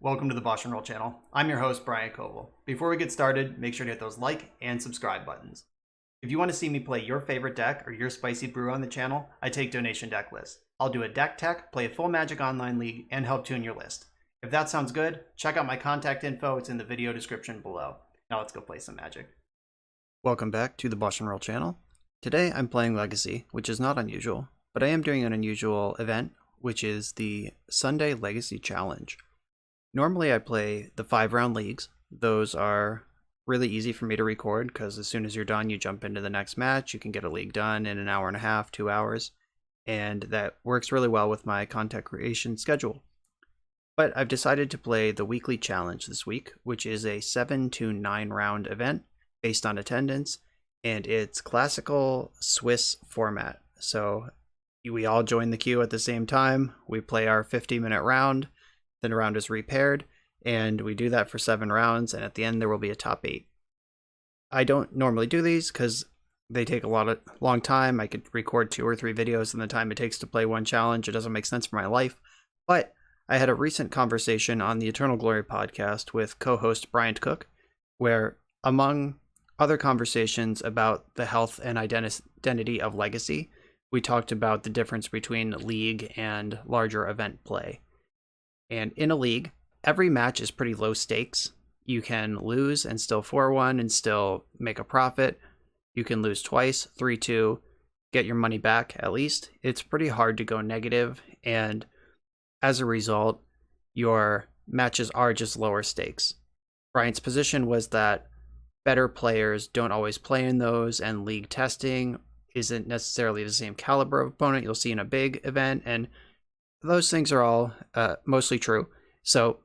welcome to the BoshNRoll channel. I'm your host, Brian Koval. Before we get started, make sure to hit those like and subscribe buttons. If you want to see me play your favorite deck or your spicy brew on the channel, I take donation deck lists. I'll do a deck tech, play a full Magic Online League, and help tune your list. If that sounds good, check out my contact info, it's in the video description below. Now let's go play some Magic. Welcome back to the BoshNRoll channel. Today I'm playing Legacy, which is not unusual, but I am doing an unusual event, which is the Sunday Legacy Challenge. Normally I play the 5-round leagues. Those are really easy for me to record because as soon as you're done, you jump into the next match. You can get a league done in an hour and a half, 2 hours, and that works really well with my content creation schedule. But I've decided to play the weekly challenge this week, which is a 7 to 9 round event based on attendance, and it's classical Swiss format. So we all join the queue at the same time. We play our 50-minute round. Then a round is repaired, and we do that for 7 rounds, and at the end there will be a top 8. I don't normally do these because they take a long time. I could record 2 or 3 videos in the time it takes to play one challenge. It doesn't make sense for my life. But I had a recent conversation on the Eternal Glory podcast with co-host Bryant Cook, where among other conversations about the health and identity of Legacy, we talked about the difference between league and larger event play. And in a league, every match is pretty low stakes. You can lose and still 4-1 and still make a profit. You can lose twice, 3-2, get your money back at least. It's pretty hard to go negative, and as a result, your matches are just lower stakes. Bryant's position was that better players don't always play in those, and league testing isn't necessarily the same caliber of opponent you'll see in a big event, and those things are all mostly true. So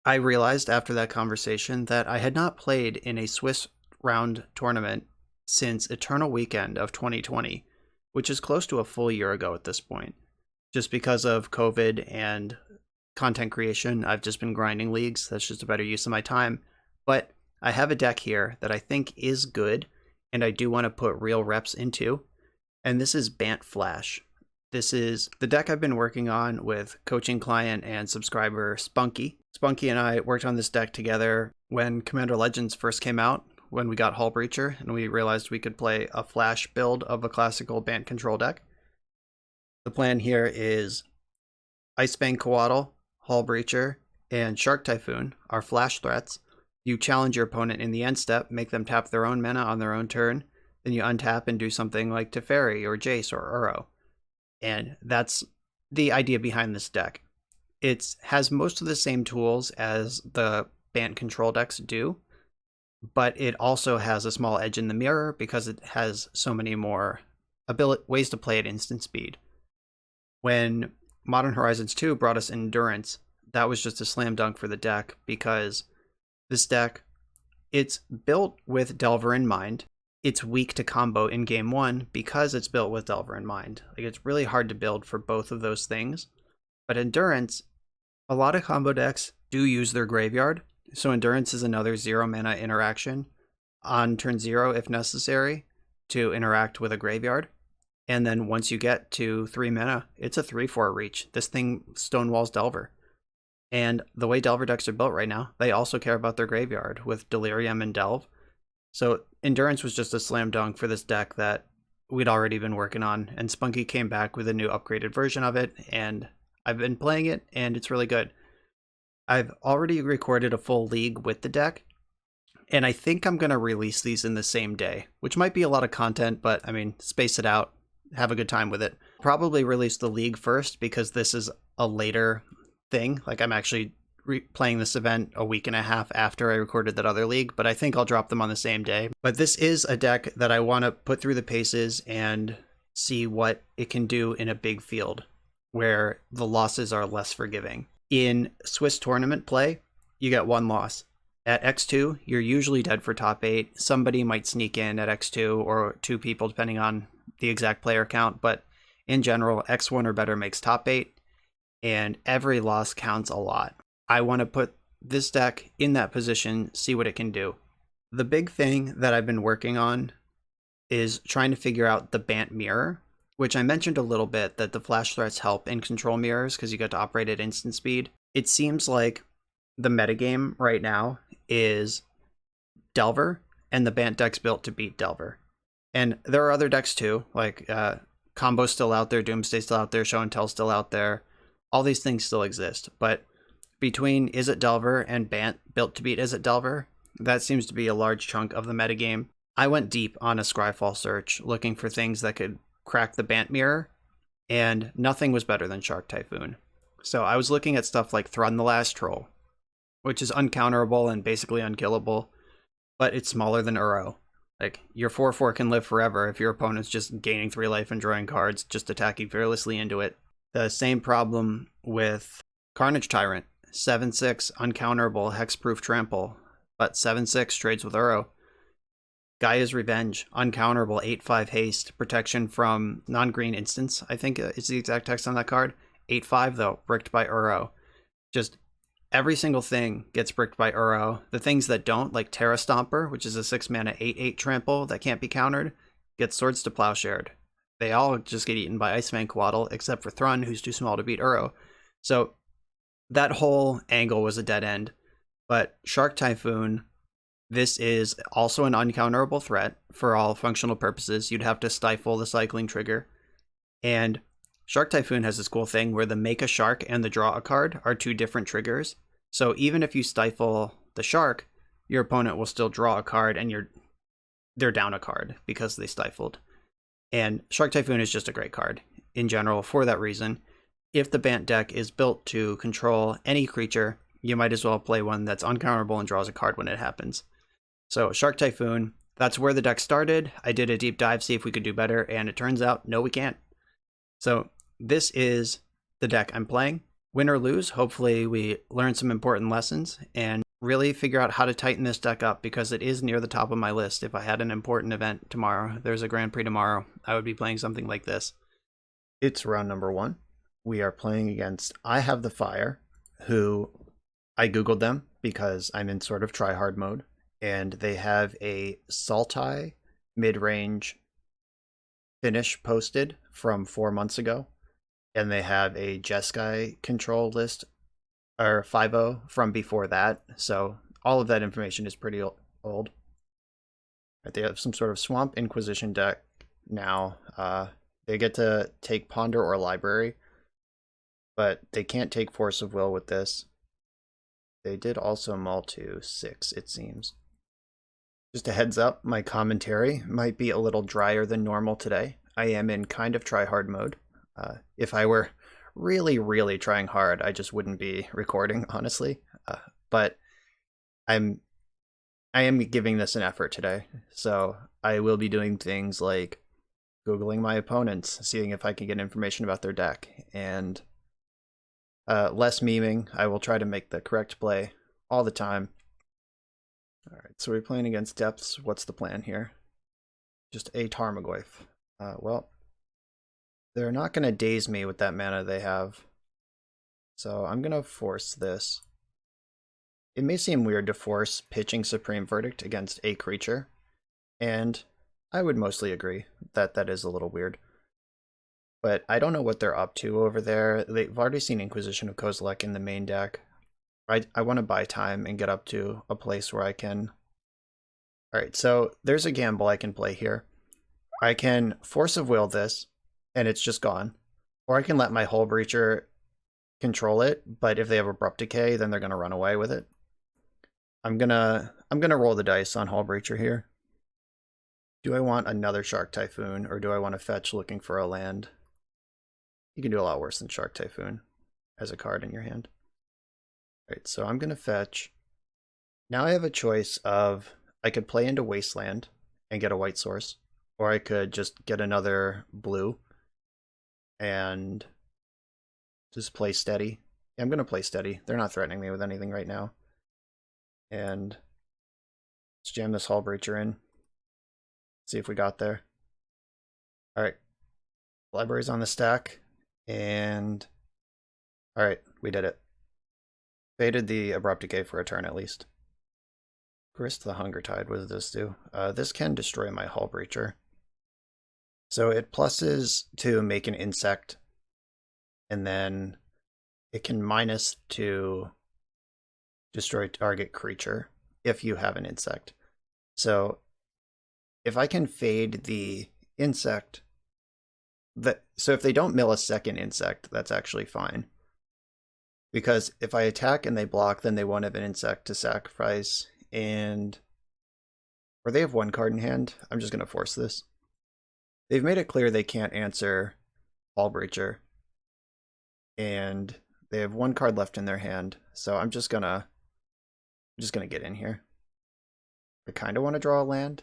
I realized after that conversation that I had not played in a Swiss round tournament since Eternal Weekend of 2020, which is close to a full year ago at this point. Just because of COVID and content creation, I've just been grinding leagues. That's just a better use of my time. But I have a deck here that I think is good, and I do want to put real reps into, and this is Bant Flash. This is the deck I've been working on with coaching client and subscriber Spunky. Spunky and I worked on this deck together when Commander Legends first came out, when we got Hullbreacher, and we realized we could play a Flash build of a classical Bant control deck. The plan here is Icefang Coatl, Hullbreacher, and Shark Typhoon are Flash threats. You challenge your opponent in the end step, make them tap their own mana on their own turn, then you untap and do something like Teferi or Jace or Uro. And that's the idea behind this deck. It has most of the same tools as the Bant control decks do, but it also has a small edge in the mirror because it has so many more ways to play at instant speed. When Modern Horizons 2 brought us Endurance, that was just a slam dunk for the deck because this deck, it's built with Delver in mind. It's weak to combo in game 1 because it's built with Delver in mind. Like, it's really hard to build for both of those things. But Endurance, a lot of combo decks do use their graveyard. So Endurance is another 0 mana interaction on turn 0 if necessary to interact with a graveyard. And then once you get to 3 mana, it's a 3/4 reach. This thing stonewalls Delver. And the way Delver decks are built right now, they also care about their graveyard with Delirium and Delve. So Endurance was just a slam dunk for this deck that we'd already been working on, and Spunky came back with a new upgraded version of it, and I've been playing it, and it's really good. I've already recorded a full league with the deck, and I think I'm going to release these in the same day, which might be a lot of content, but I mean, space it out, have a good time with it. Probably release the league first because this is a later thing. Like, I'm actually playing this event a week and a half after I recorded that other league, but I think I'll drop them on the same day. But this is a deck that I want to put through the paces and see what it can do in a big field where the losses are less forgiving. In Swiss tournament play, you get 1 loss. At X2, you're usually dead for top 8. Somebody might sneak in at X2 or 2 people depending on the exact player count, but in general, X1 or better makes top 8, and every loss counts a lot. I want to put this deck in that position, see what it can do. The big thing that I've been working on is trying to figure out the Bant mirror, which I mentioned a little bit that the flash threats help in control mirrors because you get to operate at instant speed. It seems like the metagame right now is Delver, and the Bant deck's built to beat Delver. And there are other decks too, like Combo's still out there, Doomsday's still out there, Show and Tell's still out there. All these things still exist. But between Is It Delver and Bant built to beat Is It Delver, that seems to be a large chunk of the metagame. I went deep on a Scryfall search looking for things that could crack the Bant mirror, and nothing was better than Shark Typhoon. So I was looking at stuff like Thrun the Last Troll, which is uncounterable and basically unkillable, but it's smaller than Uro. Like, your 4/4 can live forever if your opponent's just gaining 3 life and drawing cards, just attacking fearlessly into it. The same problem with Carnage Tyrant. 7/6, uncounterable, hexproof trample, but 7/6 trades with Uro. Gaia's Revenge, uncounterable, 8/5 haste, protection from non-green instants, I think is the exact text on that card. 8/5 though, bricked by Uro. Just every single thing gets bricked by Uro. The things that don't, like Terra Stomper, which is a 6 mana 8/8 trample that can't be countered, gets Swords to Plowshared. They all just get eaten by Iceman Coatl, except for Thrun, who's too small to beat Uro. So that whole angle was a dead end. But Shark Typhoon, this is also an uncounterable threat for all functional purposes. You'd have to stifle the cycling trigger. And Shark Typhoon has this cool thing where the make a shark and the draw a card are 2 different triggers. So even if you stifle the shark, your opponent will still draw a card and they're down a card because they stifled. And Shark Typhoon is just a great card in general for that reason. If the Bant deck is built to control any creature, you might as well play one that's uncounterable and draws a card when it happens. So Shark Typhoon, that's where the deck started. I did a deep dive, see if we could do better, and it turns out, no, we can't. So this is the deck I'm playing. Win or lose, hopefully we learn some important lessons and really figure out how to tighten this deck up, because it is near the top of my list. If I had an important event tomorrow, there's a Grand Prix tomorrow, I would be playing something like this. It's round number 1. We are playing against I Have the Fire, who I Googled them because I'm in sort of try-hard mode, and they have a Sultai mid-range finish posted from 4 months ago, and they have a Jeskai control list, or 5-0 from before that, so all of that information is pretty old. They have some sort of Swamp Inquisition deck now. They get to take Ponder or Library, but they can't take Force of Will with this. They did also mull to 6, it seems. Just a heads up, my commentary might be a little drier than normal today. I am in kind of try-hard mode. If I were really, really trying hard, I just wouldn't be recording, honestly. But I am giving this an effort today. So I will be doing things like Googling my opponents, seeing if I can get information about their deck, and less memeing. I will try to make the correct play all the time. All right, so we're playing against Depths. What's the plan here? Just a Tarmogoyf. Well, they're not going to daze me with that mana they have, so I'm going to force this. It may seem weird to force pitching Supreme Verdict against a creature, and I would mostly agree that that is a little weird. But I don't know what they're up to over there. They've already seen Inquisition of Kozilek in the main deck. I want to buy time and get up to a place where I can... Alright, so there's a gamble I can play here. I can Force of Will this, and it's just gone. Or I can let my Hullbreacher control it, but if they have Abrupt Decay, then they're going to run away with it. I'm gonna roll the dice on Hullbreacher here. Do I want another Shark Typhoon, or do I want to fetch looking for a land? You can do a lot worse than Shark Typhoon as a card in your hand. Alright, so I'm going to fetch. Now I have a choice of, I could play into Wasteland and get a white source, or I could just get another blue and just play steady. Yeah, I'm going to play steady. They're not threatening me with anything right now. And let's jam this Hullbreacher in. See if we got there. Alright. Library's on the stack. And alright, we did it. Faded the Abrupt Decay for a turn at least. Grist the Hunger Tide, what does this do? This can destroy my Hullbreacher. So it pluses to make an insect, and then it can minus to destroy target creature if you have an insect. So if I can fade the insect, so if they don't mill a second insect, that's actually fine. Because if I attack and they block, then they won't have an insect to sacrifice. Or they have one card in hand. I'm just going to force this. They've made it clear they can't answer Hullbreacher. And they have one card left in their hand. So I'm just gonna get in here. I kind of want to draw a land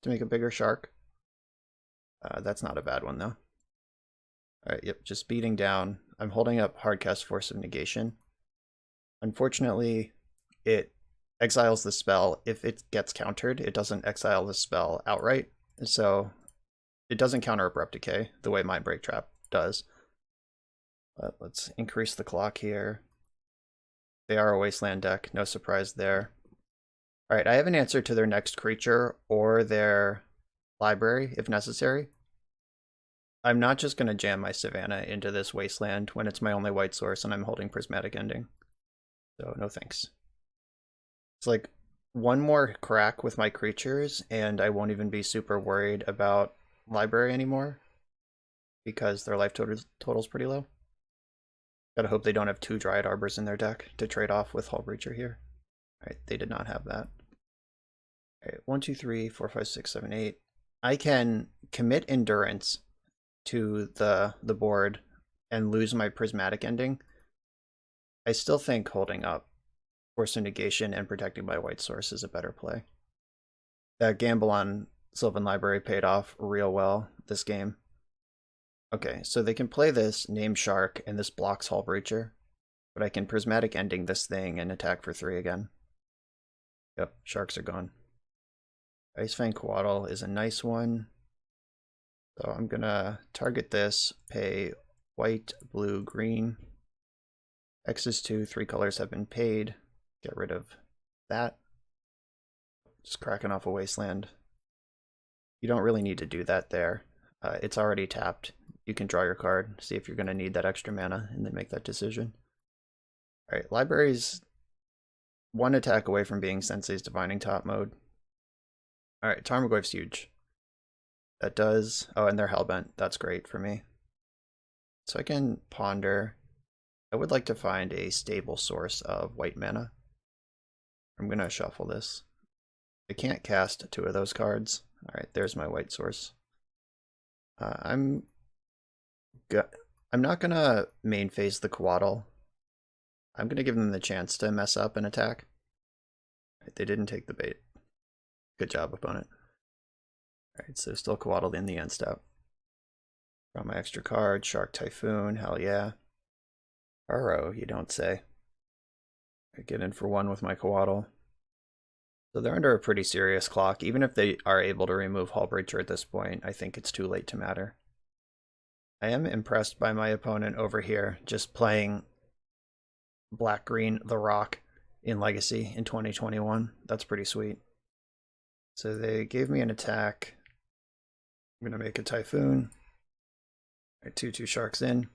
to make a bigger shark. That's not a bad one though. Alright, yep, just beating down. I'm holding up Hardcast Force of Negation. Unfortunately, it exiles the spell. If it gets countered, it doesn't exile the spell outright. So it doesn't counter Abrupt Decay the way my Break Trap does. But let's increase the clock here. They are a Wasteland deck, no surprise there. Alright, I have an answer to their next creature or their library if necessary. I'm not just going to jam my Savannah into this Wasteland when it's my only white source and I'm holding Prismatic Ending. So no thanks. It's like one more crack with my creatures and I won't even be super worried about library anymore because their life total's pretty low. Gotta hope they don't have 2 Dryad Arbors in their deck to trade off with Hullbreacher here. Alright, they did not have that. Alright, 1, 2, 3, 4, 5, 6, 7, 8. I can commit Endurance to the board and lose my Prismatic Ending. I still think holding up Force of Negation and protecting my white source is a better play. That gamble on Sylvan Library paid off real well this game. Okay, so they can play this, name Shark, and this blocks Hullbreacher, but I can Prismatic Ending this thing and attack for 3 again. Yep, Sharks are gone. Icefang Coatl is a nice one. So I'm gonna target this, pay white, blue, green. X is 2, 3 colors have been paid. Get rid of that. Just cracking off a Wasteland. You don't really need to do that there. It's already tapped. You can draw your card, see if you're going to need that extra mana, and then make that decision. Alright, Library's 1 attack away from being Sensei's Divining Top mode. Alright, Tarmogoyf's huge. That does... Oh, and they're Hellbent. That's great for me. So I can ponder. I would like to find a stable source of white mana. I'm going to shuffle this. I can't cast 2 of those cards. Alright, there's my white source. I'm not going to main phase the Coatl. I'm going to give them the chance to mess up and attack. Right, they didn't take the bait. Good job, opponent. Alright, so still Coatl in the end step. Draw my extra card, Shark Typhoon, hell yeah. Burrow, you don't say. I get in for 1 with my Coatl. So they're under a pretty serious clock. Even if they are able to remove Hullbreacher at this point, I think it's too late to matter. I am impressed by my opponent over here, just playing black-green The Rock in Legacy in 2021. That's pretty sweet. So they gave me an attack. I'm going to make a Typhoon. 2/2 Sharks in.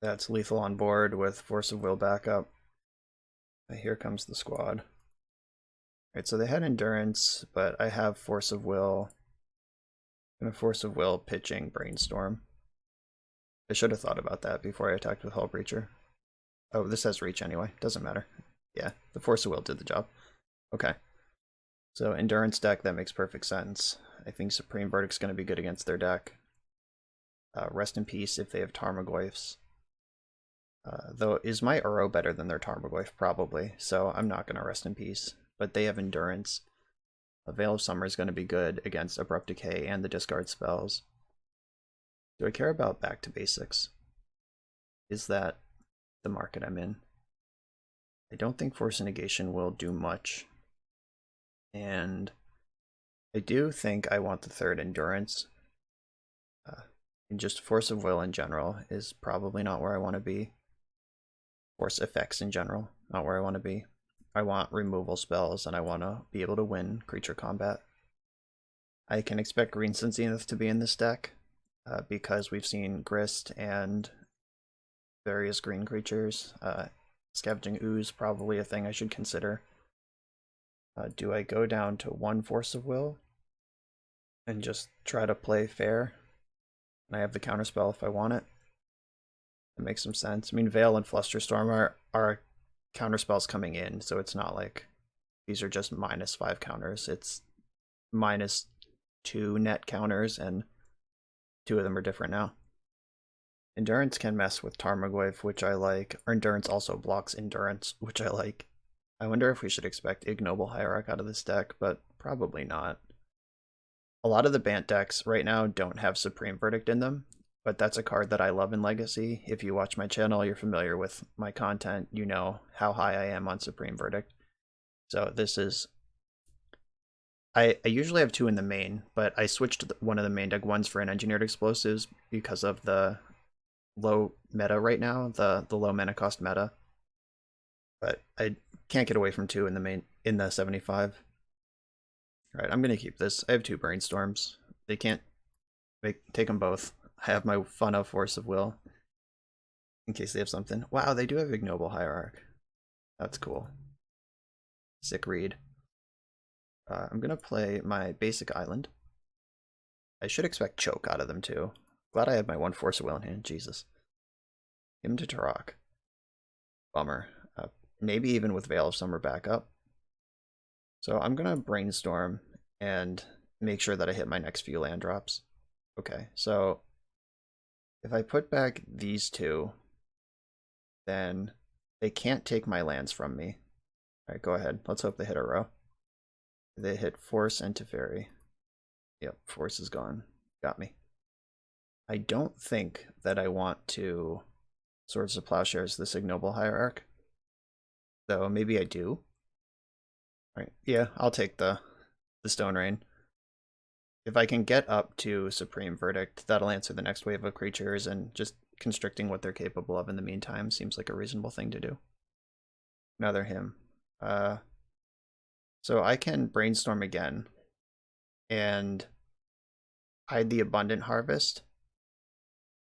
That's lethal on board with Force of Will backup. Here comes the squad. Alright, so they had Endurance, but I have Force of Will. I'm going to Force of Will pitching Brainstorm. I should have thought about that before I attacked with Hullbreacher. Oh, this has reach anyway. Doesn't matter. Yeah, the Force of Will did the job. Okay. So Endurance deck, that makes perfect sense. I think Supreme Verdict's going to be good against their deck. Rest in Peace if they have Tarmogoyfs. Though, is my Uro better than their Tarmogoyf? Probably. So I'm not going to Rest in Peace. But they have Endurance. A Veil of Summer is going to be good against Abrupt Decay and the discard spells. Do I care about Back to Basics? Is that the market I'm in? I don't think Force of Negation will do much. And I do think I want the 3rd Endurance. And just Force of Will in general is probably not where I want to be. Force effects in general, not where I want to be. I want removal spells, and I want to be able to win creature combat. I can expect Green Sun Zenith to be in this deck, because we've seen Grist and various green creatures. Scavenging Ooze, probably a thing I should consider. Do I go down to 1 Force of Will and just try to play fair? And I have the counterspell if I want it. That makes some sense. I mean, Veil and Flusterstorm are counterspells coming in, so it's not like these are just -5 counters. It's -2 net counters, and 2 of them are different now. Endurance can mess with Tarmogoyf, which I like. Or Endurance also blocks Endurance, which I like. I wonder if we should expect Ignoble Hierarch out of this deck, but probably not. A lot of the Bant decks right now don't have Supreme Verdict in them, but that's a card that I love in Legacy. If you watch my channel, you're familiar with my content, you know how high I am on Supreme Verdict. So this is... I usually have 2 in the main, but I switched one of the main deck ones for an Engineered Explosives because of the low meta right now, the low mana cost meta. But I can't get away from 2 in the 75. Alright, I'm gonna keep this. I have 2 Brainstorms. They can't take them both. I have my fun of Force of Will in case they have something. Wow, they do have Ignoble Hierarch. That's cool. Sick read. I'm gonna play my basic island. I should expect choke out of them too. Glad I had my 1 Force of Will in hand. Jesus. Him to Turok. Bummer. Maybe even with Veil of Summer backup. So I'm gonna brainstorm and make sure that I hit my next few land drops. Okay, so if I put back these 2, then they can't take my lands from me. Alright, go ahead. Let's hope they hit a row. They hit Force and Teferi. Yep, Force is gone. Got me. I don't think that I want to Swords of Plowshares this Ignoble Hierarch. Though maybe I do. Alright, yeah, I'll take the Stone Rain. If I can get up to Supreme Verdict, that'll answer the next wave of creatures, and just constricting what they're capable of in the meantime seems like a reasonable thing to do. Another him. So I can brainstorm again and hide the Abundant Harvest.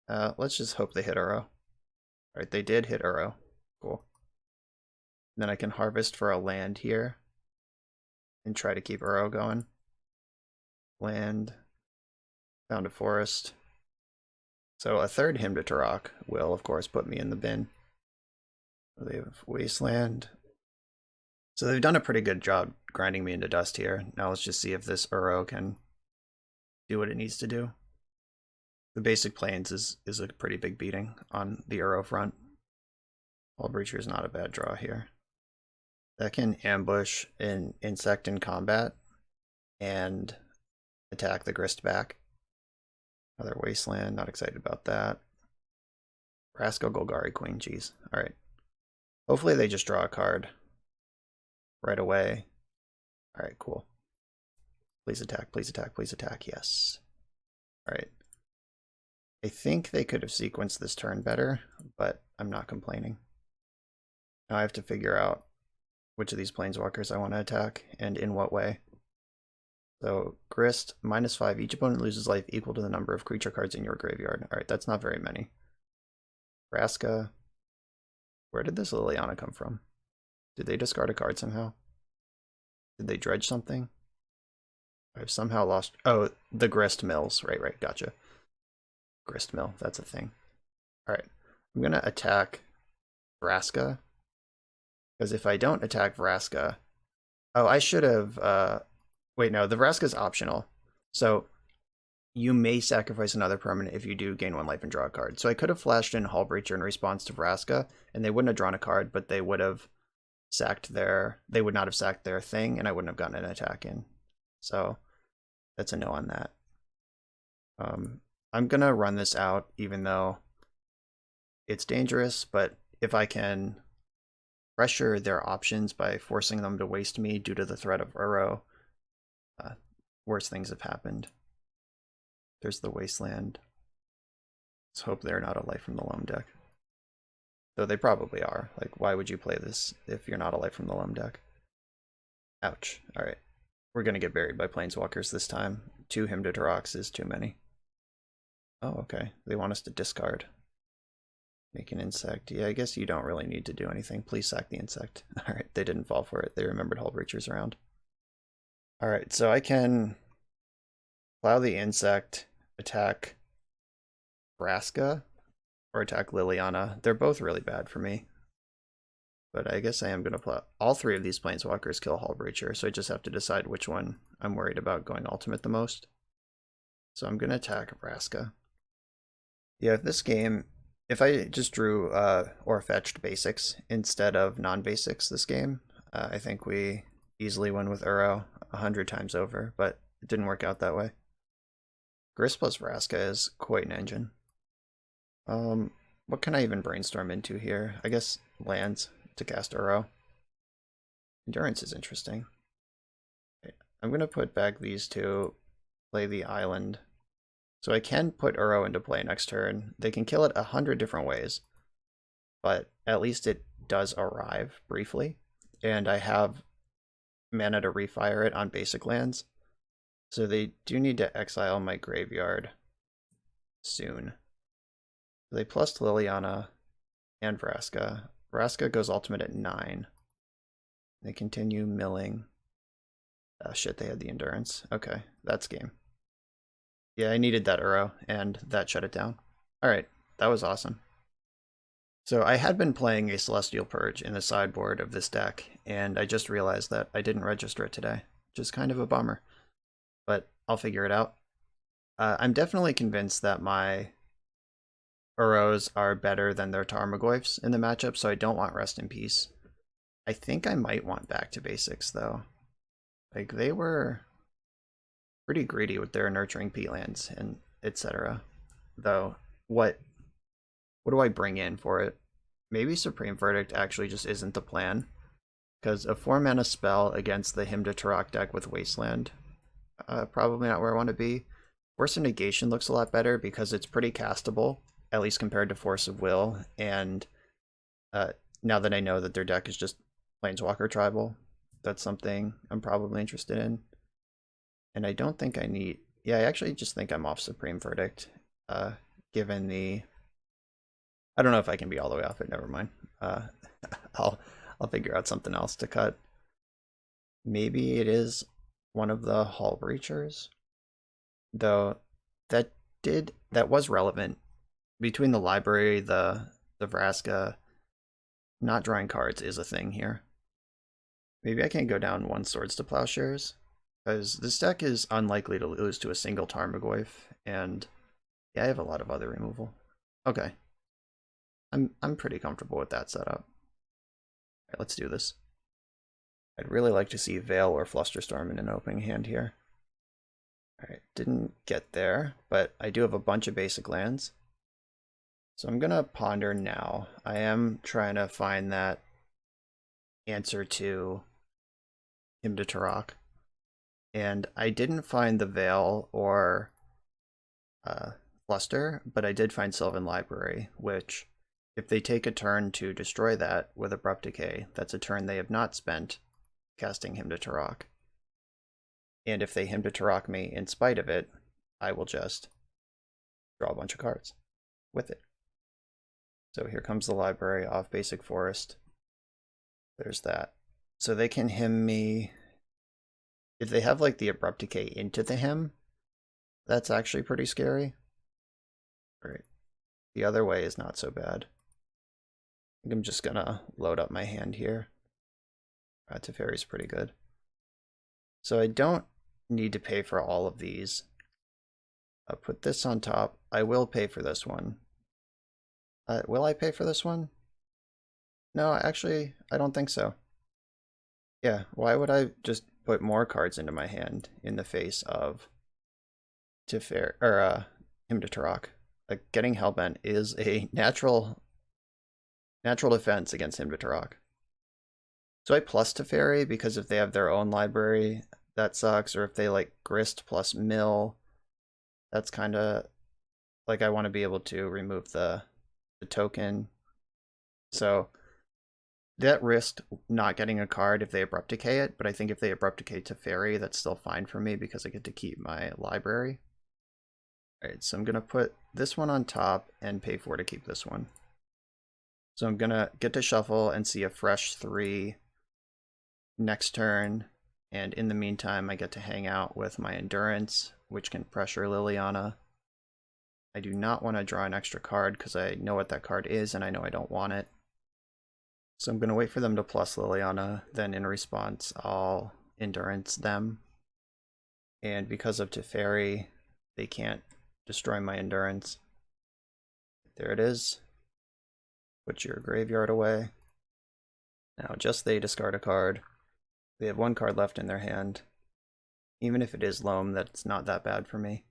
Let's just hope they hit Uro. Alright, they did hit Uro. Cool. And then I can harvest for a land here and try to keep Uro going. Land. Found a forest. So a third Hymn to Turok will, of course, put me in the bin. They have Wasteland. So they've done a pretty good job grinding me into dust here. Now let's just see if this Uro can do what it needs to do. The basic plains is a pretty big beating on the Uro front. Hullbreacher is not a bad draw here. That can ambush an insect in combat and attack the Grist back. Another Wasteland, not excited about that. Rascal Golgari Queen, jeez. Alright. Hopefully they just draw a card right away. Alright, cool. Please attack, please attack, please attack, yes. Alright. I think they could have sequenced this turn better, but I'm not complaining. Now I have to figure out which of these planeswalkers I want to attack and in what way. So, Grist, -5. Each opponent loses life equal to the number of creature cards in your graveyard. Alright, that's not very many. Vraska. Where did this Liliana come from? Did they discard a card somehow? Did they dredge something? I've somehow lost... Oh, the Grist Mills. Right, gotcha. Grist Mill, that's a thing. Alright, I'm gonna attack Vraska. Because if I don't attack Vraska... Oh, I should have... Wait, no, the Vraska is optional. So, you may sacrifice another permanent if you do gain 1 life and draw a card. So I could have flashed in Hullbreacher in response to Vraska, and they wouldn't have drawn a card, but they would have sacked their... They would not have sacked their thing, and I wouldn't have gotten an attack in. So, that's a no on that. I'm gonna run this out, even though it's dangerous, but if I can pressure their options by forcing them to waste me due to the threat of Uro, worse things have happened. There's the Wasteland. Let's hope they're not a Life from the Loam deck. Though they probably are. Like, why would you play this if you're not a Life from the Loam deck? Ouch. Alright. We're gonna get buried by Planeswalkers this time. 2 Hymn to Turoks is too many. Oh, okay. They want us to discard. Make an insect. Yeah, I guess you don't really need to do anything. Please sack the insect. Alright, they didn't fall for it. They remembered Hullbreacher's around. Alright, so I can plow the insect, attack Vraska, or attack Liliana. They're both really bad for me. But I guess I am going to plow. All three of these planeswalkers kill Hullbreacher, so I just have to decide which one I'm worried about going ultimate the most. So I'm going to attack Vraska. Yeah, this game, if I just drew or fetched basics instead of non-basics this game, I think we easily win with Uro 100 times over, but it didn't work out that way. Grist plus Vraska is quite an engine. What can I even brainstorm into here? I guess lands to cast Uro. Endurance is interesting. Okay, I'm going to put back these two, play the island. So I can put Uro into play next turn. They can kill it 100 different ways, but at least it does arrive briefly. And I have mana to refire it on basic lands. So they do need to exile my graveyard soon. They plus Liliana and Vraska. Vraska goes ultimate at 9. They continue milling. Oh shit, they had the endurance. Okay, that's game. Yeah, I needed that Uro, and that shut it down. Alright, that was awesome. So I had been playing a Celestial Purge in the sideboard of this deck, and I just realized that I didn't register it today, which is kind of a bummer. But I'll figure it out. I'm definitely convinced that my Uros are better than their Tarmogoyfs in the matchup, so I don't want Rest in Peace. I think I might want Back to Basics, though. Like, they were pretty greedy with their Nurturing Peatlands and etc. Though, what do I bring in for it? Maybe Supreme Verdict actually just isn't the plan, because a 4-mana spell against the Hymn to Turok deck with Wasteland, probably not where I want to be. Force of Negation looks a lot better because it's pretty castable, at least compared to Force of Will, and now that I know that their deck is just Planeswalker Tribal, that's something I'm probably interested in. And I don't think I need... Yeah, I actually just think I'm off Supreme Verdict, given the... I don't know if I can be all the way off it, never mind. I'll figure out something else to cut. Maybe it is one of the Hullbreachers, though that was relevant. Between the library, the Vraska, not drawing cards is a thing here. Maybe I can go down 1 Swords to Plowshares, because this deck is unlikely to lose to a single Tarmogoyf, and yeah, I have a lot of other removal. Okay. I'm pretty comfortable with that setup. Alright, let's do this. I'd really like to see Veil or Flusterstorm in an opening hand here. Alright, didn't get there, but I do have a bunch of basic lands. So I'm gonna ponder now. I am trying to find that answer to Hymn to Turok. And I didn't find the Veil or Fluster, but I did find Sylvan Library, which, if they take a turn to destroy that with Abrupt Decay, that's a turn they have not spent casting Hymn to Turok. And if they Hymn to Turok me in spite of it, I will just draw a bunch of cards with it. So here comes the library off Basic Forest. There's that. So they can hymn me. If they have like the Abrupt Decay into the hymn, that's actually pretty scary. Right. The other way is not so bad. I think I'm just gonna load up my hand here. Teferi's pretty good. So I don't need to pay for all of these. I'll put this on top. I will pay for this one. Will I pay for this one? No, actually, I don't think so. Yeah, why would I just put more cards into my hand in the face of Hymn to Turok? Like, getting Hellbent is a natural defense against Hymn to Turok. So I plus Teferi because if they have their own library, that sucks. Or if they like Grist plus Mill, that's kind of like I want to be able to remove the token. So that risked not getting a card if they Abrupt Decay it, but I think if they Abrupt Decay Teferi, that's still fine for me because I get to keep my library. Alright, so I'm going to put this one on top and pay 4 to keep this one. So I'm gonna get to shuffle and see a fresh 3 next turn, and in the meantime I get to hang out with my Endurance, which can pressure Liliana. I do not want to draw an extra card because I know what that card is and I know I don't want it. So I'm going to wait for them to plus Liliana, then in response I'll Endurance them. And because of Teferi, they can't destroy my Endurance. There it is. Put your graveyard away. Now just they discard a card. They have 1 card left in their hand. Even if it is Loam, that's not that bad for me.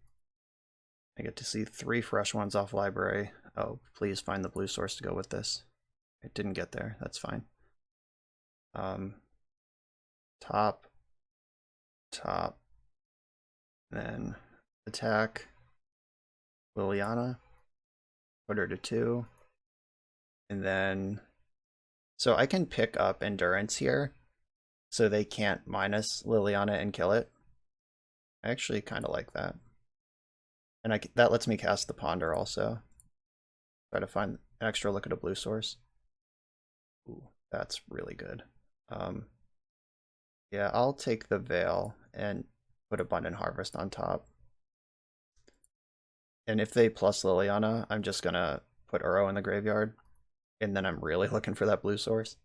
I get to see 3 fresh ones off library. Oh, please find the blue source to go with this. It didn't get there, that's fine. Top, then attack Liliana, put her to 2, and then, so I can pick up Endurance here, so they can't minus Liliana and kill it. I actually kind of like that. And that lets me cast the Ponder also. Try to find an extra look at a blue source. Ooh, that's really good. Yeah, I'll take the Veil and put Abundant Harvest on top. And if they plus Liliana, I'm just gonna put Uro in the graveyard. And then I'm really looking for that blue source.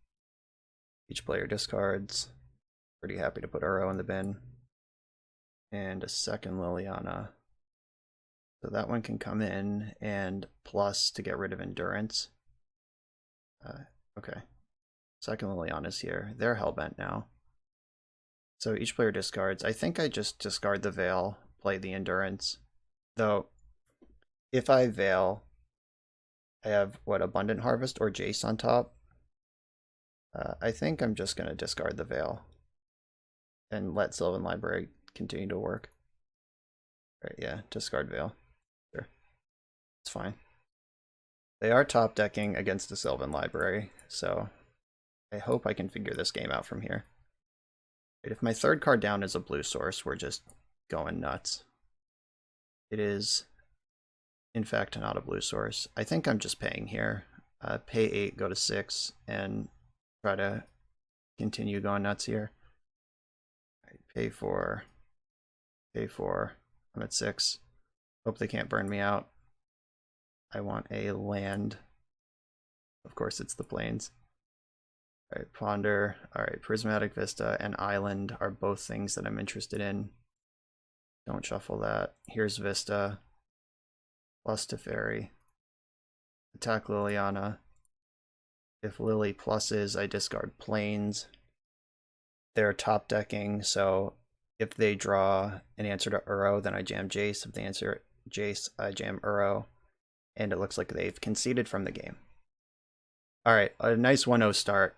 Each player discards. Pretty happy to put Uro in the bin. And a second Liliana. So that one can come in and plus to get rid of Endurance. Okay. Second Liliana's here. They're Hellbent now. So each player discards. I think I just discard the Veil, play the Endurance. Though, if I Veil, I have, what, Abundant Harvest or Jace on top? I think I'm just going to discard the Veil and let Sylvan Library continue to work. Right, yeah, discard Veil. Sure. It's fine. They are top decking against the Sylvan Library, so I hope I can figure this game out from here. If my 3rd card down is a blue source, we're just going nuts. It is, in fact, not a blue source. I think I'm just paying here. Pay 8, go to 6, and try to continue going nuts here. Pay 4. I'm at 6. Hope they can't burn me out. I want a land. Of course, it's the plains. Alright, Ponder. Alright, Prismatic Vista and Island are both things that I'm interested in. Don't shuffle that. Here's Vista. Plus Teferi. Attack Liliana. If Lily pluses, I discard Plains. They're top decking, so if they draw an answer to Uro, then I jam Jace. If they answer Jace, I jam Uro. And it looks like they've conceded from the game. Alright, a nice 1-0 start.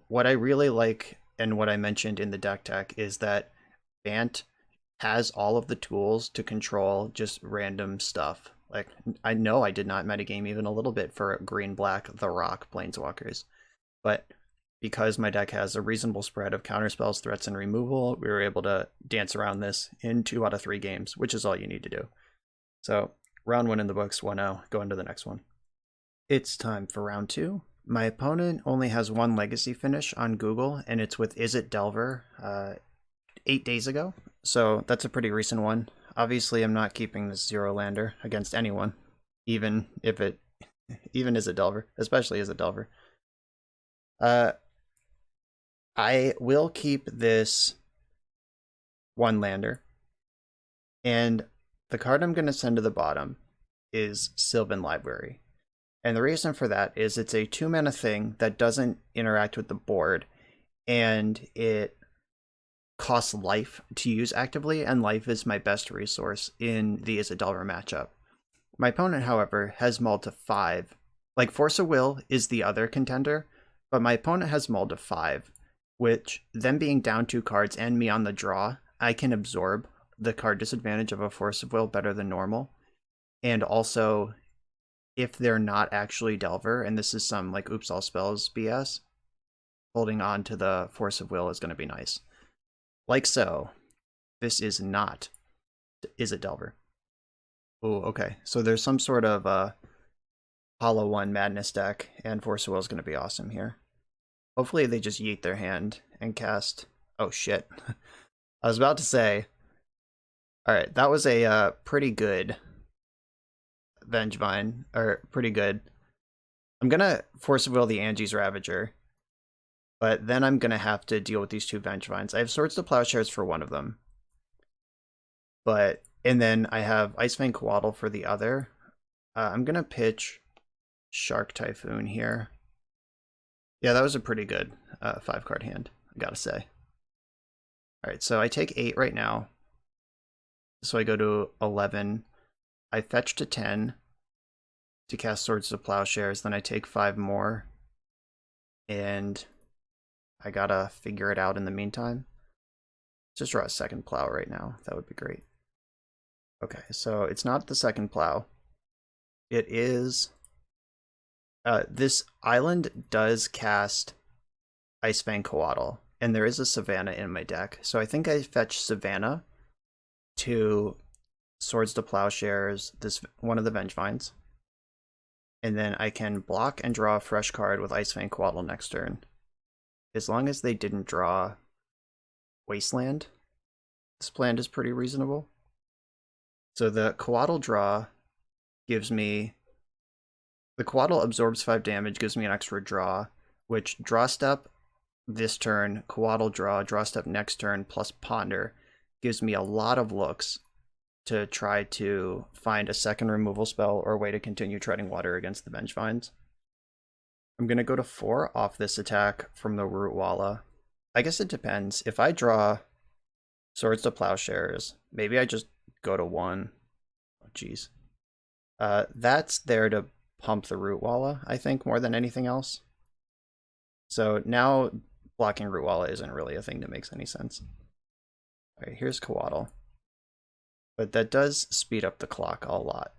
What I really like, and what I mentioned in the deck tech, is that Bant has all of the tools to control just random stuff. Like, I know I did not metagame even a little bit for green-black The Rock Planeswalkers, but because my deck has a reasonable spread of counterspells, threats, and removal, we were able to dance around this in 2 out of 3 games, which is all you need to do. So, round 1 in the books, 1-0, go into the next one. It's time for round 2. My opponent only has 1 legacy finish on Google, and it's with Is It Delver 8 days ago. So that's a pretty recent one. Obviously, I'm not keeping this 0-lander against anyone, even Is It Delver, especially Is It Delver. I will keep this 1-lander, and the card I'm going to send to the bottom is Sylvan Library. And the reason for that is it's a 2-mana thing that doesn't interact with the board, and it costs life to use actively, and life is my best resource in the Is It Delver matchup. My opponent, however, has mulled to 5. Like, Force of Will is the other contender, but my opponent has mulled to 5, which, them being down 2 cards and me on the draw, I can absorb the card disadvantage of a Force of Will better than normal. And also, if they're not actually Delver, and this is some like Oops All Spells BS, holding on to the Force of Will is going to be nice. Like so, this is not Is It Delver. Oh, okay. So there's some sort of Hollow 1 Madness deck, and Force of Will is going to be awesome here. Hopefully they just yeet their hand and cast... Oh shit. I was about to say... Alright, that was a pretty good Vengevine, or pretty good. I'm going to Force of Will the Angie's Ravager, but then I'm going to have to deal with these two Vengevines. I have Swords to Plowshares for one of them. And then I have Icefang Coatl for the other. I'm going to pitch Shark Typhoon here. Yeah, that was a pretty good 5-card hand, I gotta say. Alright, so I take 8 right now. So I go to 11. I fetch to 10 to cast Swords to Plowshares. Then I take 5 more. And I gotta figure it out in the meantime. Just draw a second plow right now. That would be great. Okay, so it's not the second plow. It is... this island does cast Icefang Coatl, and there is a Savannah in my deck. So I think I fetch Savannah to Swords to Plowshares, this one of the Vengevines. And then I can block and draw a fresh card with Icefang Coatl next turn. As long as they didn't draw Wasteland, this plan is pretty reasonable. So the Coatl draw gives me... The Coatl absorbs 5 damage, gives me an extra draw, which draw step this turn, Coatl draw step next turn, plus Ponder, gives me a lot of looks to try to find a second removal spell or a way to continue treading water against the Vengevines. I'm going to go to 4 off this attack from the Rootwalla. I guess it depends. If I draw Swords to Plowshares, maybe I just go to 1. Oh, jeez. That's there to pump the Rootwalla, I think, more than anything else. So now blocking Rootwalla isn't really a thing that makes any sense. Alright, here's Coatl. But that does speed up the clock a lot.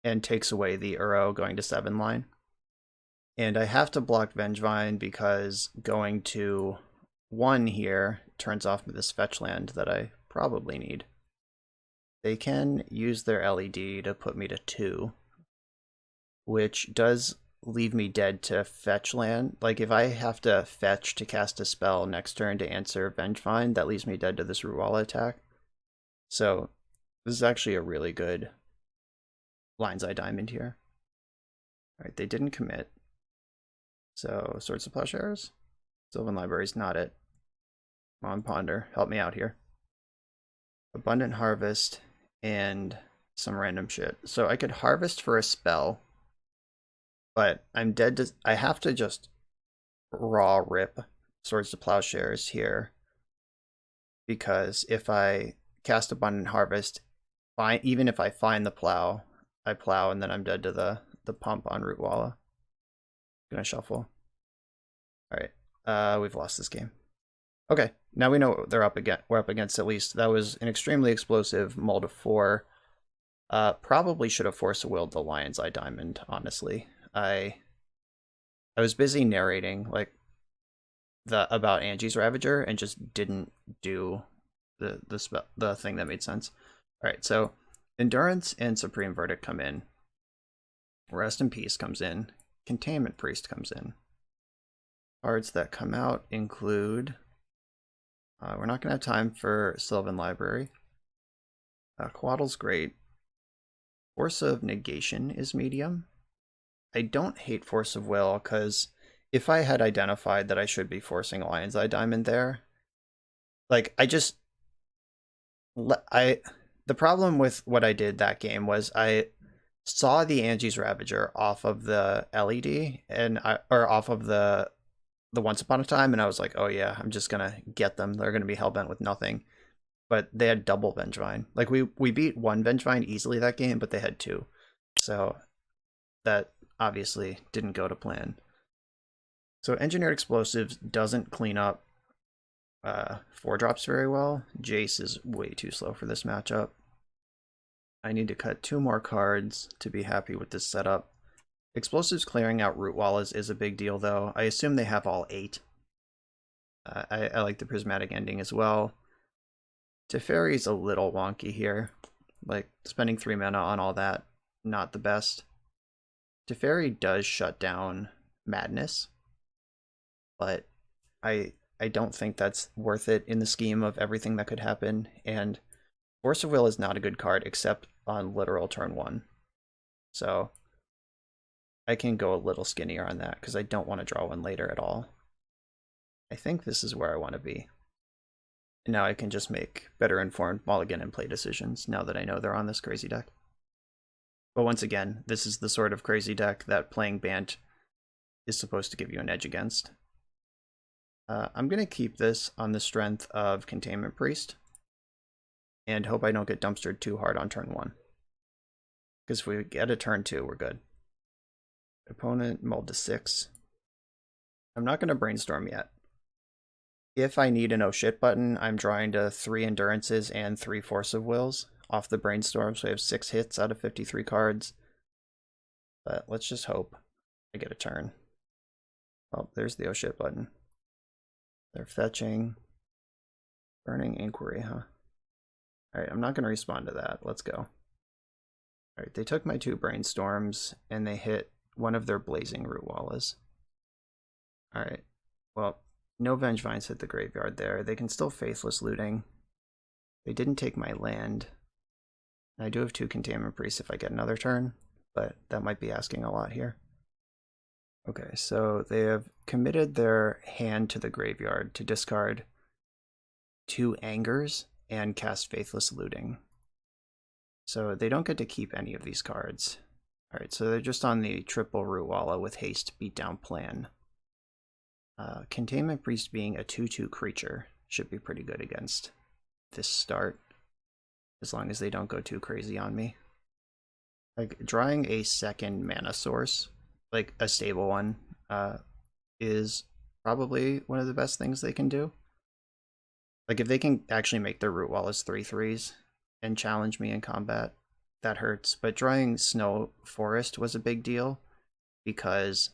And takes away the Uro going to 7 line. And I have to block Vengevine because going to 1 here turns off this fetch land that I probably need. They can use their LED to put me to 2. Which does leave me dead to fetch land. Like, if I have to fetch to cast a spell next turn to answer Vengevine, that leaves me dead to this Rootwalla attack. So, this is actually a really good Lion's Eye Diamond here. Alright, they didn't commit. So, Swords to Plowshares? Sylvan Library's not it. Come on, Ponder. Help me out here. Abundant Harvest and some random shit. So, I could harvest for a spell. But I'm dead to... I have to just raw rip Swords to Plowshares here. Because if I cast Abundant Harvest, even if I find the plow, I plow and then I'm dead to the pump on Rootwalla. Gonna shuffle. Alright, we've lost this game. Okay, now we know what they're up against. We're up against at least. That was an extremely explosive mold of 4. Probably should have Force of Willed the Lion's Eye Diamond, honestly. I was busy narrating like about Angie's Ravager and just didn't do the thing that made sense. All right, so Endurance and Supreme Verdict come in. Rest in Peace comes in. Containment Priest comes in. Cards that come out include... we're not going to have time for Sylvan Library. Coatl's great. Force of Negation is medium. I don't hate Force of Will, because if I had identified that I should be forcing Lion's Eye Diamond there, like, the problem with what I did that game was I saw the Angie's Ravager off of the LED, or off of the Once Upon a Time, and I was like, oh yeah, I'm just gonna get them. They're gonna be hellbent with nothing. But they had double Vengevine. Like, we beat 1 Vengevine easily that game, but they had 2. So that obviously didn't go to plan. So Engineered Explosives doesn't clean up 4-drops very well. Jace is way too slow for this matchup. I need to cut 2 more cards to be happy with this setup. Explosives clearing out Rootwallas is a big deal, though. I assume they have all 8. I like the Prismatic Ending as well. Teferi's a little wonky here. Like, spending 3 mana on all that, not the best. Teferi does shut down Madness, but I don't think that's worth it in the scheme of everything that could happen, and Force of Will is not a good card except on literal turn 1. So I can go a little skinnier on that because I don't want to draw one later at all. I think this is where I want to be. And now I can just make better informed mulligan and play decisions now that I know they're on this crazy deck. But once again, this is the sort of crazy deck that playing Bant is supposed to give you an edge against. I'm going to keep this on the strength of Containment Priest and hope I don't get dumpstered too hard on turn 1. Because if we get a turn 2, we're good. Opponent mulled to 6. I'm not going to brainstorm yet. If I need an oh shit button, I'm drawing to 3 endurances and 3 force of wills off the brainstorm, so I have 6 hits out of 53 cards. But let's just hope I get a turn. Oh, there's the oh shit button. They're fetching. Burning Inquiry, huh? Alright, I'm not going to respond to that. Let's go. Alright, they took my 2 brainstorms, and they hit one of their Blazing Root Wallas. Alright, well, no Vengevines hit the graveyard there. They can still Faithless Looting. They didn't take my land. I do have 2 Containment Priests if I get another turn, but that might be asking a lot here. Okay, so they have committed their hand to the graveyard to discard 2 Angers and cast Faithless Looting. So they don't get to keep any of these cards. Alright, so they're just on the triple Root Walla with haste beatdown plan. Containment Priest being a 2/2 creature should be pretty good against this start, as long as they don't go too crazy on me. Like, drawing a second mana source, like a stable one, is probably one of the best things they can do. Like, if they can actually make their Root Wallas 3/3s and challenge me in combat, that hurts. But drawing Snow Forest was a big deal, because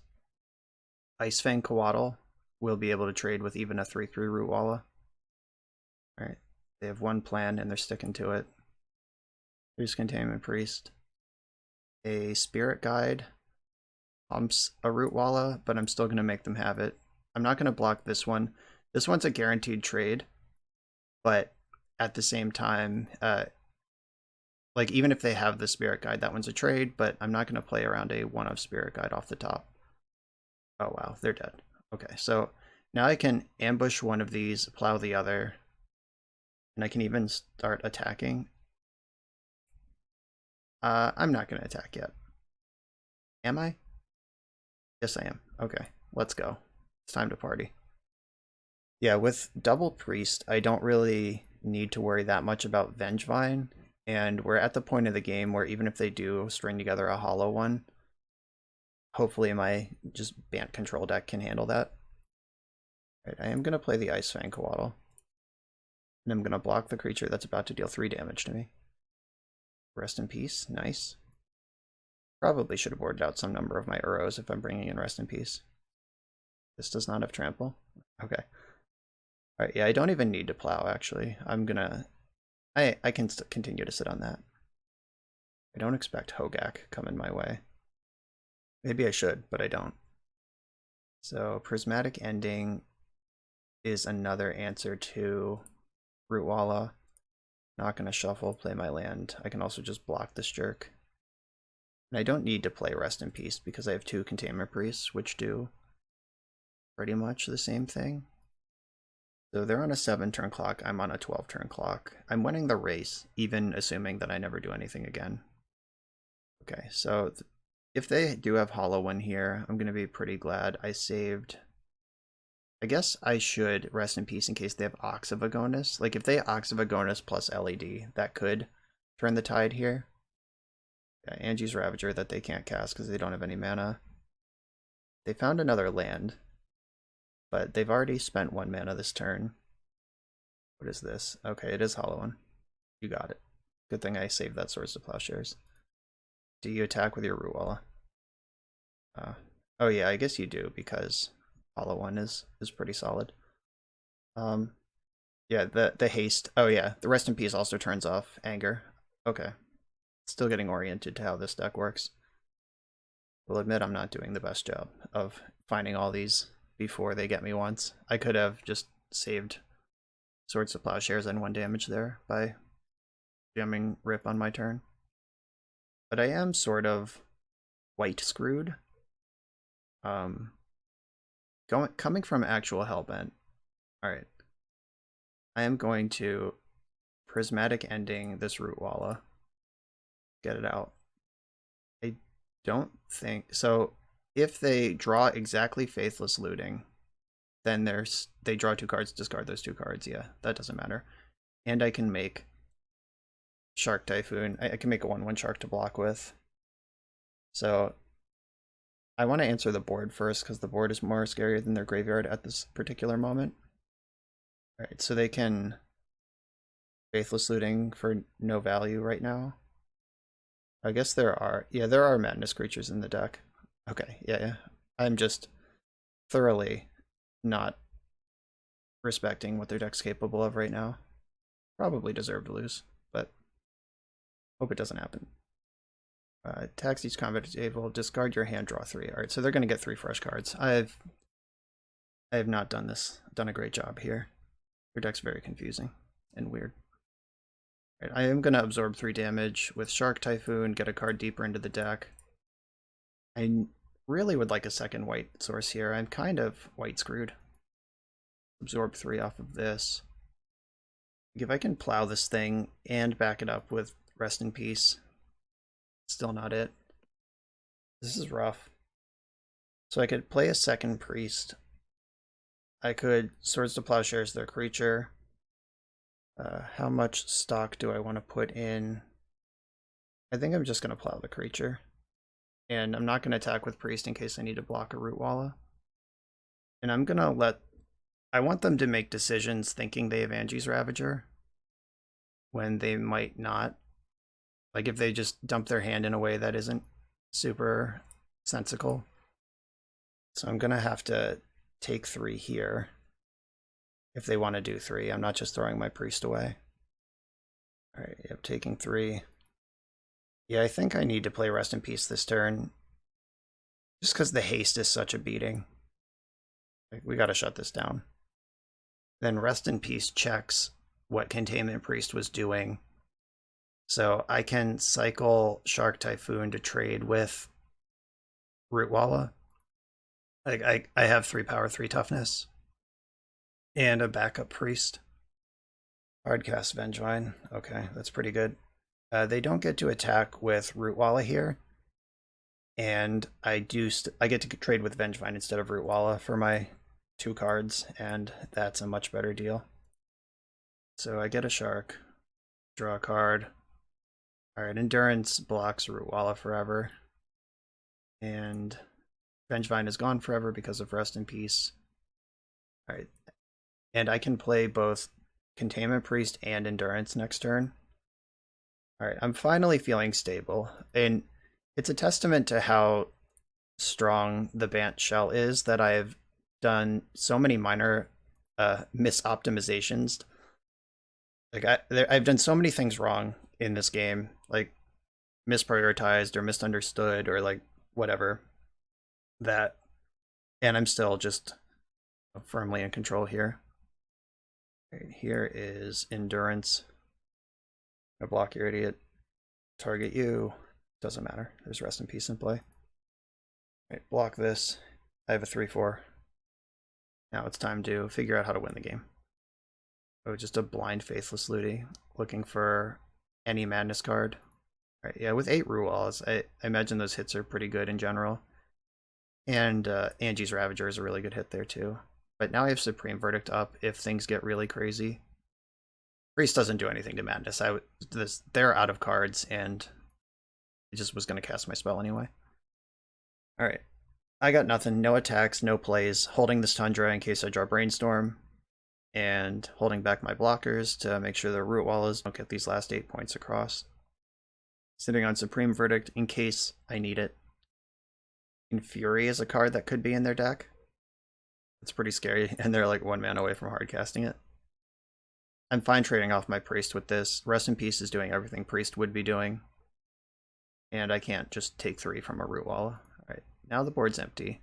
Icefang Coatl will be able to trade with even a 3/3 Root Walla. Alright, they have one plan and they're sticking to it. Here's Containment Priest. A Spirit Guide humps a Root Walla, but I'm still going to make them have it. I'm not going to block this one. This one's a guaranteed trade, but at the same time, like, even if they have the Spirit Guide, that one's a trade, but I'm not going to play around a 1-of Spirit Guide off the top. Oh wow, they're dead. Okay, so now I can ambush one of these, plow the other, and I can even start attacking. I'm not going to attack yet. Am I? Yes, I am. Okay, let's go. It's time to party. Yeah, with double Priest, I don't really need to worry that much about Vengevine, and we're at the point of the game where even if they do string together a hollow one, hopefully my just Bant control deck can handle that. Right, I am going to play the Icefang Coatl, and I'm going to block the creature that's about to deal 3 damage to me. Rest in peace, nice. Probably should have boarded out some number of my Uros if I'm bringing in Rest in Peace. This does not have trample. Okay. Alright, yeah, I don't even need to plow, actually. I'm gonna... I can continue to sit on that. I don't expect Hogak coming my way. Maybe I should, but I don't. So, Prismatic Ending is another answer to Root Walla. Not gonna shuffle, play my land. I can also just block this jerk. And I don't need to play Rest in Peace because I have 2 Containment Priests, which do pretty much the same thing. So they're on a 7-turn clock, I'm on a 12-turn clock. I'm winning the race, even assuming that I never do anything again. Okay, so if they do have Hollow One here, I'm going to be pretty glad I saved. I guess I should Rest in Peace in case they have Ox of Agonis. Like, if they Ox of Agonis plus LED, that could turn the tide here. Yeah, Angie's Ravager that they can't cast because they don't have any mana. They found another land, but they've already spent 1 mana this turn. What is this? Okay, it is Hollow One. You got it. Good thing I saved that Swords to Plowshares. Do you attack with your Root Walla? Oh yeah, I guess you do, because Hollow One is pretty solid. Yeah, the haste. Oh yeah, the Rest in Peace also turns off Anger. Okay. Still getting oriented to how this deck works. will admit I'm not doing the best job of finding all these before they get me once. I could have just saved Swords to Plowshares and 1 damage there by jamming Rip on my turn. But I am sort of white screwed. Coming from actual Hellbent. Alright. I am going to Prismatic Ending this Root Walla. Get it out. I don't think... So, if they draw exactly Faithless Looting, then they draw 2 cards, discard those 2 cards. Yeah, that doesn't matter. And I can make Shark Typhoon. I can make a 1/1 Shark to block with. So I want to answer the board first, because the board is more scary than their graveyard at this particular moment. Alright, so they can Faithless Looting for no value right now. I guess there are madness creatures in the deck. Okay, yeah. I'm just thoroughly not respecting what their deck's capable of right now. Probably deserve to lose, but hope it doesn't happen. Tax each combat table, discard your hand, draw 3. Alright, so they're going to get 3 fresh cards. I have not done a great job here. Your deck's very confusing and weird. Right, I am going to absorb 3 damage with Shark Typhoon, get a card deeper into the deck. I really would like a second white source here. I'm kind of white screwed. Absorb 3 off of this. If I can plow this thing and back it up with Rest in Peace, still not it. This is rough. So I could play a second Priest. I could Swords to Plowshares their creature. How much stock do I want to put in? I think I'm just going to plow the creature. And I'm not going to attack with Priest in case I need to block a Root Walla. And I'm going to I want them to make decisions thinking they have Angie's Ravager when they might not. Like if they just dump their hand in a way that isn't super sensical. So I'm going to have to take 3 here. If they want to do 3, I'm not just throwing my Priest away. Alright, yep, taking 3. Yeah, I think I need to play Rest in Peace this turn. Just because the haste is such a beating. Like, we gotta shut this down. Then Rest in Peace checks what Containment Priest was doing. So I can cycle Shark Typhoon to trade with Root Walla. Like, I have 3 power, 3 toughness. And a backup Priest. Hardcast Vengevine. Okay, that's pretty good. They don't get to attack with Root Walla here. And I get to trade with Vengevine instead of Root Walla for my 2 cards, and that's a much better deal. So I get a Shark, draw a card. Alright, Endurance blocks Root Walla forever. And Vengevine is gone forever because of Rest in Peace. Alright. And I can play both Containment Priest and Endurance next turn. Alright, I'm finally feeling stable. And it's a testament to how strong the Bant shell is that I've done so many minor misoptimizations. Like I've done so many things wrong in this game, like misprioritized or misunderstood or like whatever, that, and I'm still just firmly in control here. Right, here is Endurance. I block your idiot. Target you. Doesn't matter. There's Rest in Peace in play. Right, block this. I have a 3/4. Now it's time to figure out how to win the game. Oh, just a blind Faithless Looting, looking for any Madness card. Right, yeah, with 8 Root Wallas, I imagine those hits are pretty good in general. And Angie's Ravager is a really good hit there too. But now I have Supreme Verdict up if things get really crazy. Priest doesn't do anything to Madness. They're out of cards, and I just was going to cast my spell anyway. Alright. I got nothing. No attacks, no plays. Holding this Tundra in case I draw Brainstorm. And holding back my blockers to make sure the Root Wallas don't get these last 8 points across. Sitting on Supreme Verdict in case I need it. Fury is a card that could be in their deck. It's pretty scary, and they're like 1 mana away from hard casting it. I'm fine trading off my Priest with this. Rest in Peace is doing everything Priest would be doing. And I can't just take 3 from a Root Walla. Alright. now the board's empty.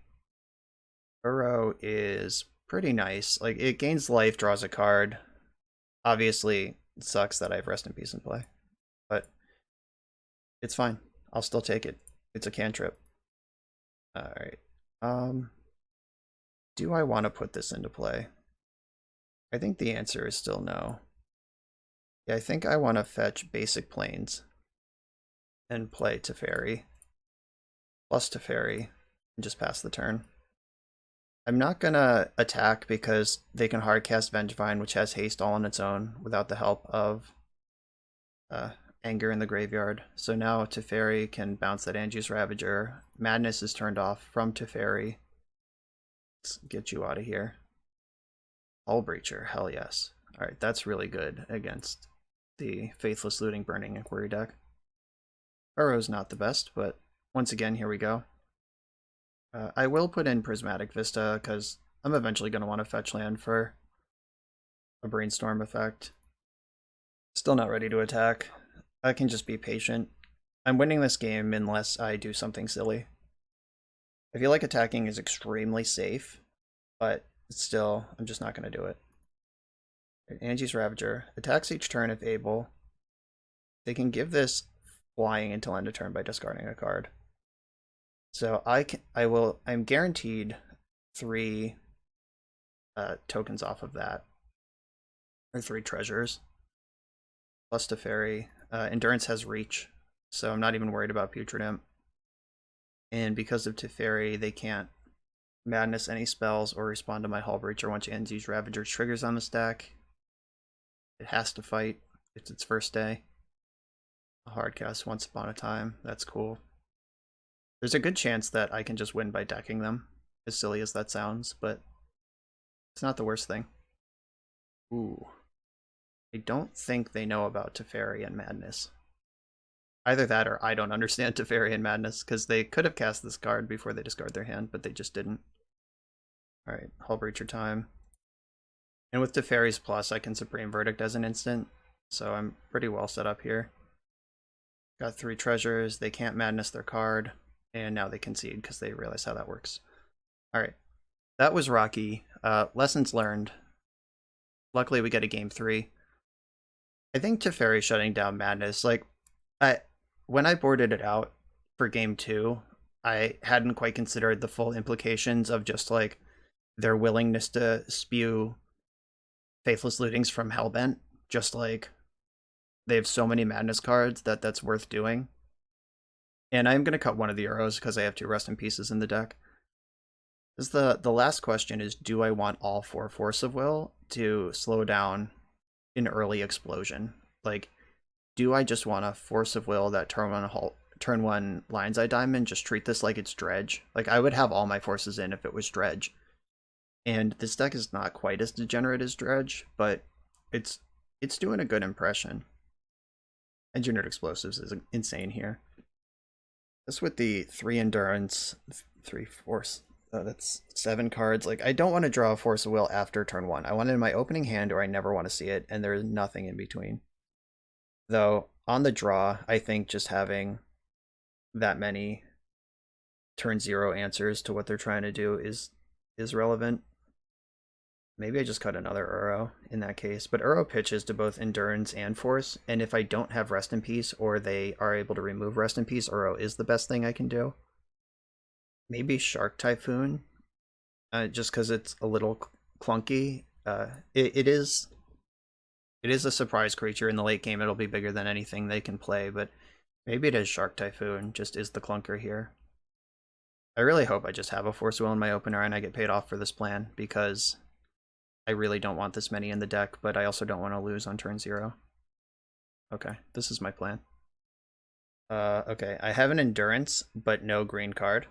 Uro is pretty nice. Like, it gains life, draws a card. Obviously, it sucks that I have Rest in Peace in play, but it's fine. I'll still take it. It's a cantrip. Alright. Do I want to put this into play? I think the answer is still no. Yeah, I think I want to fetch basic planes and play Teferi. Plus Teferi, and just pass the turn. I'm not gonna attack because they can hardcast Vengevine, which has haste all on its own without the help of Anger in the graveyard. So now Teferi can bounce that Angie's Ravager. Madness is turned off from Teferi. Let's get you out of here. Hullbreacher, hell yes. Alright, that's really good against the Faithless Looting Burning Inquiry deck. Uro's not the best, but once again, here we go. I will put in Prismatic Vista because I'm eventually going to want to fetch land for a Brainstorm effect. Still not ready to attack. I can just be patient. I'm winning this game unless I do something silly. I feel like attacking is extremely safe, but still, I'm just not going to do it. Angie's Ravager attacks each turn if able. They can give this flying until end of turn by discarding a card. So I'm guaranteed 3 tokens off of that, or 3 treasures. Plus Teferi. Endurance has reach, so I'm not even worried about Putrid Imp. And because of Teferi, they can't Madness any spells or respond to my Hullbreacher once Angie's Ravager triggers on the stack. It has to fight. It's its first day. A hardcast Once Upon a Time. That's cool. There's a good chance that I can just win by decking them, as silly as that sounds, but it's not the worst thing. Ooh. I don't think they know about Teferi and Madness. Either that or I don't understand Teferi and Madness, because they could have cast this card before they discard their hand, but they just didn't. Alright, Hullbreacher time. And with Teferi's plus, I can Supreme Verdict as an instant, so I'm pretty well set up here. Got 3 treasures, they can't Madness their card, and now they concede because they realize how that works. Alright, that was rocky. Lessons learned. Luckily we get a game 3. I think Teferi shutting down Madness, like, when I boarded it out for game 2, I hadn't quite considered the full implications of just, like, their willingness to spew Faithless Lootings from Hellbent. Just, like, they have so many Madness cards that that's worth doing. And I'm going to cut one of the Uros because I have 2 Rest in Pieces in the deck. The last question is, do I want all 4 Force of Will to slow down an early explosion? Like, do I just want a Force of Will that turn 1 Lion's Eye Diamond, just treat this like it's Dredge? Like, I would have all my forces in if it was Dredge. And this deck is not quite as degenerate as Dredge, but it's doing a good impression. Engineered Explosives is insane here. This with the 3 Endurance, 3 Force, that's 7 cards. Like, I don't want to draw a Force of Will after turn 1. I want it in my opening hand or I never want to see it, and there is nothing in between. Though, on the draw, I think just having that many turn 0 answers to what they're trying to do is relevant. Maybe I just cut another Uro in that case, but Uro pitches to both Endurance and Force, and if I don't have Rest in Peace or they are able to remove Rest in Peace, Uro is the best thing I can do. Maybe Shark Typhoon, just because it's a little clunky. It is a surprise creature in the late game. It'll be bigger than anything they can play, but maybe it is Shark Typhoon, just is the clunker here. I really hope I just have a Force Will in my opener and I get paid off for this plan, because I really don't want this many in the deck, but I also don't want to lose on turn 0. Okay, this is my plan. Okay, I have an Endurance, but no green card.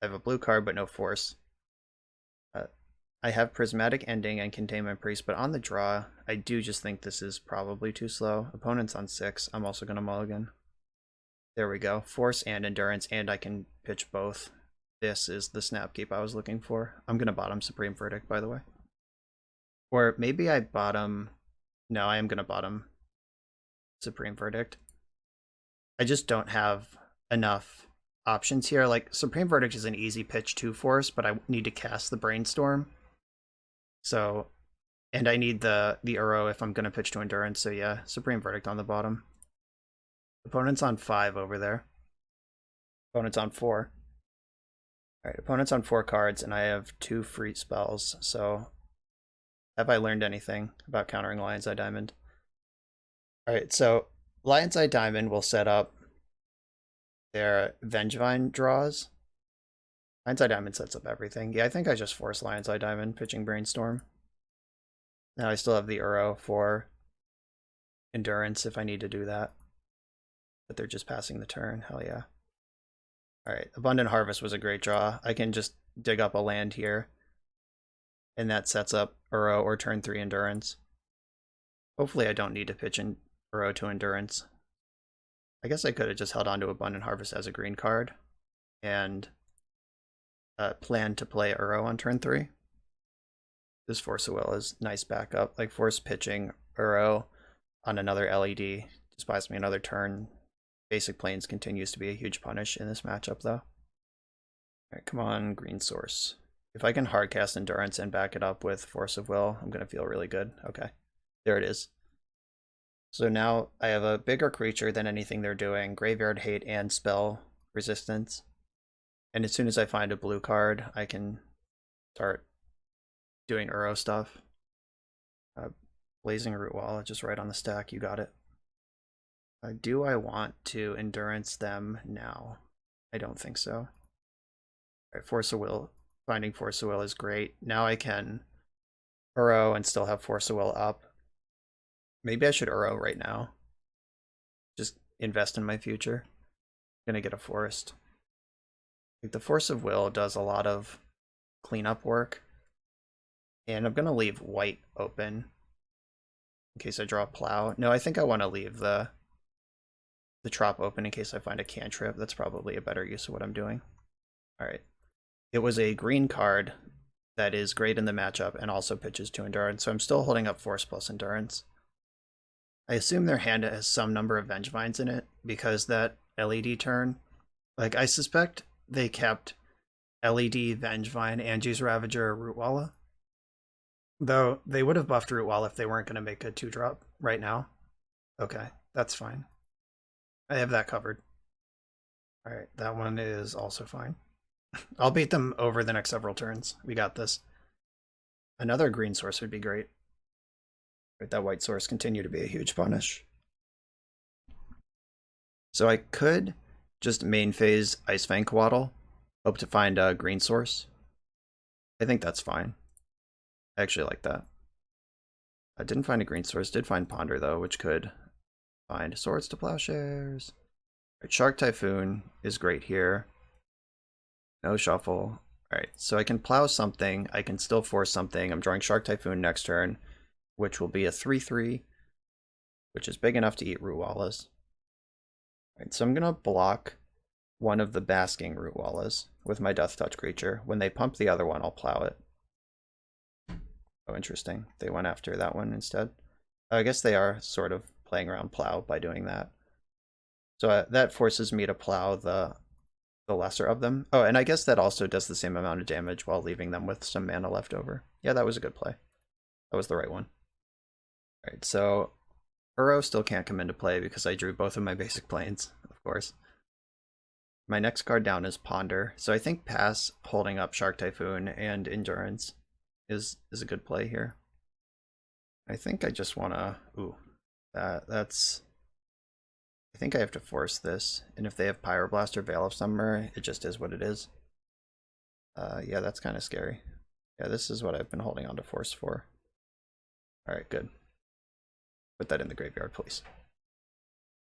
I have a blue card, but no Force. I have Prismatic Ending and Containment Priest, but on the draw, I do just think this is probably too slow. Opponent's on 6. I'm also going to mulligan. There we go. Force and Endurance, and I can pitch both. This is the Snapkeep I was looking for. I'm going to bottom Supreme Verdict, by the way. Or maybe I bottom... No, I am going to bottom Supreme Verdict. I just don't have enough options here. Like, Supreme Verdict is an easy pitch to force, but I need to cast the Brainstorm. So, and I need the Uro if I'm going to pitch to Endurance. So yeah, Supreme Verdict on the bottom. Opponent's on 5 over there. Opponent's on 4. Alright, opponent's on 4 cards, and I have 2 free spells, so have I learned anything about countering Lion's Eye Diamond? Alright, so Lion's Eye Diamond will set up their Vengevine draws. Lion's Eye Diamond sets up everything. Yeah, I think I just force Lion's Eye Diamond, pitching Brainstorm. Now I still have the Uro for Endurance if I need to do that. But they're just passing the turn, hell yeah. Alright, Abundant Harvest was a great draw. I can just dig up a land here. And that sets up Uro or turn 3 Endurance. Hopefully I don't need to pitch in Uro to Endurance. I guess I could have just held on to Abundant Harvest as a green card. And planned to play Uro on turn 3. This Force of Will is nice backup. Like, force pitching Uro on another LED just buys me another turn. Basic Plains continues to be a huge punish in this matchup, though. Alright, come on, green source. If I can hardcast Endurance and back it up with Force of Will, I'm going to feel really good. Okay, there it is. So now I have a bigger creature than anything they're doing, Graveyard Hate and Spell Resistance. And as soon as I find a blue card, I can start doing Uro stuff. Blazing Root Wall, just right on the stack, you got it. Do I want to Endurance them now? I don't think so. Alright, Force of Will. Finding Force of Will is great. Now I can Uro and still have Force of Will up. Maybe I should Uro right now. Just invest in my future. I'm gonna get a Forest. Like, the Force of Will does a lot of cleanup work. And I'm gonna leave white open in case I draw a Plow. No, I think I want to leave the Trop open in case I find a cantrip. That's probably a better use of what I'm doing. Alright. It was a green card that is great in the matchup and also pitches to Endurance, so I'm still holding up Force plus Endurance. I assume their hand has some number of Vengevines in it, because that LED turn, like, I suspect they kept LED, Vengevine, Angie's Ravager, Rootwalla. Though they would have buffed Rootwalla if they weren't going to make a 2-drop right now. Okay, that's fine. I have that covered. Alright, that one is also fine. I'll beat them over the next several turns. We got this. Another green source would be great. Right, that white source continue to be a huge punish. So I could just main phase Ice Fang Coatl, hope to find a green source. I think that's fine. I actually like that. I didn't find a green source, did find Ponder though, which could find Swords to Plowshares. Right, Shark Typhoon is great here. No shuffle. Alright, so I can plow something, I can still force something. I'm drawing Shark Typhoon next turn, which will be a 3/3, which is big enough to eat Rootwallas. Alright, so I'm gonna block one of the Basking Rootwallas with my Death Touch creature. When they pump the other one, I'll plow it. Oh, interesting. They went after that one instead. I guess they are sort of playing around Plow by doing that. So that forces me to plow the lesser of them. Oh, and I guess that also does the same amount of damage while leaving them with some mana left over. Yeah, that was a good play. That was the right one. Alright, so Uro still can't come into play because I drew both of my basic planes, of course. My next card down is Ponder, so I think pass holding up Shark Typhoon and Endurance is a good play here. I think I just want to... Ooh, that's... I think I have to force this, and if they have Pyroblast or Veil of Summer, it just is what it is. Yeah, that's kind of scary. Yeah, this is what I've been holding on to force for. Alright, good. Put that in the graveyard, please.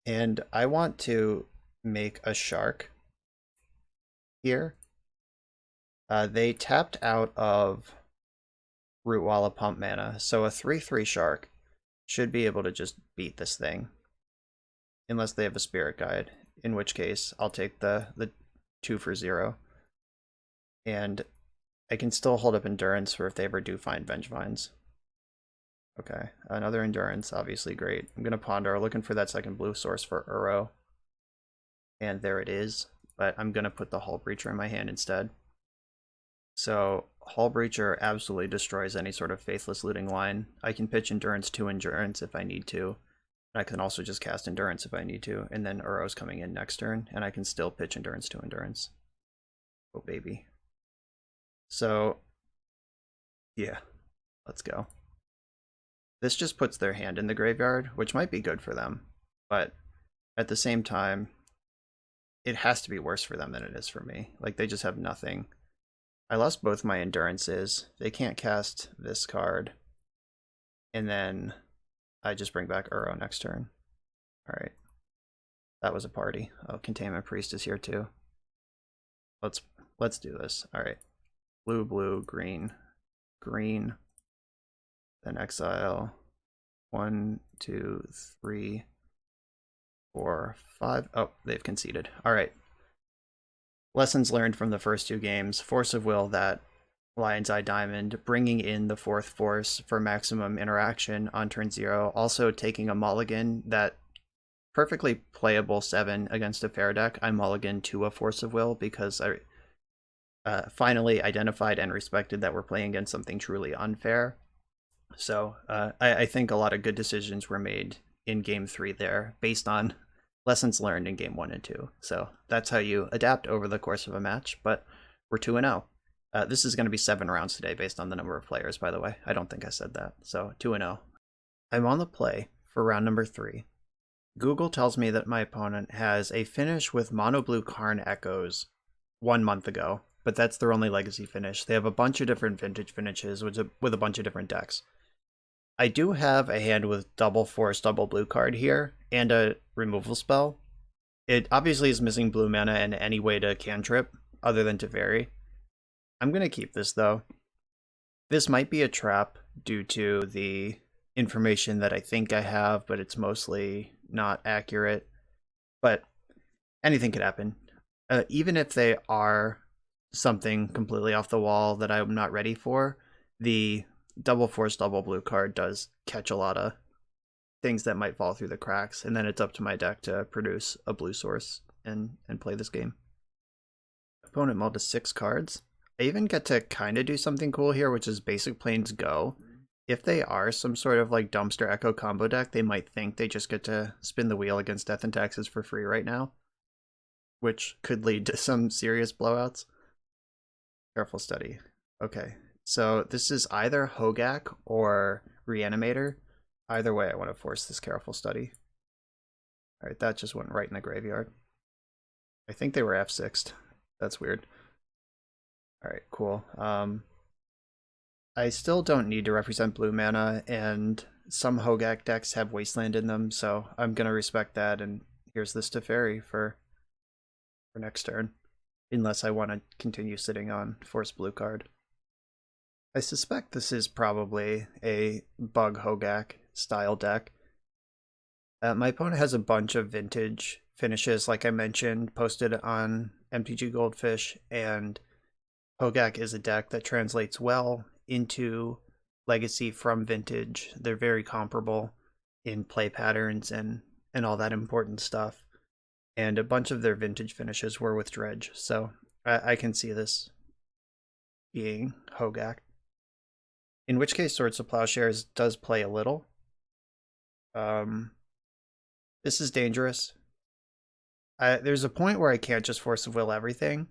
And I want to make a shark here. They tapped out of Rootwalla Pump mana, so a 3/3 shark should be able to just beat this thing. Unless they have a Spirit Guide, in which case I'll take the 2 for 0. And I can still hold up Endurance for if they ever do find Vengevines. Okay, another Endurance, obviously great. I'm going to Ponder, looking for that second blue source for Uro. And there it is. but I'm going to put the Hullbreacher in my hand instead. So Hullbreacher absolutely destroys any sort of Faithless looting line. I can pitch Endurance to Endurance if I need to. I can also just cast Endurance if I need to, and then Uro's coming in next turn, and I can still pitch Endurance to Endurance. Oh, baby. So, yeah, let's go. This just puts their hand in the graveyard, which might be good for them, but at the same time, it has to be worse for them than it is for me. Like, they just have nothing. I lost both my Endurances. They can't cast this card, and then I just bring back Uro next turn. Alright. That was a party. Oh, Containment Priest is here too. Let's do this. Alright. Blue, blue, green. Green. Then exile. 1, 2, 3, 4, 5. Oh, they've conceded. Alright. Lessons learned from the first 2 games. Force of Will that Lion's Eye Diamond, bringing in the 4th force for maximum interaction on turn 0, also taking a mulligan that perfectly playable 7 against a fair deck. I mulligan to a Force of Will because I finally identified and respected that we're playing against something truly unfair. So I think a lot of good decisions were made in game 3 there based on lessons learned in game 1 and 2. So that's how you adapt over the course of a match, but we're 2-0. This is going to be 7 rounds today based on the number of players, by the way. I don't think I said that. So 2-0. I'm on the play for round number 3. Google tells me that my opponent has a finish with Mono Blue Karn Echoes 1 month ago, but that's their only legacy finish. They have a bunch of different vintage finishes with a bunch of different decks. I do have a hand with double force, double blue card here, and a removal spell. It obviously is missing blue mana and any way to cantrip other than Teferi. I'm going to keep this, though. This might be a trap due to the information that I think I have, but it's mostly not accurate. But anything could happen. Even if they are something completely off the wall that I'm not ready for, the double force, double blue card does catch a lot of things that might fall through the cracks, and then it's up to my deck to produce a blue source and play this game. Opponent mulled to 6 cards. I even get to kind of do something cool here, which is Basic Plains Go. If they are some sort of like Dumpster Echo combo deck, they might think they just get to spin the wheel against Death and Taxes for free right now, which could lead to some serious blowouts. Careful Study. Okay, so this is either Hogak or Reanimator. Either way, I want to force this Careful Study. Alright, that just went right in the graveyard. I think they were F6'd. That's weird. Alright, cool. I still don't need to represent blue mana, and some Hogak decks have Wasteland in them, so I'm going to respect that, and here's this Teferi for next turn, unless I want to continue sitting on Force Blue card. I suspect this is probably a Bug Hogak style deck. My opponent has a bunch of vintage finishes, like I mentioned, posted on MTG Goldfish, and Hogak is a deck that translates well into Legacy from Vintage. They're very comparable in play patterns and all that important stuff. And a bunch of their vintage finishes were with Dredge, so I can see this being Hogak. In which case, Swords of Plowshares does play a little. This is dangerous. There's a point where I can't just Force of Will everything,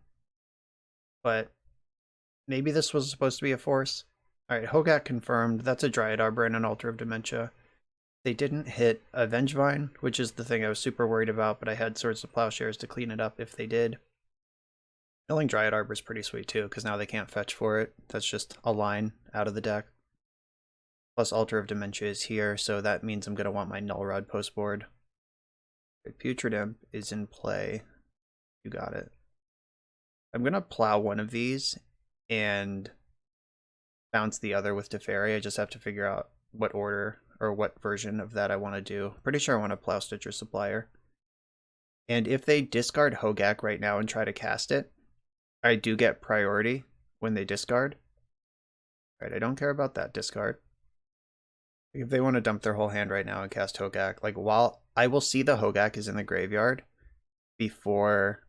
but maybe this was supposed to be a force. Alright, Hogak confirmed. That's a Dryad Arbor and an Altar of Dementia. They didn't hit a Vengevine, which is the thing I was super worried about, but I had Swords of Plowshares to clean it up if they did. Killing Dryad Arbor is pretty sweet too, because now they can't fetch for it. That's just a line out of the deck. Plus Altar of Dementia is here, so that means I'm going to want my Null Rod post board. Putrid Imp is in play. You got it. I'm going to plow one of these and bounce the other with Teferi. I just have to figure out what order or what version of that I want to do. Pretty sure I want to plow Stitcher Supplier. And if they discard Hogak right now and try to cast it, I do get priority when they discard. Alright, I don't care about that discard. If they want to dump their whole hand right now and cast Hogak, like, while I will see the Hogak is in the graveyard before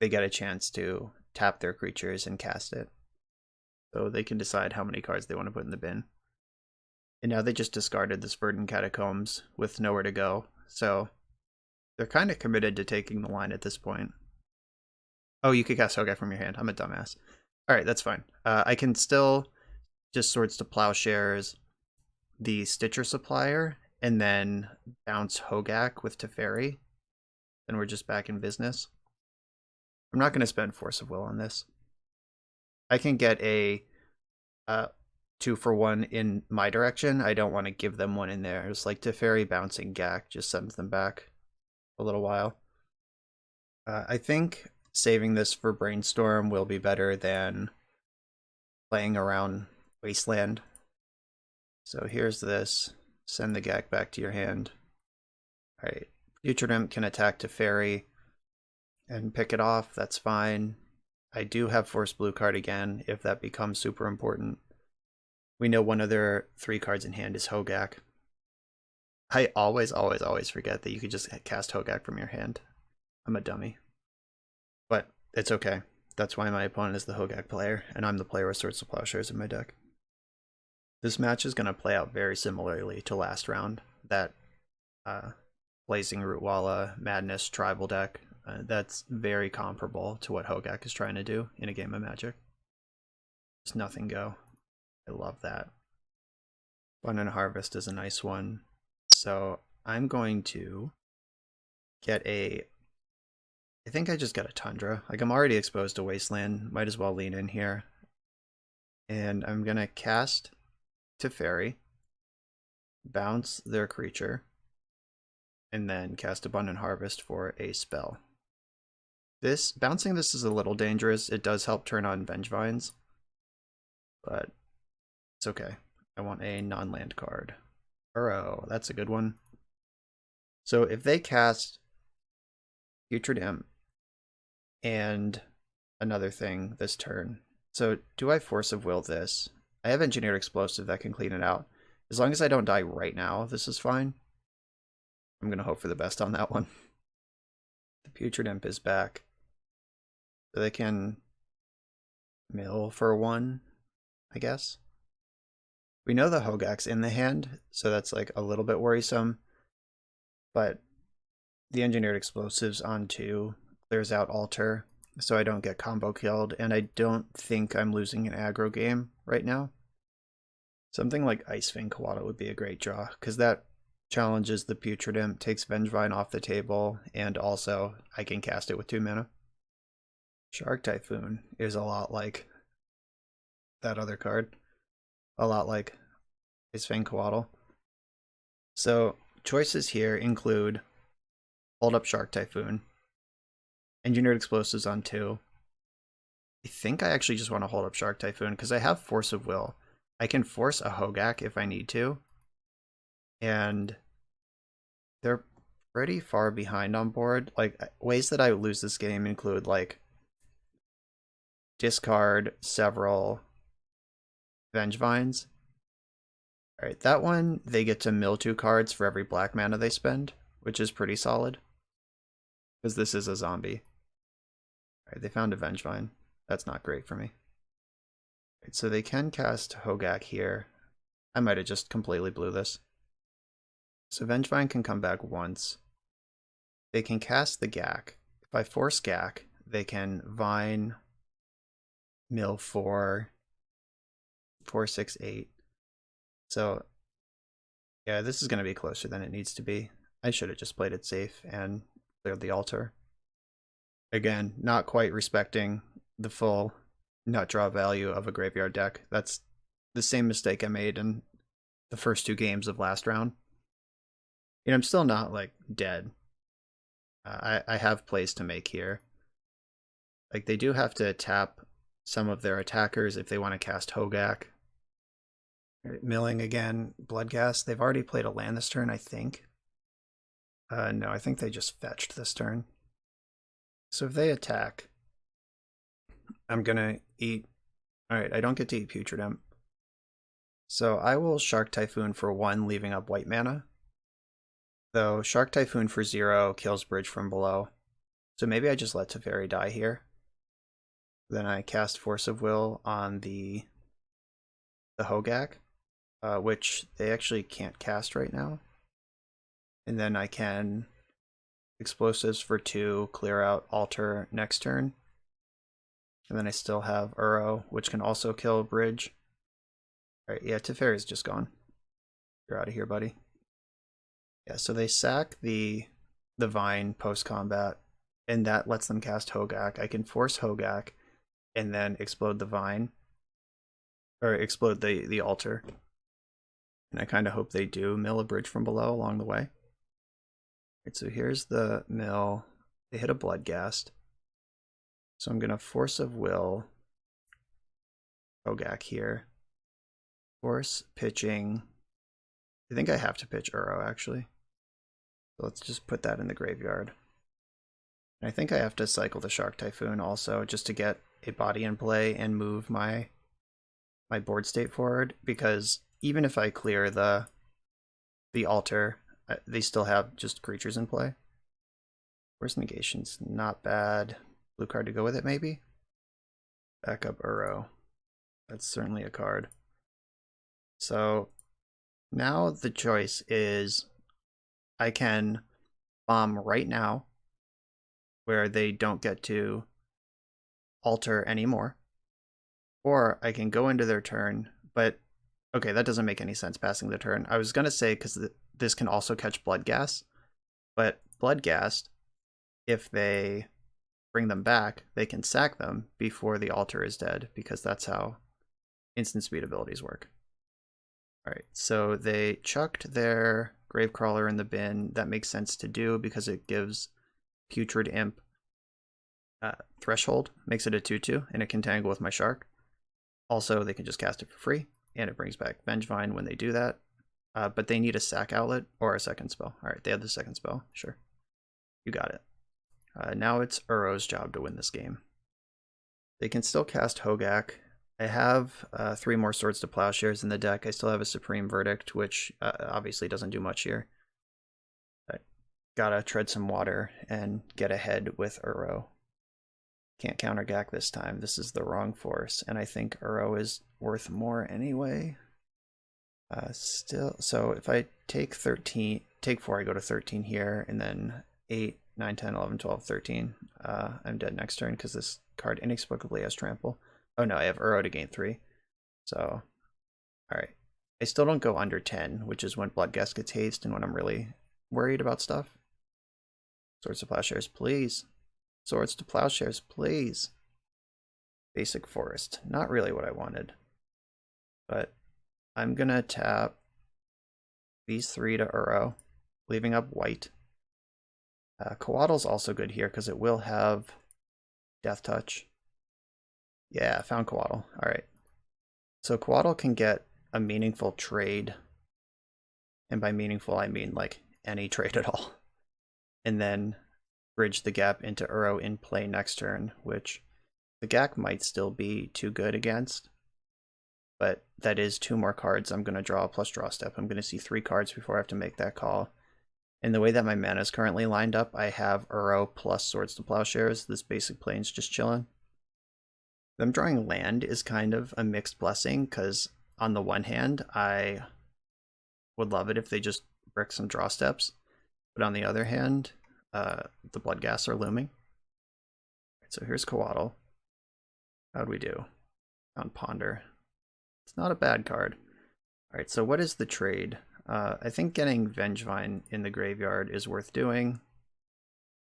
they get a chance to tap their creatures and cast it. So they can decide how many cards they want to put in the bin. And now they just discarded this Verdant Catacombs with nowhere to go. So they're kind of committed to taking the line at this point. Oh, you could cast Hogak from your hand. I'm a dumbass. Alright, that's fine. I can still just Swords to Plowshares, the Stitcher Supplier, and then bounce Hogak with Teferi. Then we're just back in business. I'm not going to spend Force of Will on this. I can get a 2-for-1 in my direction. I don't want to give them one in theirs. Like Teferi bouncing Gak just sends them back a little while. I think saving this for Brainstorm will be better than playing around Wasteland. So here's this. Send the Gak back to your hand. Alright. Future Imp can attack Teferi and pick it off. That's fine. I do have Force Blue card again if that becomes super important. We know one of their 3 cards in hand is Hogak. I always forget that you could just cast Hogak from your hand. I'm a dummy. But it's okay. That's why my opponent is the Hogak player, and I'm the player with Swords to Plowshares in my deck. This match is going to play out very similarly to last round. That Blazing Rootwalla, Madness, Tribal deck, that's very comparable to what Hogak is trying to do in a game of Magic. Just nothing go. I love that. Abundant Harvest is a nice one. So I'm going to get a... I think I just got a Tundra. Like, I'm already exposed to Wasteland. Might as well lean in here. And I'm going to cast Teferi, bounce their creature, and then cast Abundant Harvest for a spell. Bouncing this is a little dangerous. It does help turn on Vengevines, but it's okay. I want a non-land card. Burrow, that's a good one. So if they cast Putrid Imp and another thing this turn, so do I Force of Will this? I have Engineered Explosive that can clean it out. As long as I don't die right now, this is fine. I'm going to hope for the best on that one. The Putrid Imp is back. So they can mill for 1, I guess. We know the Hogak's in the hand, so that's like a little bit worrisome. But the Engineered Explosives on 2 clears out Altar, so I don't get combo killed, and I don't think I'm losing an aggro game right now. Something like Icefang Koala would be a great draw, because that challenges the Putrid Imp, takes Vengevine off the table, and also I can cast it with 2 mana. Shark Typhoon is a lot like that other card. A lot like Icefang Koala. So choices here include hold up Shark Typhoon, Engineered Explosives on 2. I think I actually just want to hold up Shark Typhoon because I have Force of Will. I can force a Hogak if I need to. And they're pretty far behind on board. Like, ways that I lose this game include like discard several Vengevines. Alright, that one, they get to mill 2 cards for every black mana they spend, which is pretty solid. Because this is a zombie. Alright, they found a Vengevine. That's not great for me. Right, so they can cast Hogak here. I might have just completely blew this. So Vengevine can come back once. They can cast the Gak. If I force Gak, they can Vine, mill 4, 4, 6, 8. So, yeah, this is going to be closer than it needs to be. I should have just played it safe and cleared the Altar. Again, not quite respecting the full nut draw value of a graveyard deck. That's the same mistake I made in the first 2 games of last round. And I'm still not, like, dead. I have plays to make here. Like, they do have to tap some of their attackers if they want to cast Hogak. Milling again, Bloodghast. They've already played a land this turn, I think. No, I think they just fetched this turn. So if they attack, I'm gonna eat... Alright, I don't get to eat Putrid Imp. So I will Shark Typhoon for 1, leaving up white mana. Though Shark Typhoon for 0 kills Bridge from Below. So maybe I just let Teferi die here. Then I cast Force of Will on the Hogak, which they actually can't cast right now. And then I can Explosives for 2, clear out Altar next turn. And then I still have Uro, which can also kill Bridge. Alright, yeah, Teferi's just gone. You're out of here, buddy. Yeah, so they sack the Vine post-combat, and that lets them cast Hogak. I can force Hogak, and then explode the Vine. Or explode the Altar. And I kind of hope they do mill a Bridge from below along the way. Right, so here's the mill. They hit a Bloodghast. So I'm going to Force of Will Hogak here. Force pitching. I think I have to pitch Uro, actually. So let's just put that in the graveyard. And I think I have to cycle the Shark Typhoon also, just to get a body in play and move my board state forward, because even if I clear the Altar, they still have just creatures in play. Force Negation's not bad. Blue card to go with it, maybe? Backup Uro. That's certainly a card. So now the choice is I can bomb right now, where they don't get to alter anymore, or I can go into their turn, but okay, that doesn't make any sense passing the turn. I was going to say, because this can also catch Bloodghast, but Bloodghast, if they bring them back, they can sack them before the altar is dead, because that's how instant speed abilities work. Alright, so they chucked their Gravecrawler in the bin. That makes sense to do because it gives Putrid Imp Threshold, makes it a 2/2, and it can tangle with my Shark. Also, they can just cast it for free, and it brings back Vengevine when they do that. But they need a sack outlet or a second spell. Alright, they have the second spell. Sure. You got it. Now it's Uro's job to win this game. They can still cast Hogak. I have 3 more Swords to Plowshares in the deck. I still have a Supreme Verdict, which obviously doesn't do much here. I gotta tread some water and get ahead with Uro. Can't counter Gak this time. This is the wrong force, and I think Uro is worth more anyway. Still, so if I take 13, take 4, I go to 13 here, and then 8, 9, 10, 11, 12, 13. I'm dead next turn because this card inexplicably has Trample. Oh no, I have Uro to gain 3. So, alright. I still don't go under 10, which is when Bloodghast gets haste and when I'm really worried about stuff. Swords to Plowshares, please. Swords to Plowshares, please. Basic Forest. Not really what I wanted. But I'm gonna tap these 3 to Uro, leaving up white. Coatl's also good here because it will have Death Touch. Yeah, found Coatl. Alright. So Coatl can get a meaningful trade. And by meaningful, I mean like any trade at all. And then bridge the gap into Uro in play next turn, which the Gak might still be too good against. But that is 2 more cards I'm going to draw plus draw step. I'm going to see 3 cards before I have to make that call. And the way that my mana is currently lined up, I have Uro plus Swords to Plowshares. This basic plane's just chilling. Them drawing land is kind of a mixed blessing, because on the one hand, I would love it if they just brick some draw steps. But on the other hand, the Bloodghasts are looming. So here's Coatl. How'd we do? Found Ponder. It's not a bad card. Alright, so what is the trade? I think getting Vengevine in the graveyard is worth doing.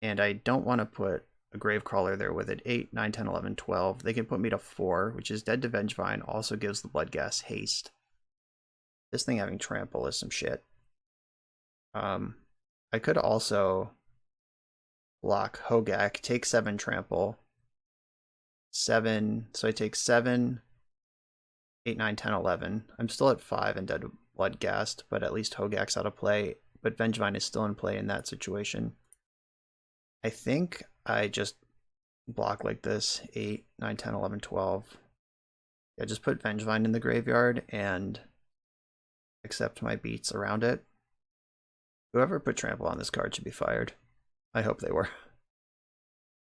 And I don't want to put a Gravecrawler there with it. 8, 9, 10, 11, 12. They can put me to 4, which is dead to Vengevine. Also gives the Bloodghast haste. This thing having Trample is some shit. I could also block Hogak, take 7 Trample. 7, so I take 7, 8, 9, 10, 11. I'm still at 5 and dead to Bloodghast, but at least Hogak's out of play. But Vengevine is still in play in that situation. I think I just block like this. 8, 9, 10, 11, 12. Yeah, just put Vengevine in the graveyard and accept my beats around it. Whoever put Trample on this card should be fired. I hope they were.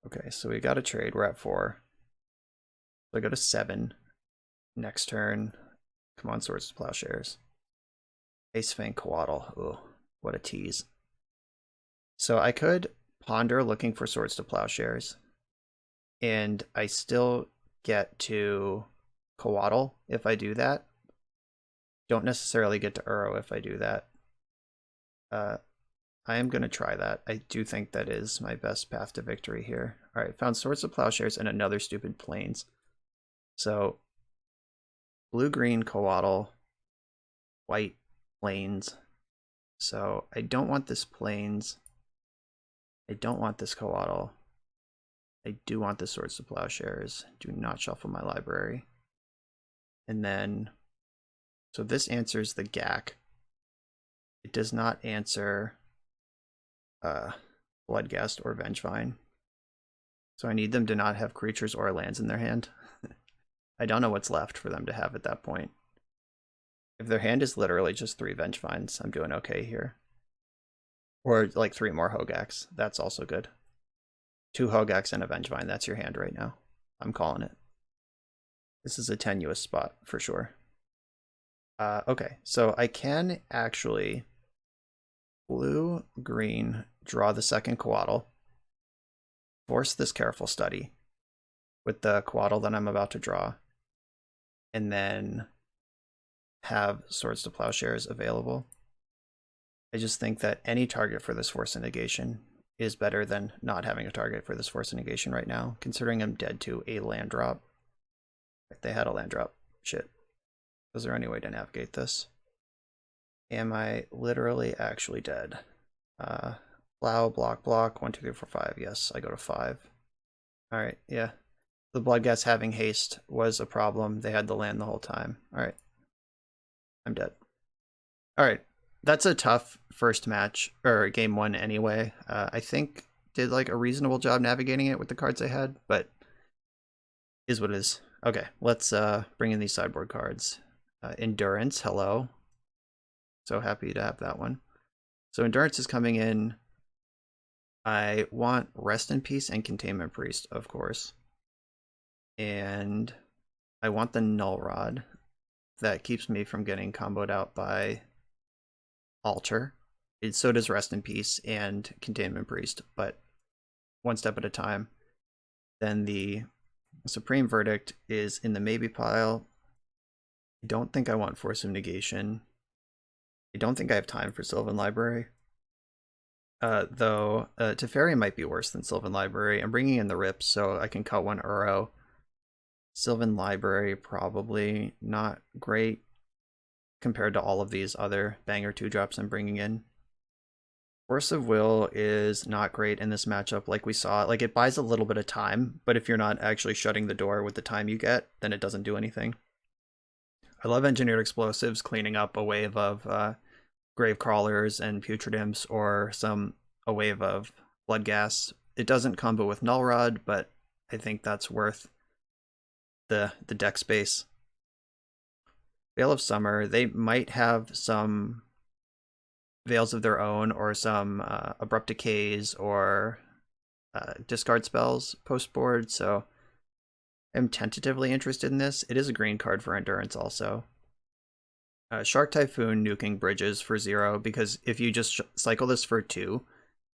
Okay, so we got a trade. We're at 4. So I go to 7. Next turn. Come on, Swords to Plowshares. Ace Fang Coatl. Ugh, what a tease. So I could ponder looking for Swords to Plowshares. And I still get to Coatl if I do that. Don't necessarily get to Uro if I do that. I am going to try that. I do think that is my best path to victory here. All right, found Swords to Plowshares and another stupid Plains. So blue-green Coatl, white Plains. So I don't want this Plains. I don't want this Coatl. I do want the Swords to Plowshares. Do not shuffle my library. And then, so this answers the GAC. It does not answer Bloodghast or Vengevine. So I need them to not have creatures or lands in their hand. I don't know what's left for them to have at that point. If their hand is literally just 3 Vengevines, I'm doing okay here. Or like 3 more Hogaks. That's also good. 2 Hogaks and a Vengevine. That's your hand right now. I'm calling it. This is a tenuous spot for sure. Okay, so I can actually blue, green, draw the second Coatl, force this Careful Study with the Coatl that I'm about to draw, and then have Swords to Plowshares available. I just think that any target for this Force of Negation is better than not having a target for this Force of Negation right now, considering I'm dead to a land drop. If they had a land drop. Shit. Is there any way to navigate this? Am I literally actually dead? Plow, block, 1, 2, 3, 4, 5. Yes, I go to 5. Alright, yeah. The Bloodghast having haste was a problem. They had the land the whole time. Alright. I'm dead. Alright. That's a tough first match, or game 1 anyway. I think did like a reasonable job navigating it with the cards I had, but is what it is. Okay, let's bring in these sideboard cards. Endurance, hello. So happy to have that one. So Endurance is coming in. I want Rest in Peace and Containment Priest, of course. And I want the Null Rod. That keeps me from getting comboed out by Alter. So does Rest in Peace and Containment Priest, but one step at a time. Then the Supreme Verdict is in the maybe pile. I don't think I want Force of Negation. I don't think I have time for Sylvan Library. Though Teferi might be worse than Sylvan Library. I'm bringing in the Rips so I can cut 1 Uro. Sylvan Library probably not great compared to all of these other banger 2-drops I'm bringing in. Force of Will is not great in this matchup like we saw. Like, it buys a little bit of time, but if you're not actually shutting the door with the time you get, then it doesn't do anything. I love Engineered Explosives cleaning up a wave of Grave Crawlers and Putrid Imps, or a wave of Bloodghast. It doesn't combo with Null Rod, but I think that's worth the deck space. Veil of Summer, they might have some Veils of their own, or some Abrupt Decays, or discard spells post-board, so I'm tentatively interested in this. It is a green card for Endurance also. Shark Typhoon nuking Bridges for 0, because if you just cycle this for 2,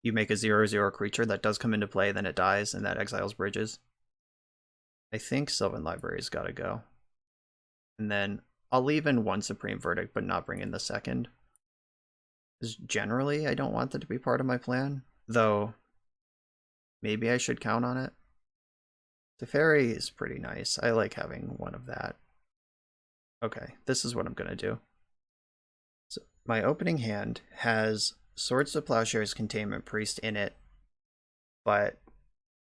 you make a 0/0 creature that does come into play, then it dies, and that exiles Bridges. I think Sylvan Library's gotta go. And then I'll leave in 1 Supreme Verdict, but not bring in the second. Because generally, I don't want that to be part of my plan, though maybe I should count on it. Teferi is pretty nice. I like having 1 of that. Okay, this is what I'm going to do. So my opening hand has Swords to Plowshares Containment Priest in it, but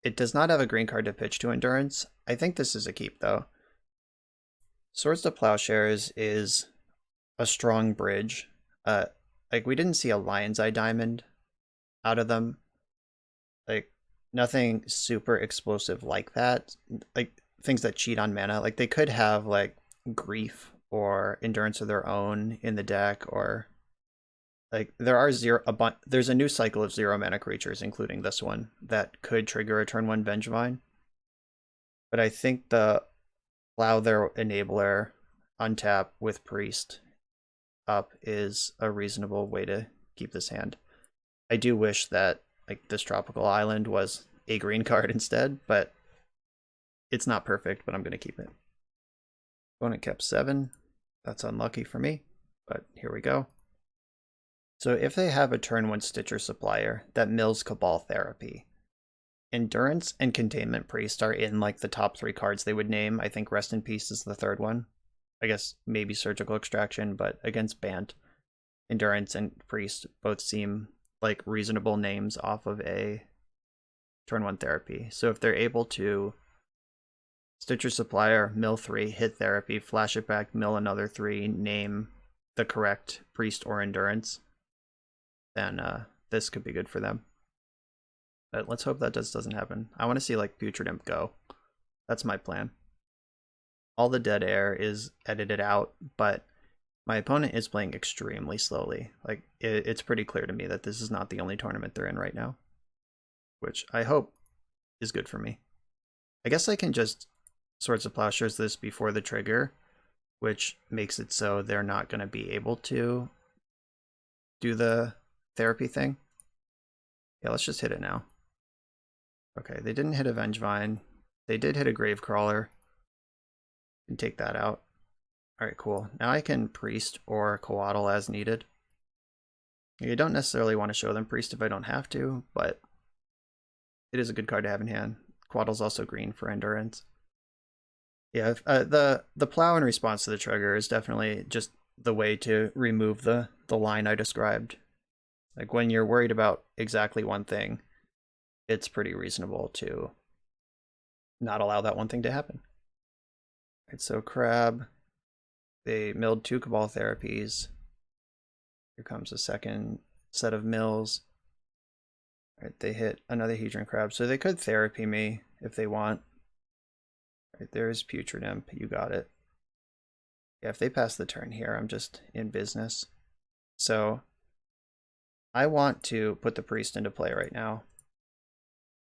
it does not have a green card to pitch to Endurance. I think this is a keep, though. Swords to Plowshares is a strong bridge. Like, we didn't see a Lion's Eye Diamond out of them. Like, nothing super explosive like that. Like, things that cheat on mana. Like, they could have, like, Grief or Endurance of their own in the deck, or Like there are there's a new cycle of 0 mana creatures, including this one, that could trigger a turn 1 Vengevine. But I think the allow their enabler, untap with Priest up is a reasonable way to keep this hand. I do wish that like this Tropical Island was a green card instead, but it's not perfect, but I'm going to keep it. Opponent kept 7. That's unlucky for me, but here we go. So if they have a turn 1 Stitcher Supplier that mills Cabal Therapy, Endurance and Containment Priest are in like the top 3 cards they would name. I think Rest in Peace is the third one. I guess maybe Surgical Extraction, but against Bant, Endurance and Priest both seem like reasonable names off of a turn 1 therapy. So if they're able to Stitcher Supplier, mill 3, hit therapy, flash it back, mill another 3, name the correct Priest or Endurance, then this could be good for them. But let's hope that doesn't happen. I want to see like Putrid Imp go. That's my plan. All the dead air is edited out, but my opponent is playing extremely slowly. Like it's pretty clear to me that this is not the only tournament they're in right now, which I hope is good for me. I guess I can just Swords of Plowshares this before the trigger, which makes it so they're not going to be able to do the therapy thing. Yeah, let's just hit it now. Okay, they didn't hit a Vengevine. They did hit a Gravecrawler. And take that out. Alright, cool. Now I can Priest or Coatl as needed. You don't necessarily want to show them Priest if I don't have to, but it is a good card to have in hand. Coatl's also green for Endurance. Yeah, the plow in response to the trigger is definitely just the way to remove the line I described. Like when you're worried about exactly one thing, it's pretty reasonable to not allow that one thing to happen. Right, so Crab, they milled 2 Cabal Therapies. Here comes a second set of mills. Right, they hit another Hedron Crab, so they could therapy me if they want. Right, there's Putrid Imp, you got it. Yeah, if they pass the turn here, I'm just in business. So I want to put the Priest into play right now.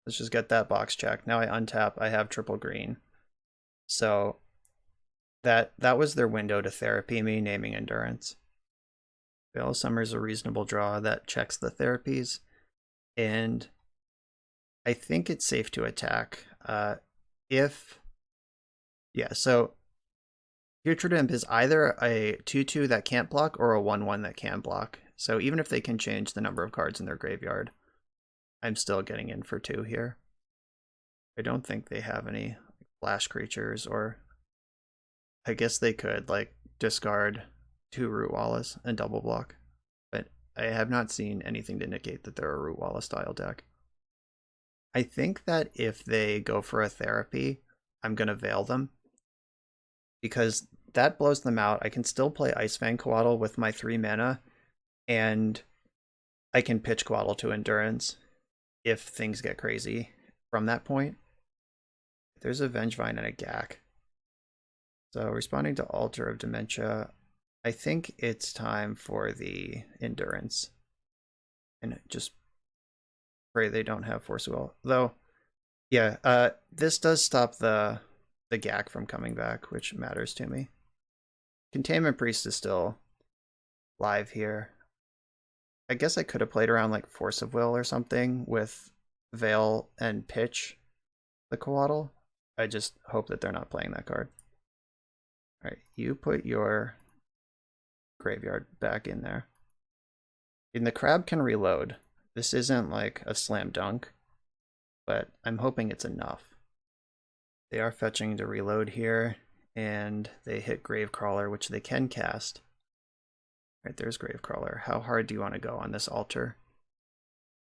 Let's just get that box checked. Now I untap, I have triple green. So that was their window to therapy me, naming Endurance. Veil of Summer is a reasonable draw that checks the therapies. And I think it's safe to attack. So Putrid Imp is either a 2/2 that can't block or a 1/1 that can block. So even if they can change the number of cards in their graveyard, I'm still getting in for 2 here. I don't think they have any flash creatures, or I guess they could like discard 2 Root Wallis and double block, but I have not seen anything to indicate that they're a Root Wallis style deck. I think that if they go for a therapy, I'm going to Veil them, because that blows them out. I can still play Icefang Coatl with my 3 mana, and I can pitch Coatl to Endurance if things get crazy from that point. There's a Vengevine and a Gak. So responding to Altar of Dementia, I think it's time for the Endurance. And just pray they don't have Force Will. Though, yeah, this does stop the Gak from coming back, which matters to me. Containment Priest is still live here. I guess I could have played around like Force of Will or something with Veil and pitch the Coatl. I just hope that they're not playing that card. Alright, you put your graveyard back in there. And the Crab can reload. This isn't like a slam dunk, but I'm hoping it's enough. They are fetching to reload here, and they hit Gravecrawler, which they can cast. Right, there's Gravecrawler. How hard do you want to go on this altar?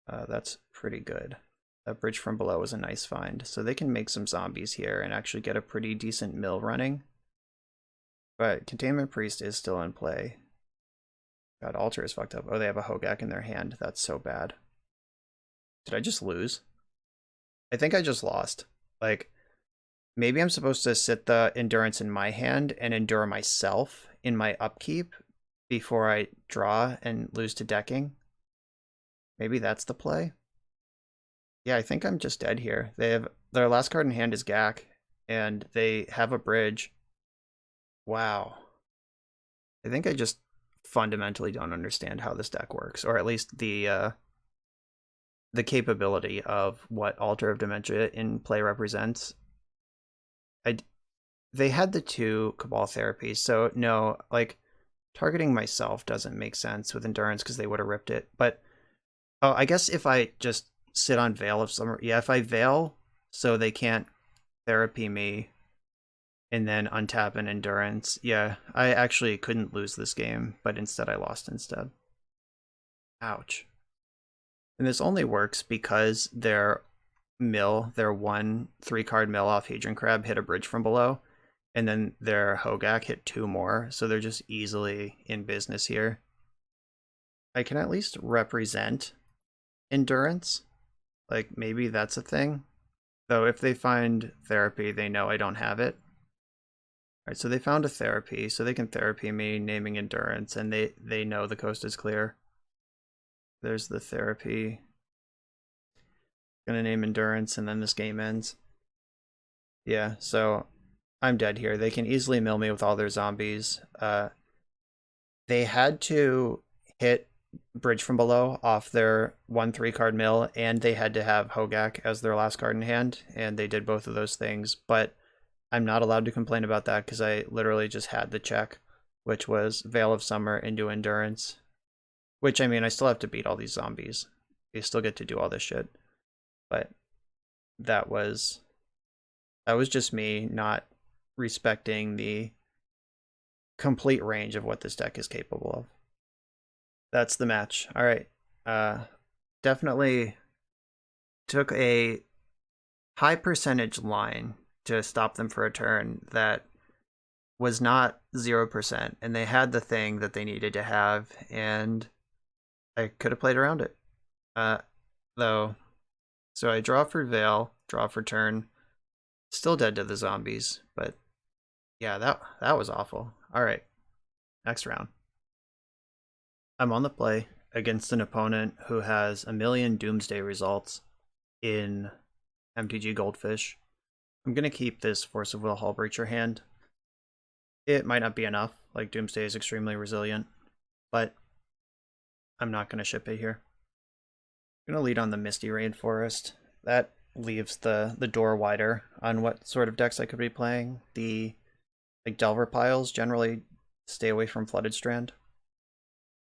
That's pretty good. That Bridge from Below is a nice find. So they can make some zombies here and actually get a pretty decent mill running. But Containment Priest is still in play. God, altar is fucked up. Oh, they have a Hogak in their hand. That's so bad. Did I just lose? I think I just lost. Like, maybe I'm supposed to sit the Endurance in my hand and endure myself in my upkeep, before I draw and lose to decking. Maybe that's the play. Yeah, I think I'm just dead here. They have their last card in hand is Gak, and they have a bridge. Wow. I think I just fundamentally don't understand how this deck works, or at least the capability of what Altar of Dementia in play represents. They had the 2 Cabal therapies, so no, like, targeting myself doesn't make sense with Endurance because they would have ripped it. But, oh, I guess if I just sit on Veil of Summer, yeah, if I Veil so they can't therapy me and then untap an Endurance, yeah, I actually couldn't lose this game, but instead I lost instead. Ouch. And this only works because their 1 3-card mill off Hadron Crab hit a bridge from below, and then their Hogak hit 2 more, so they're just easily in business here. I can at least represent Endurance. Like, maybe that's a thing. Though if they find therapy, they know I don't have it. Alright, so they found a therapy, so they can therapy me, naming Endurance, and they know the coast is clear. There's the therapy. Gonna name Endurance, and then this game ends. Yeah, so I'm dead here. They can easily mill me with all their zombies. They had to hit Bridge from Below off their 1 3-card mill, and they had to have Hogak as their last card in hand, and they did both of those things. But I'm not allowed to complain about that because I literally just had the check, which was Veil of Summer into Endurance. Which, I mean, I still have to beat all these zombies. They still get to do all this shit. But that was just me not respecting the complete range of what this deck is capable of. That's the match. All right. Definitely took a high percentage line to stop them for a turn that was not 0%, and they had the thing that they needed to have, and I could have played around it. Though, so I draw for Veil, draw for turn, still dead to the zombies, but yeah, that was awful. All right, next round. I'm on the play against an opponent who has a million Doomsday results in MTG Goldfish. I'm going to keep this Force of Will Hullbreacher hand. It might not be enough, like Doomsday is extremely resilient, but I'm not going to ship it here. I'm going to lead on the Misty Rainforest. That leaves the door wider on what sort of decks I could be playing. The Delver piles generally stay away from Flooded Strand.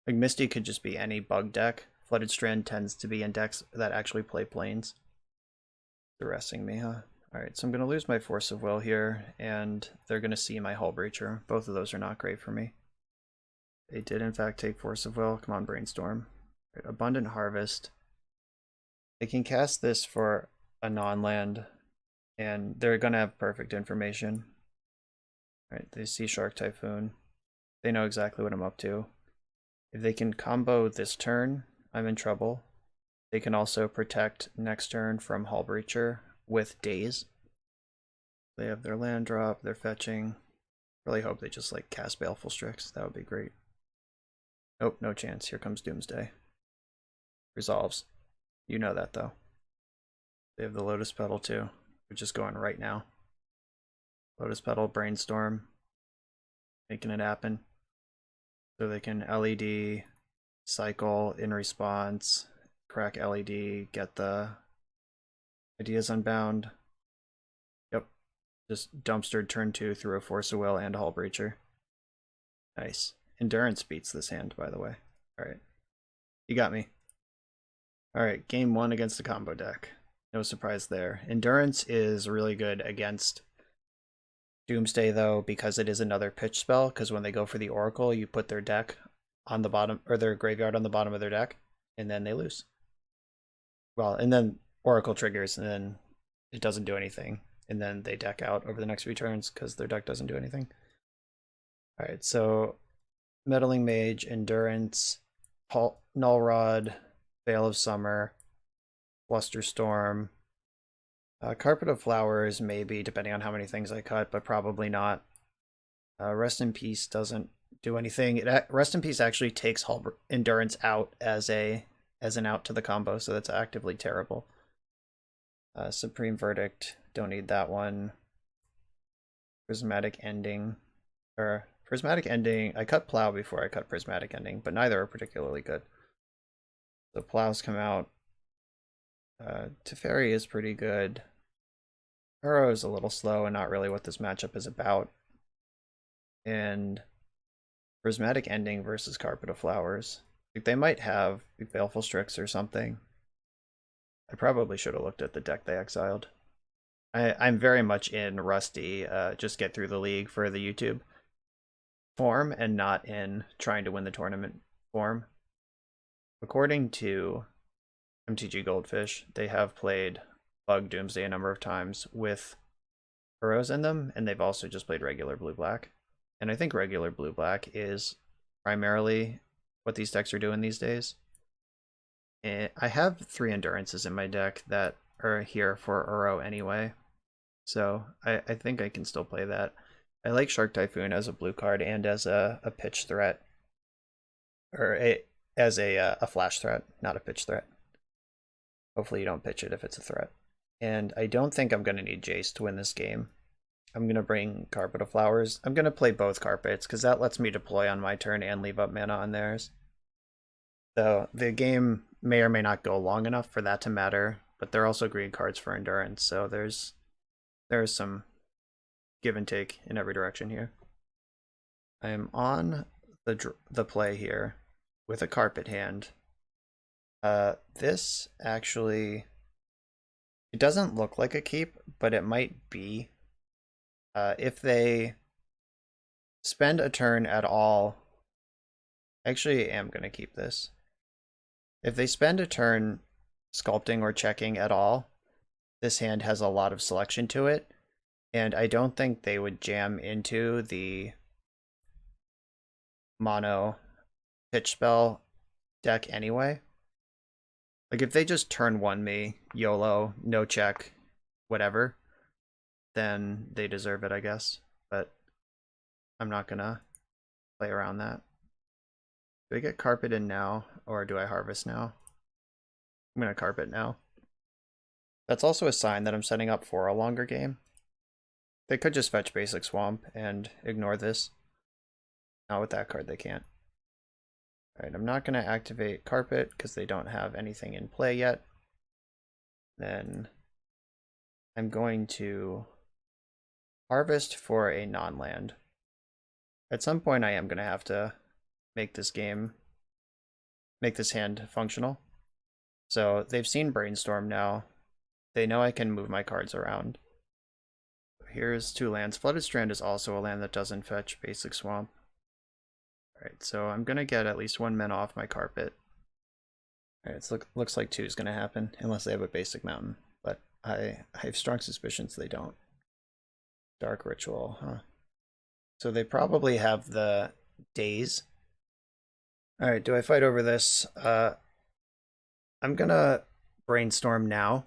Like, Misty could just be any bug deck. Flooded Strand tends to be in decks that actually play planes. They're arresting me, huh? Alright, so I'm going to lose my Force of Will here, and they're going to see my Hullbreacher. Both of those are not great for me. They did, in fact, take Force of Will. Come on, Brainstorm. Right, Abundant Harvest. They can cast this for a non-land, and they're going to have perfect information. Alright, they see Shark Typhoon. They know exactly what I'm up to. If they can combo this turn, I'm in trouble. They can also protect next turn from Hullbreacher with Daze. They have their land drop, they're fetching. Really hope they just like cast Baleful Strix. That would be great. Nope, no chance. Here comes Doomsday. Resolves. You know that though. They have the Lotus Petal too, which is going right now. Lotus Petal, Brainstorm, making it happen. So they can LED, cycle in response, crack LED, get the Ideas Unbound. Yep. Just dumpstered turn 2 through a Force of Will and a Hullbreacher. Nice. Endurance beats this hand, by the way. Alright. You got me. Alright, game 1 against the combo deck. No surprise there. Endurance is really good against Doomsday, though, because it is another pitch spell, because when they go for the Oracle, you put their deck on the bottom, or their graveyard on the bottom of their deck, and then they lose. Well, and then Oracle triggers, and then it doesn't do anything, and then they deck out over the next few turns, because their deck doesn't do anything. Alright, so Meddling Mage, Endurance, Null Rod, Veil of Summer, Flusterstorm, Carpet of Flowers, maybe, depending on how many things I cut, but probably not. Rest in Peace doesn't do anything. Rest in Peace actually takes Endurance out as an out to the combo, so that's actively terrible. Supreme Verdict, don't need that one. Prismatic Ending, or Prismatic Ending. I cut Plow before I cut Prismatic Ending, but neither are particularly good. The Plows come out. Teferi is pretty good. Uro is a little slow and not really what this matchup is about. And Prismatic Ending versus Carpet of Flowers. Like, they might have Baleful Strix or something. I probably should have looked at the deck they exiled. I'm very much in Rusty, just get through the league for the YouTube form and not in trying to win the tournament form. According to MTG Goldfish, they have played Bug Doomsday a number of times with Uros in them, and they've also just played regular blue-black. And I think regular blue-black is primarily what these decks are doing these days. And I have 3 Endurances in my deck that are here for Uro anyway, so I think I can still play that. I like Shark Typhoon as a blue card and as a pitch threat, or as a flash threat, not a pitch threat. Hopefully you don't pitch it if it's a threat. And I don't think I'm going to need Jace to win this game. I'm going to bring Carpet of Flowers. I'm going to play both carpets because that lets me deploy on my turn and leave up mana on theirs. So the game may or may not go long enough for that to matter, but they're also green cards for Endurance, so there's some give and take in every direction here. I am on the play here with a carpet hand. This actually, it doesn't look like a keep, but it might be. If they spend a turn at all, actually I am going to keep this. If they spend a turn sculpting or checking at all, this hand has a lot of selection to it, and I don't think they would jam into the mono pitch spell deck anyway. Like, if they just turn 1 me, YOLO, no check, whatever, then they deserve it, I guess. But I'm not gonna play around that. Do I get carpet in now, or do I harvest now? I'm gonna carpet now. That's also a sign that I'm setting up for a longer game. They could just fetch basic swamp and ignore this. Not with that card, they can't. Alright, I'm not gonna activate carpet because they don't have anything in play yet. Then I'm going to harvest for a non-land. At some point I am gonna have to make this hand functional. So they've seen Brainstorm now. They know I can move my cards around. Here's 2 lands. Flooded Strand is also a land that doesn't fetch basic swamp. Alright, so I'm gonna get at least 1 mana off my carpet. Alright, it looks like 2 is gonna happen, unless they have a basic mountain. But I have strong suspicions they don't. Dark Ritual, huh? So they probably have the Daze. Alright, do I fight over this? I'm gonna Brainstorm now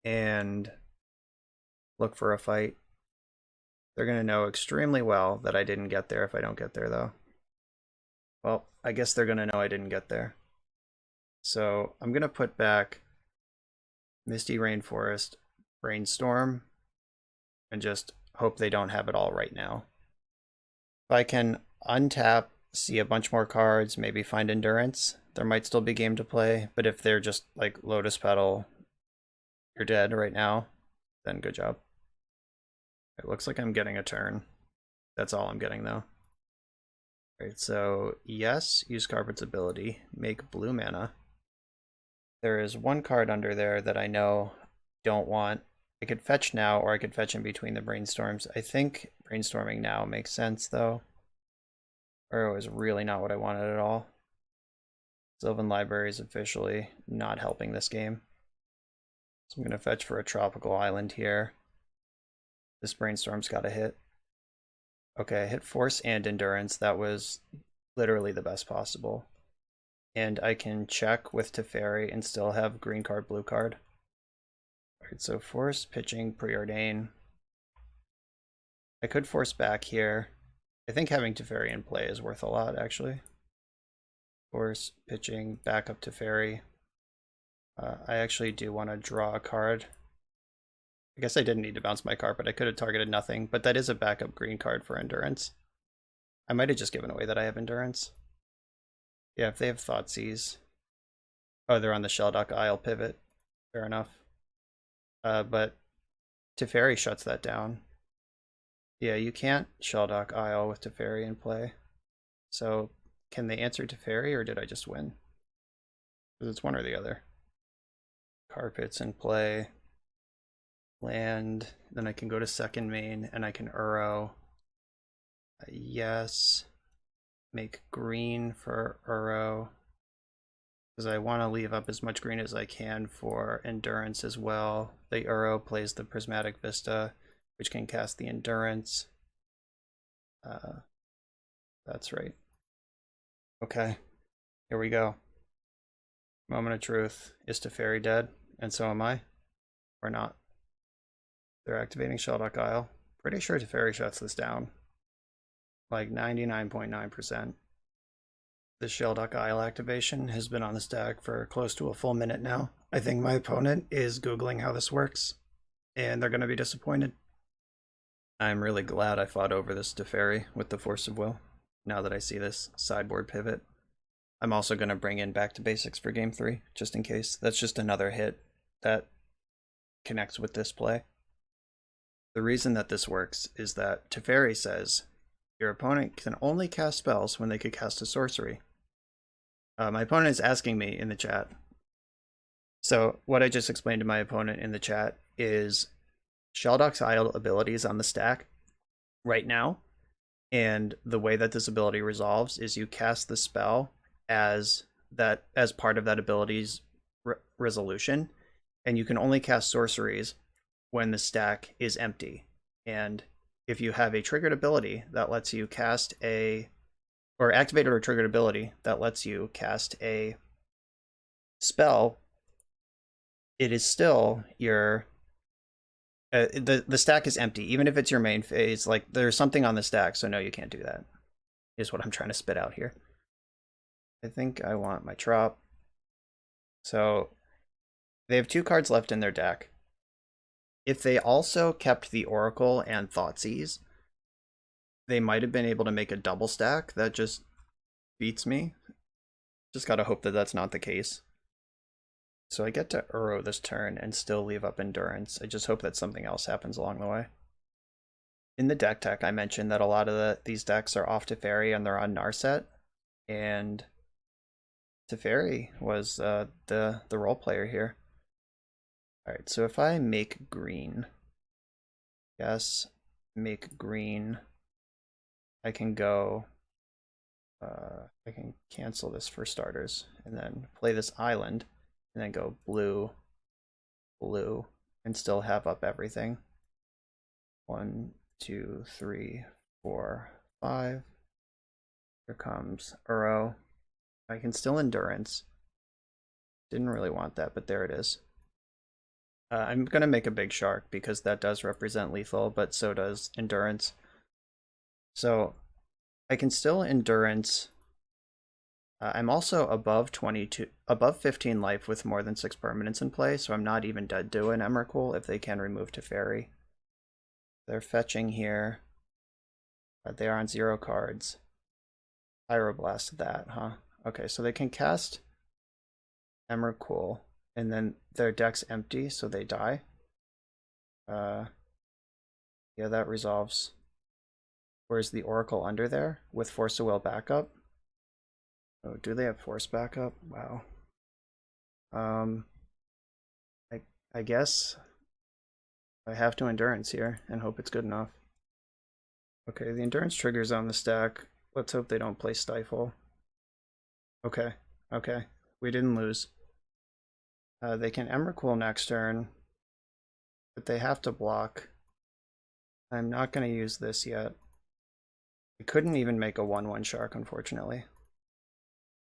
and look for a fight. They're gonna know extremely well that I didn't get there if I don't get there, though. Well, I guess they're gonna know I didn't get there. So I'm gonna put back Misty Rainforest, Brainstorm, and just hope they don't have it all right now. If I can untap, see a bunch more cards, maybe find Endurance, there might still be game to play, but if they're just like Lotus Petal, you're dead right now, then good job. It looks like I'm getting a turn. That's all I'm getting, though. Alright, so yes, use Carpet's ability, make blue mana. There is 1 card under there that I know don't want. I could fetch now, or I could fetch in between the Brainstorms. I think Brainstorming now makes sense, though. Uro is really not what I wanted at all. Sylvan Library is officially not helping this game. So I'm going to fetch for a Tropical Island here. This Brainstorm's got a hit. Okay, I hit Force and Endurance. That was literally the best possible. And I can check with Teferi and still have green card, blue card. Alright, so Force, pitching, Preordain. I could force back here I think having Teferi in play is worth a lot, actually. Force, pitching, back up Teferi. I actually do want to draw a card. I guess I didn't need to bounce my card, but I could have targeted nothing. But that is a backup green card for Endurance. I might have just given away that I have Endurance. Yeah, if they have Thoughtseize. Oh, they're on the Shelldock Isle pivot. Fair enough. But Teferi shuts that down. Yeah, you can't Shelldock Isle with Teferi in play. So, can they answer Teferi, or did I just win? Because it's one or the other. Carpets in play. Land. Then I can go to second main, and I can Uro. Yes. Make green for Uro. Because I want to leave up as much green as I can for Endurance as well. The Uro plays the Prismatic Vista, which can cast the Endurance. That's right. Okay, here we go. Moment of truth. Is Teferi dead? And so am I? Or not? They're activating Shelldock Isle. Pretty sure Teferi shuts this down. Like 99.9%. This Shelldock Isle activation has been on this deck for close to a full minute now. I think my opponent is Googling how this works, and they're going to be disappointed. I'm really glad I fought over this Teferi with the Force of Will, now that I see this sideboard pivot. I'm also going to bring in Back to Basics for Game 3, just in case. That's just another hit that connects with this play. The reason that this works is that Teferi says your opponent can only cast spells when they could cast a sorcery. My opponent is asking me in the chat. So what I just explained to my opponent in the chat is Shelldock's Isle abilities on the stack right now, and the way that this ability resolves is you cast the spell as part of that ability's resolution, and you can only cast sorceries when the stack is empty. And if you have a triggered ability that lets you cast or activated or triggered ability that lets you cast a spell, it is still your the stack is empty, even if it's your main phase. Like, there's something on the stack, so no, you can't do that, is what I'm trying to spit out here. I think I want my Trop. So they have 2 cards left in their deck. If they also kept the Oracle and Thoughtseize, they might have been able to make a double stack that just beats me. Just gotta hope that that's not the case. So I get to Uro this turn and still leave up Endurance. I just hope that something else happens along the way. In the deck tech, I mentioned that a lot of these decks are off Teferi and they're on Narset. And Teferi was the role player here. Alright, so if I make green, yes, make green, I can go, I can cancel this for starters, and then play this island, and then go blue, blue, and still have up everything. 1, 2, 3, 4, 5. Here comes Uro. I can still Endurance. Didn't really want that, but there it is. I'm going to make a big shark because that does represent lethal, but so does Endurance. So I can still Endurance. I'm also above 15 life with more than 6 permanents in play, so I'm not even dead to an Emrakul if they can remove Teferi. They're fetching here. They are on 0 cards. Pyroblast that, huh? Okay, so they can cast Emrakul, and then their deck's empty, so they die. Yeah, that resolves. Where's the Oracle under there with Force of Will backup? Oh, do they have Force backup? Wow. I guess I have to Endurance here and hope it's good enough. Okay, the Endurance trigger's on the stack. Let's hope they don't play Stifle. Okay, okay. We didn't lose. They can Emrakul next turn, but they have to block. I'm not going to use this yet. I couldn't even make a 1/1 shark, unfortunately.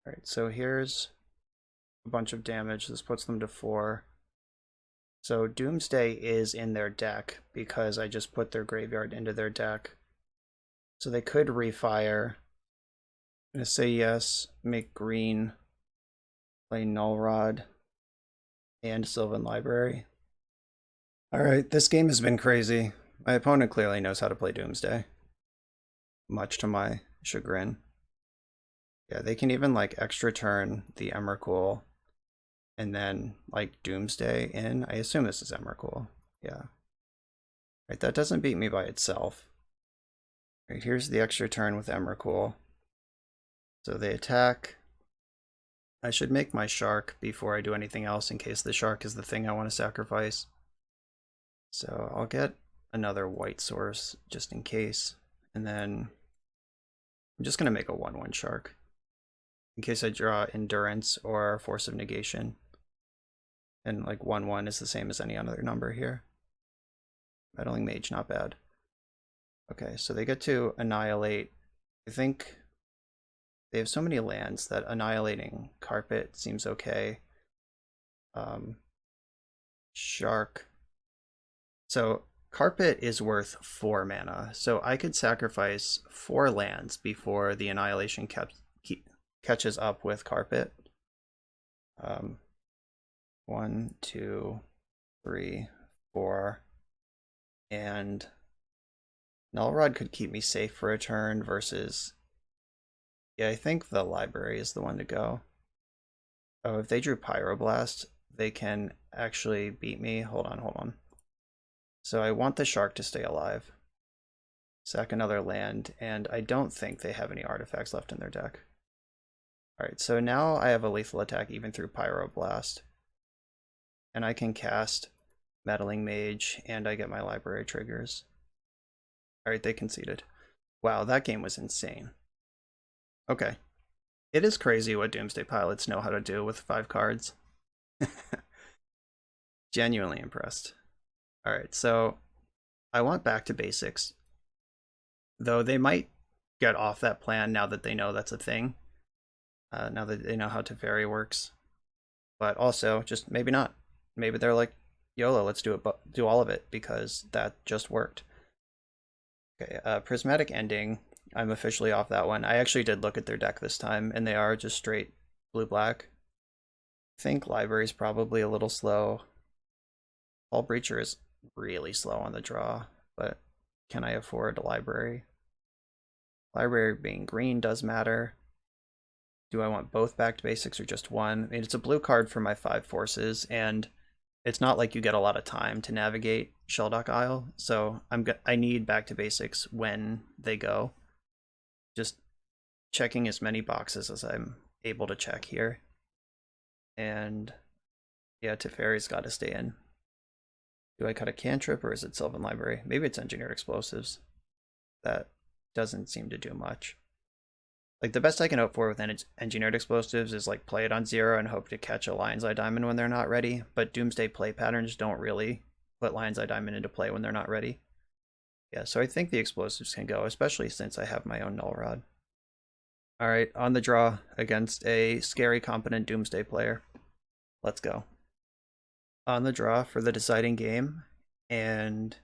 Alright, so here's a bunch of damage. This puts them to 4. So Doomsday is in their deck because I just put their graveyard into their deck. So they could refire. I'm going to say yes, make green, play Null Rod, and Sylvan Library. Alright, this game has been crazy. My opponent clearly knows how to play Doomsday. Much to my chagrin. Yeah, they can even like extra turn the Emrakul and then like Doomsday in. I assume this is Emrakul. Yeah. Right, that doesn't beat me by itself. Right, here's the extra turn with Emrakul. So they attack. I should make my shark before I do anything else in case the shark is the thing I want to sacrifice. So I'll get another white source just in case. And then I'm just going to make a 1/1 shark in case I draw Endurance or Force of Negation. And like 1/1 is the same as any other number here. Meddling Mage, not bad. Okay, so they get to annihilate. I think they have so many lands that annihilating Carpet seems okay. Shark. So Carpet is worth 4 mana, so I could sacrifice 4 lands before the Annihilation catches up with Carpet. 1, 2, 3, 4, and Null Rod could keep me safe for a turn versus... Yeah, I think the library is the one to go. Oh, if they drew Pyroblast, they can actually beat me. Hold on. So I want the shark to stay alive. Sack another land, and I don't think they have any artifacts left in their deck. Alright, so now I have a lethal attack even through Pyroblast. And I can cast Meddling Mage, and I get my library triggers. Alright, they conceded. Wow, that game was insane. Okay. It is crazy what Doomsday pilots know how to do with 5 cards. Genuinely impressed. Alright, so I want back to basics. Though they might get off that plan now that they know that's a thing. Now that they know how Teferi works. But also, just maybe not. Maybe they're like, YOLO, let's do all of it, because that just worked. Okay, Prismatic Ending. I'm officially off that one. I actually did look at their deck this time, and they are just straight blue-black. I think Library's probably a little slow. Hullbreacher is really slow on the draw, but can I afford a Library? Library being green does matter. Do I want both back to basics or just one? I mean, it's a blue card for my 5 forces, and it's not like you get a lot of time to navigate Shelldock Isle, so I need back to basics when they go. Just checking as many boxes as I'm able to check here. And yeah, Teferi's got to stay in. Do I cut a cantrip or is it Sylvan Library? Maybe it's Engineered Explosives. That doesn't seem to do much. Like, the best I can hope for with Engineered Explosives is like play it on 0 and hope to catch a Lion's Eye Diamond when they're not ready, but Doomsday play patterns don't really put Lion's Eye Diamond into play when they're not ready. Yeah, so I think the explosives can go, especially since I have my own Null Rod. Alright, on the draw against a scary, competent Doomsday player. Let's go. On the draw for the deciding game, and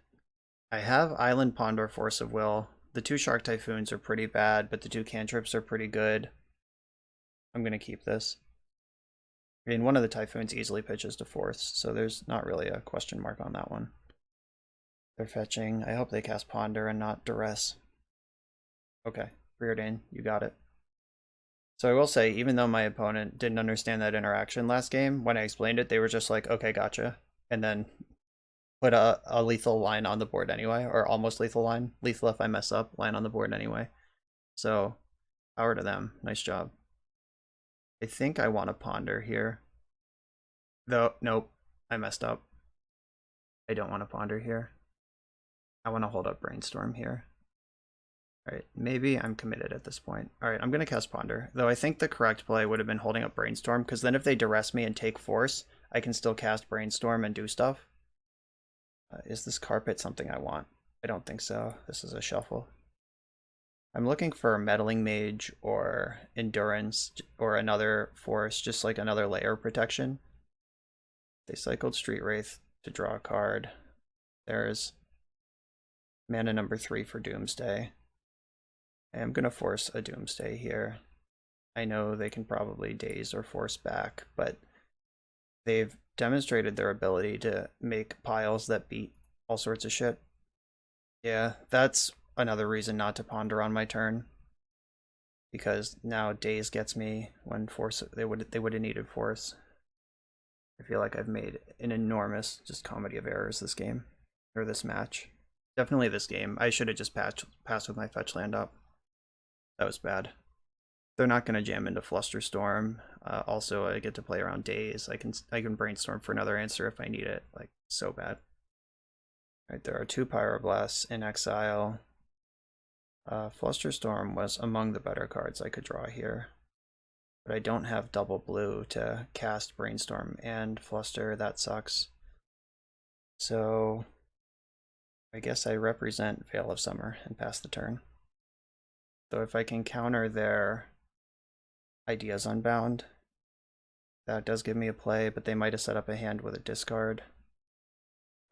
I have Island Ponder, Force of Will. The 2 Shark Typhoons are pretty bad, but the 2 cantrips are pretty good. I'm going to keep this. I mean, one of the Typhoons easily pitches to Force, so there's not really a question mark on that one. They're fetching. I hope they cast Ponder and not Duress. Okay, Preordain, you got it. So I will say, even though my opponent didn't understand that interaction last game, when I explained it, they were just like, okay, gotcha. And then put a lethal line on the board anyway, or almost lethal line. Lethal if I mess up, line on the board anyway. So, power to them. Nice job. I think I want to Ponder here. Though, nope, I messed up. I don't want to Ponder here. I want to hold up Brainstorm here. Alright, maybe I'm committed at this point. Alright, I'm going to cast Ponder. Though I think the correct play would have been holding up Brainstorm, because then if they duress me and take Force, I can still cast Brainstorm and do stuff. Is this Carpet something I want? I don't think so. This is a shuffle. I'm looking for Meddling Mage or Endurance or another Force, just like another layer of protection. They cycled Street Wraith to draw a card. There's mana number 3 for Doomsday. I'm going to force a Doomsday here. I know they can probably daze or force back, but they've demonstrated their ability to make piles that beat all sorts of shit. Yeah, that's another reason not to ponder on my turn. Because now daze gets me when force they would have needed force. I feel like I've made an enormous just comedy of errors this game. Or this match. Definitely this game. I should have just passed with my fetch land up. That was bad. They're not going to jam into Flusterstorm. Also, I get to play around days. I can brainstorm for another answer if I need it. Like, so bad. Alright, there are 2 Pyroblasts in exile. Flusterstorm was among the better cards I could draw here. But I don't have double blue to cast Brainstorm and Fluster. That sucks. So I guess I represent Veil of Summer and pass the turn. So if I can counter their Ideas Unbound, that does give me a play, but they might have set up a hand with a discard.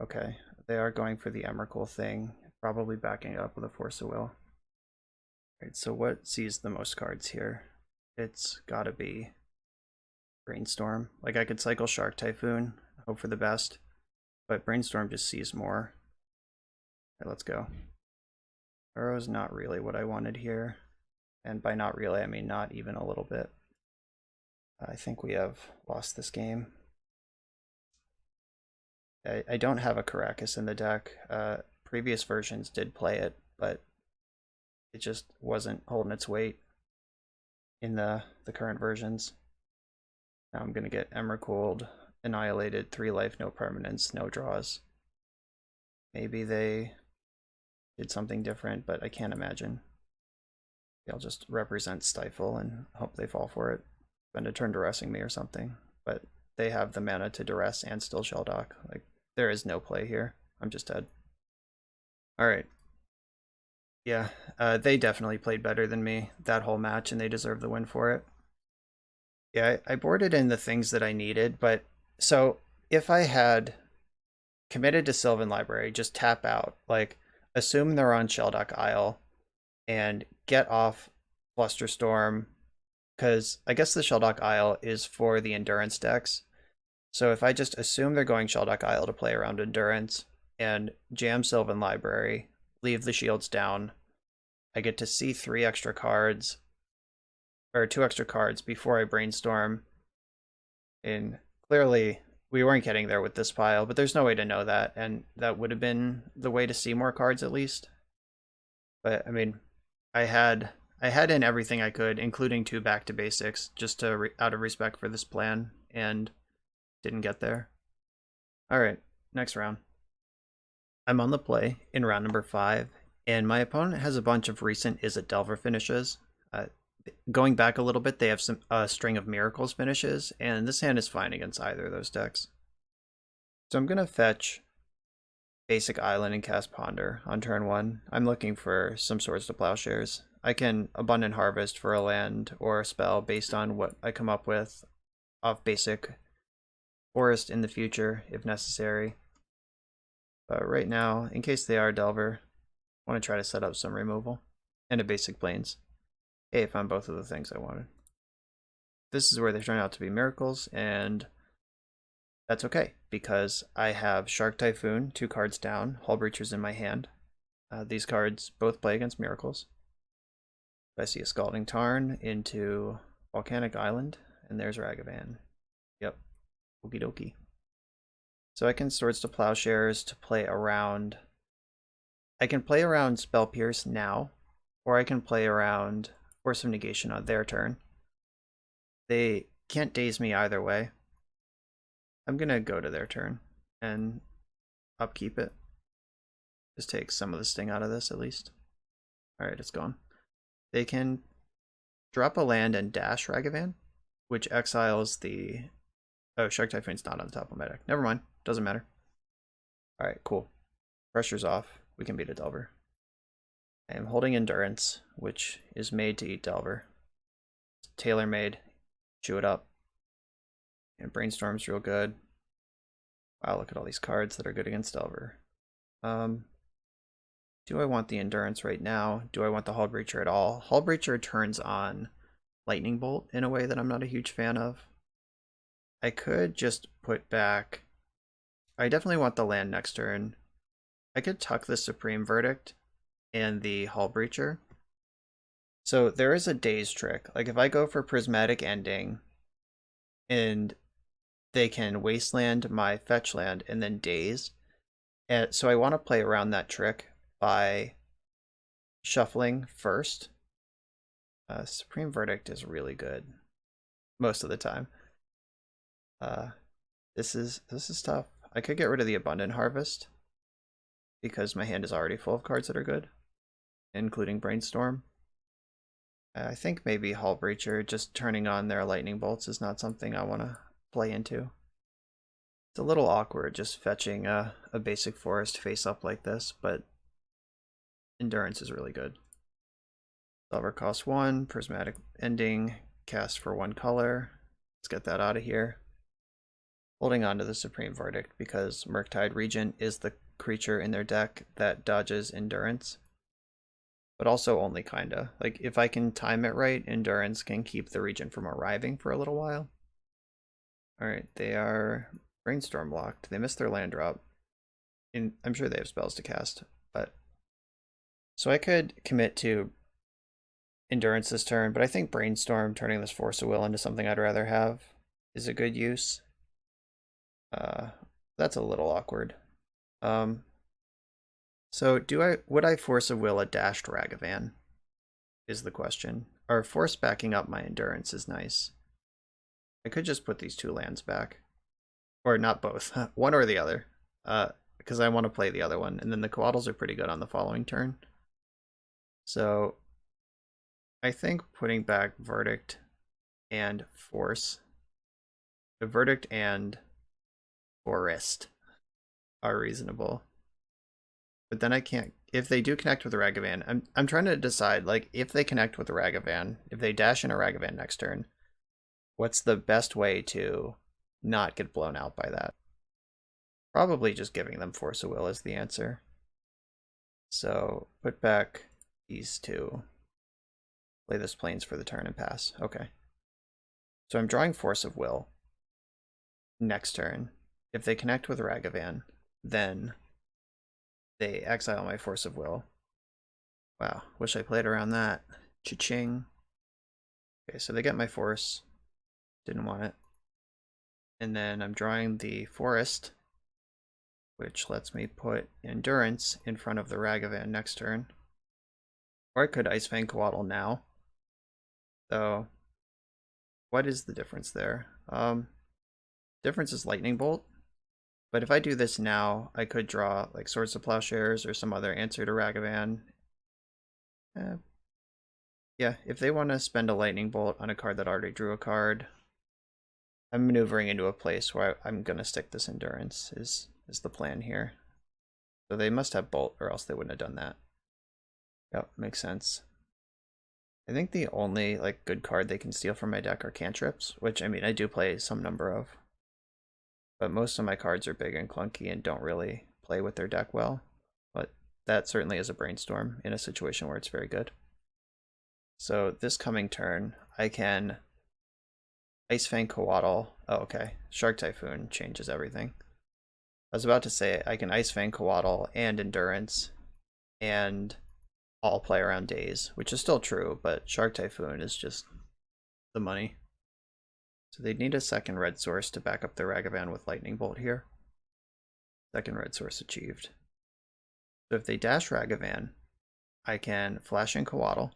Okay, they are going for the Emrakul thing, probably backing it up with a Force of Will. Alright, so what sees the most cards here? It's gotta be Brainstorm. Like, I could cycle Shark Typhoon, hope for the best, but Brainstorm just sees more. Alright, let's go. Arrow's not really what I wanted here. And by not really, I mean not even a little bit. I think we have lost this game. I don't have a Caracas in the deck. Previous versions did play it, but it just wasn't holding its weight in the current versions. Now I'm going to get Emrakuled, Annihilated, 3 life, no permanence, no draws. Maybe they did something different, but I can't imagine. I'll just represent Stifle and hope they fall for it. Spend a turn duressing me or something. But they have the mana to duress and still Shelldock. Like, there is no play here. I'm just dead. Alright. Yeah, they definitely played better than me that whole match, and they deserve the win for it. Yeah, I boarded in the things that I needed, but so if I had committed to Sylvan Library, just tap out, like, assume they're on Shelldock Isle, and get off Flusterstorm, because I guess the Shelldock Isle is for the Endurance decks. So if I just assume they're going Shelldock Isle to play around Endurance, and jam Sylvan Library, leave the shields down, I get to see 3 extra cards, or 2 extra cards before I Brainstorm. And clearly, we weren't getting there with this pile, but there's no way to know that, and that would have been the way to see more cards at least. But, I mean, I had in everything I could, including 2 back to basics, just to out of respect for this plan, and didn't get there. Alright, next round. I'm on the play in round number 5, and my opponent has a bunch of recent Is It Delver finishes. Going back a little bit, they have some string of Miracles finishes, and this hand is fine against either of those decks. So I'm going to fetch Basic Island and cast Ponder on turn 1. I'm looking for some Swords to Plowshares. I can Abundant Harvest for a land or a spell based on what I come up with off basic Forest in the future if necessary. But right now, in case they are Delver, I want to try to set up some removal and a basic Plains. Hey, I found both of the things I wanted. This is where they turn out to be Miracles, and that's okay, because I have Shark Typhoon, 2 cards down, Hullbreacher's in my hand. These cards both play against Miracles. I see a Scalding Tarn into Volcanic Island, and there's Ragavan. Yep, okie dokie. So I can Swords to Plowshares to play around. I can play around Spell Pierce now, or I can play around Force of Negation on their turn. They can't daze me either way. I'm gonna go to their turn and upkeep it. Just take some of the sting out of this at least. Alright, it's gone. They can drop a land and dash Ragavan, which exiles the... Oh, Shark Typhoon's not on the top of my deck. Never mind. Doesn't matter. Alright, cool. Pressure's off. We can beat a Delver. I am holding Endurance, which is made to eat Delver. Tailor-made. Chew it up. And Brainstorm's real good. Wow, look at all these cards that are good against Delver. Do I want the endurance right now? Do I want the Hullbreacher at all? Hullbreacher turns on lightning bolt in a way that I'm not a huge fan of. I could just put back... I definitely want the land next turn. I could tuck the Supreme Verdict and the Hullbreacher. So there is a daze trick. Like if I go for Prismatic Ending and they can wasteland my fetch land and then daze. And so I want to play around that trick by shuffling first. Supreme Verdict is really good most of the time. This is tough. I could get rid of the Abundant Harvest because my hand is already full of cards that are good, including Brainstorm. I think maybe Hullbreacher just turning on their lightning bolts is not something I want to play into. It's a little awkward just fetching a basic forest face up like this, but endurance is really good. Silver costs 1, Prismatic Ending, cast for 1 color. Let's get that out of here. Holding on to the Supreme Verdict because Murktide Regent is the creature in their deck that dodges endurance. But also only kinda. Like, if I can time it right, endurance can keep the Regent from arriving for a little while. Alright, they are Brainstorm locked. They missed their land drop. And I'm sure they have spells to cast, but... So I could commit to endurance this turn, but I think Brainstorm, turning this Force of Will into something I'd rather have, is a good use. That's a little awkward. So would I Force of Will a dashed Ragavan? Is the question. Or Force backing up my endurance is nice. I could just put these 2 lands back. Or not both. One or the other. Because I want to play the other one. And then the Coatls are pretty good on the following turn. So I think putting back Verdict and Force. The Verdict and Forest are reasonable. But then I can't... If they do connect with the Ragavan, I'm trying to decide, like, if they connect with the Ragavan, if they dash in a Ragavan next turn, what's the best way to not get blown out by that? Probably just giving them Force of Will is the answer. So, put back these 2. Play this Plains for the turn and pass. Okay. So I'm drawing Force of Will next turn. If they connect with Ragavan, then they exile my Force of Will. Wow, wish I played around that. Cha-ching. Okay, so they get my Force. Didn't want it. And then I'm drawing the Forest, which lets me put Endurance in front of the Ragavan next turn. Or I could Icefang Coatl now. So, what is the difference there? Difference is Lightning Bolt. But if I do this now, I could draw like Swords to Plowshares or some other answer to Ragavan. Yeah, if they want to spend a Lightning Bolt on a card that already drew a card, I'm maneuvering into a place where I'm going to stick this Endurance is the plan here. So they must have Bolt or else they wouldn't have done that. Yep, makes sense. I think the only like good card they can steal from my deck are cantrips, which I mean I do play some number of. But most of my cards are big and clunky and don't really play with their deck well. But that certainly is a Brainstorm in a situation where it's very good. So this coming turn, I can Icefang Coatl. Oh, okay. Shark Typhoon changes everything. I was about to say I can Icefang Coatl and Endurance and all play around Daze, which is still true, but Shark Typhoon is just the money. So they'd need a second red source to back up their Ragavan with Lightning Bolt here. Second red source achieved. So if they dash Ragavan, I can flash in Coatl.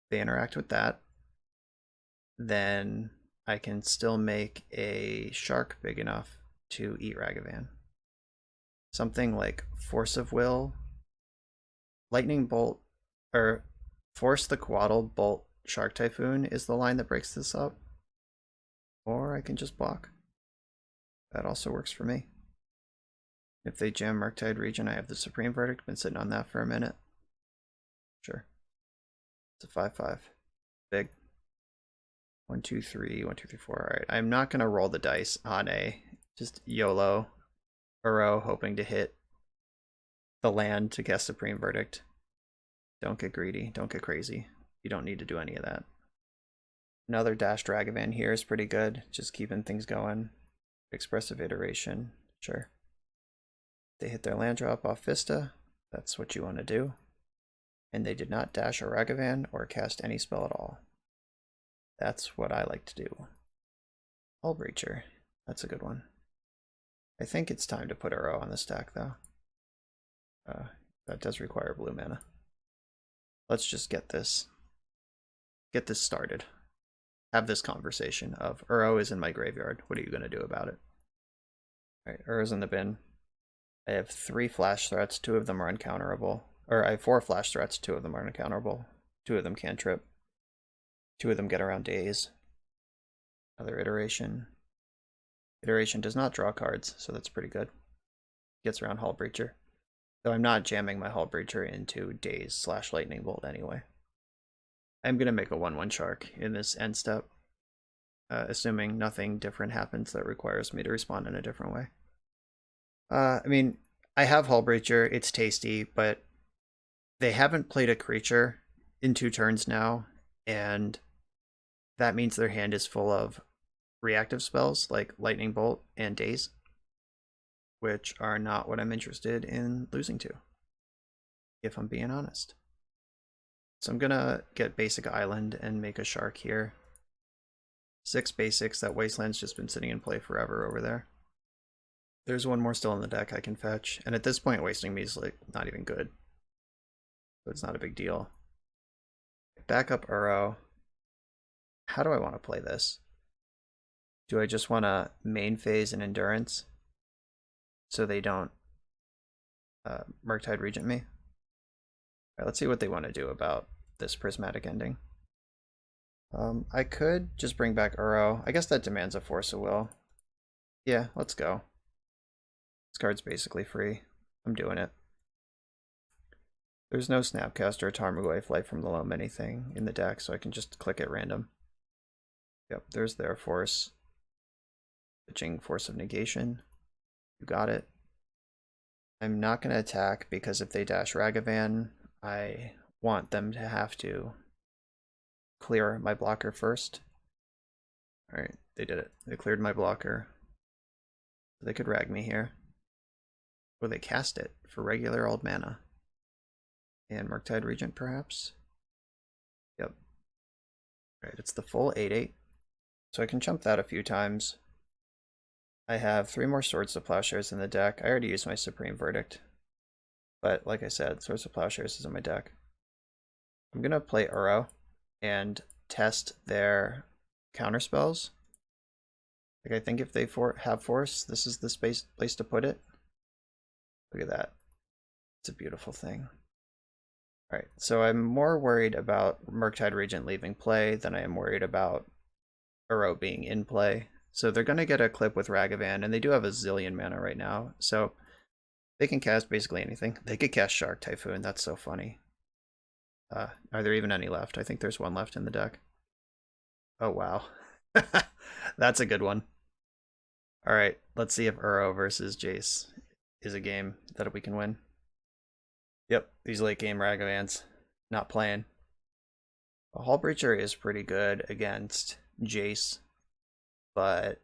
They interact with that. Then I can still make a shark big enough to eat Ragavan. Something like Force of Will, Lightning Bolt, or Force the Coatl, Bolt, Shark Typhoon is the line that breaks this up. Or I can just block. That also works for me. If they jam Murktide Regent, I have the Supreme Verdict. Been sitting on that for a minute. Sure. It's a 5/5. Big. 1, 2, 3, 1, 2, 3, 4. Alright, I'm not going to roll the dice on a just YOLO Uro hoping to hit the land to cast Supreme Verdict. Don't get greedy. Don't get crazy. You don't need to do any of that. Another Dash Dragavan here is pretty good. Just keeping things going. Expressive Iteration. Sure. They hit their land drop off Vista. That's what you want to do. And they did not dash a Ragavan or cast any spell at all. That's what I like to do. Hullbreacher. That's a good one. I think it's time to put Uro on the stack, though. That does require blue mana. Let's just get this started. Have this conversation of Uro is in my graveyard. What are you going to do about it? Alright, Uro's in the bin. I have 3 flash threats. 2 of them are uncounterable. Or I have 4 flash threats. 2 of them are uncounterable. 2 of them cantrip. 2 of them get around days. Another iteration. Iteration does not draw cards, so that's pretty good. Gets around Hullbreacher. Though I'm not jamming my Hullbreacher into daze / lightning bolt anyway. I'm going to make a 1/1 shark in this end step. Assuming nothing different happens that requires me to respond in a different way. I mean, I have Hullbreacher, it's tasty, but they haven't played a creature in 2 turns now, and that means their hand is full of reactive spells like Lightning Bolt and Daze, which are not what I'm interested in losing to, if I'm being honest. So I'm gonna get Basic Island and make a shark here. 6 basics, that Wasteland's just been sitting in play forever over there. There's 1 more still in the deck I can fetch, and at this point wasting me is like not even good. So it's not a big deal. Back up Uro. How do I want to play this? Do I just want to main phase and endurance so they don't Murktide Regent me? Alright, let's see what they want to do about this prismatic ending. I could just bring back Uro. I guess that demands a Force of Will. Yeah, let's go. This card's basically free. I'm doing it. There's no Snapcaster or Tarmogoyf Life from the Loam anything in the deck, so I can just click at random. Yep, there's their Force. Pitching Force of Negation. You got it. I'm not going to attack because if they dash Ragavan, I want them to have to clear my blocker first. Alright, they did it. They cleared my blocker. They could rag me here. Or they cast it for regular old mana. And Murktide Regent, perhaps? Yep. Alright, it's the full 8/8. So I can jump that a few times. I have 3 more Swords to Plowshares in the deck. I already used my Supreme Verdict. But like I said, Swords to Plowshares is in my deck. I'm going to play Uro and test their counterspells. Like, I think if they have Force, this is the place to put it. Look at that. It's a beautiful thing. Alright, so I'm more worried about Murktide Regent leaving play than I am worried about Uro being in play. So they're going to get a clip with Ragavan, and they do have a zillion mana right now, so they can cast basically anything. They could cast Shark Typhoon, that's so funny. Are there even any left? I think there's 1 left in the deck. Oh wow. That's a good one. Alright, let's see if Uro versus Jace is a game that we can win. Yep, these late game Ragavans. Not playing. A Hullbreacher is pretty good against Jace, but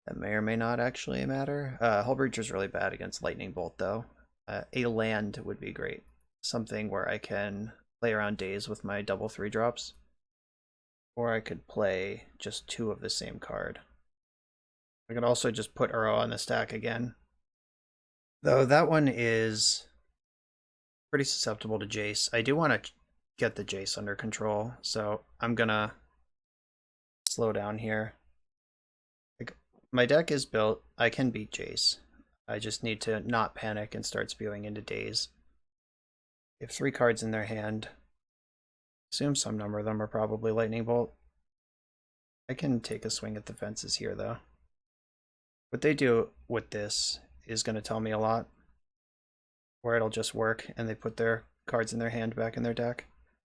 that may or may not actually matter. Hullbreacher's really bad against Lightning Bolt, though. A land would be great. Something where I can play around days with my double 3-drops. Or I could play just 2 of the same card. I could also just put Uro on the stack again. Though that one is pretty susceptible to Jace. I do want to get the Jace under control, so I'm gonna slow down here. Like, my deck is built, I can beat Jace. I just need to not panic and start spewing into days. They have 3 cards in their hand. Assume some number of them are probably Lightning Bolt. I can take a swing at the fences here, though. What they do with this is going to tell me a lot. Or it'll just work, and they put their cards in their hand back in their deck.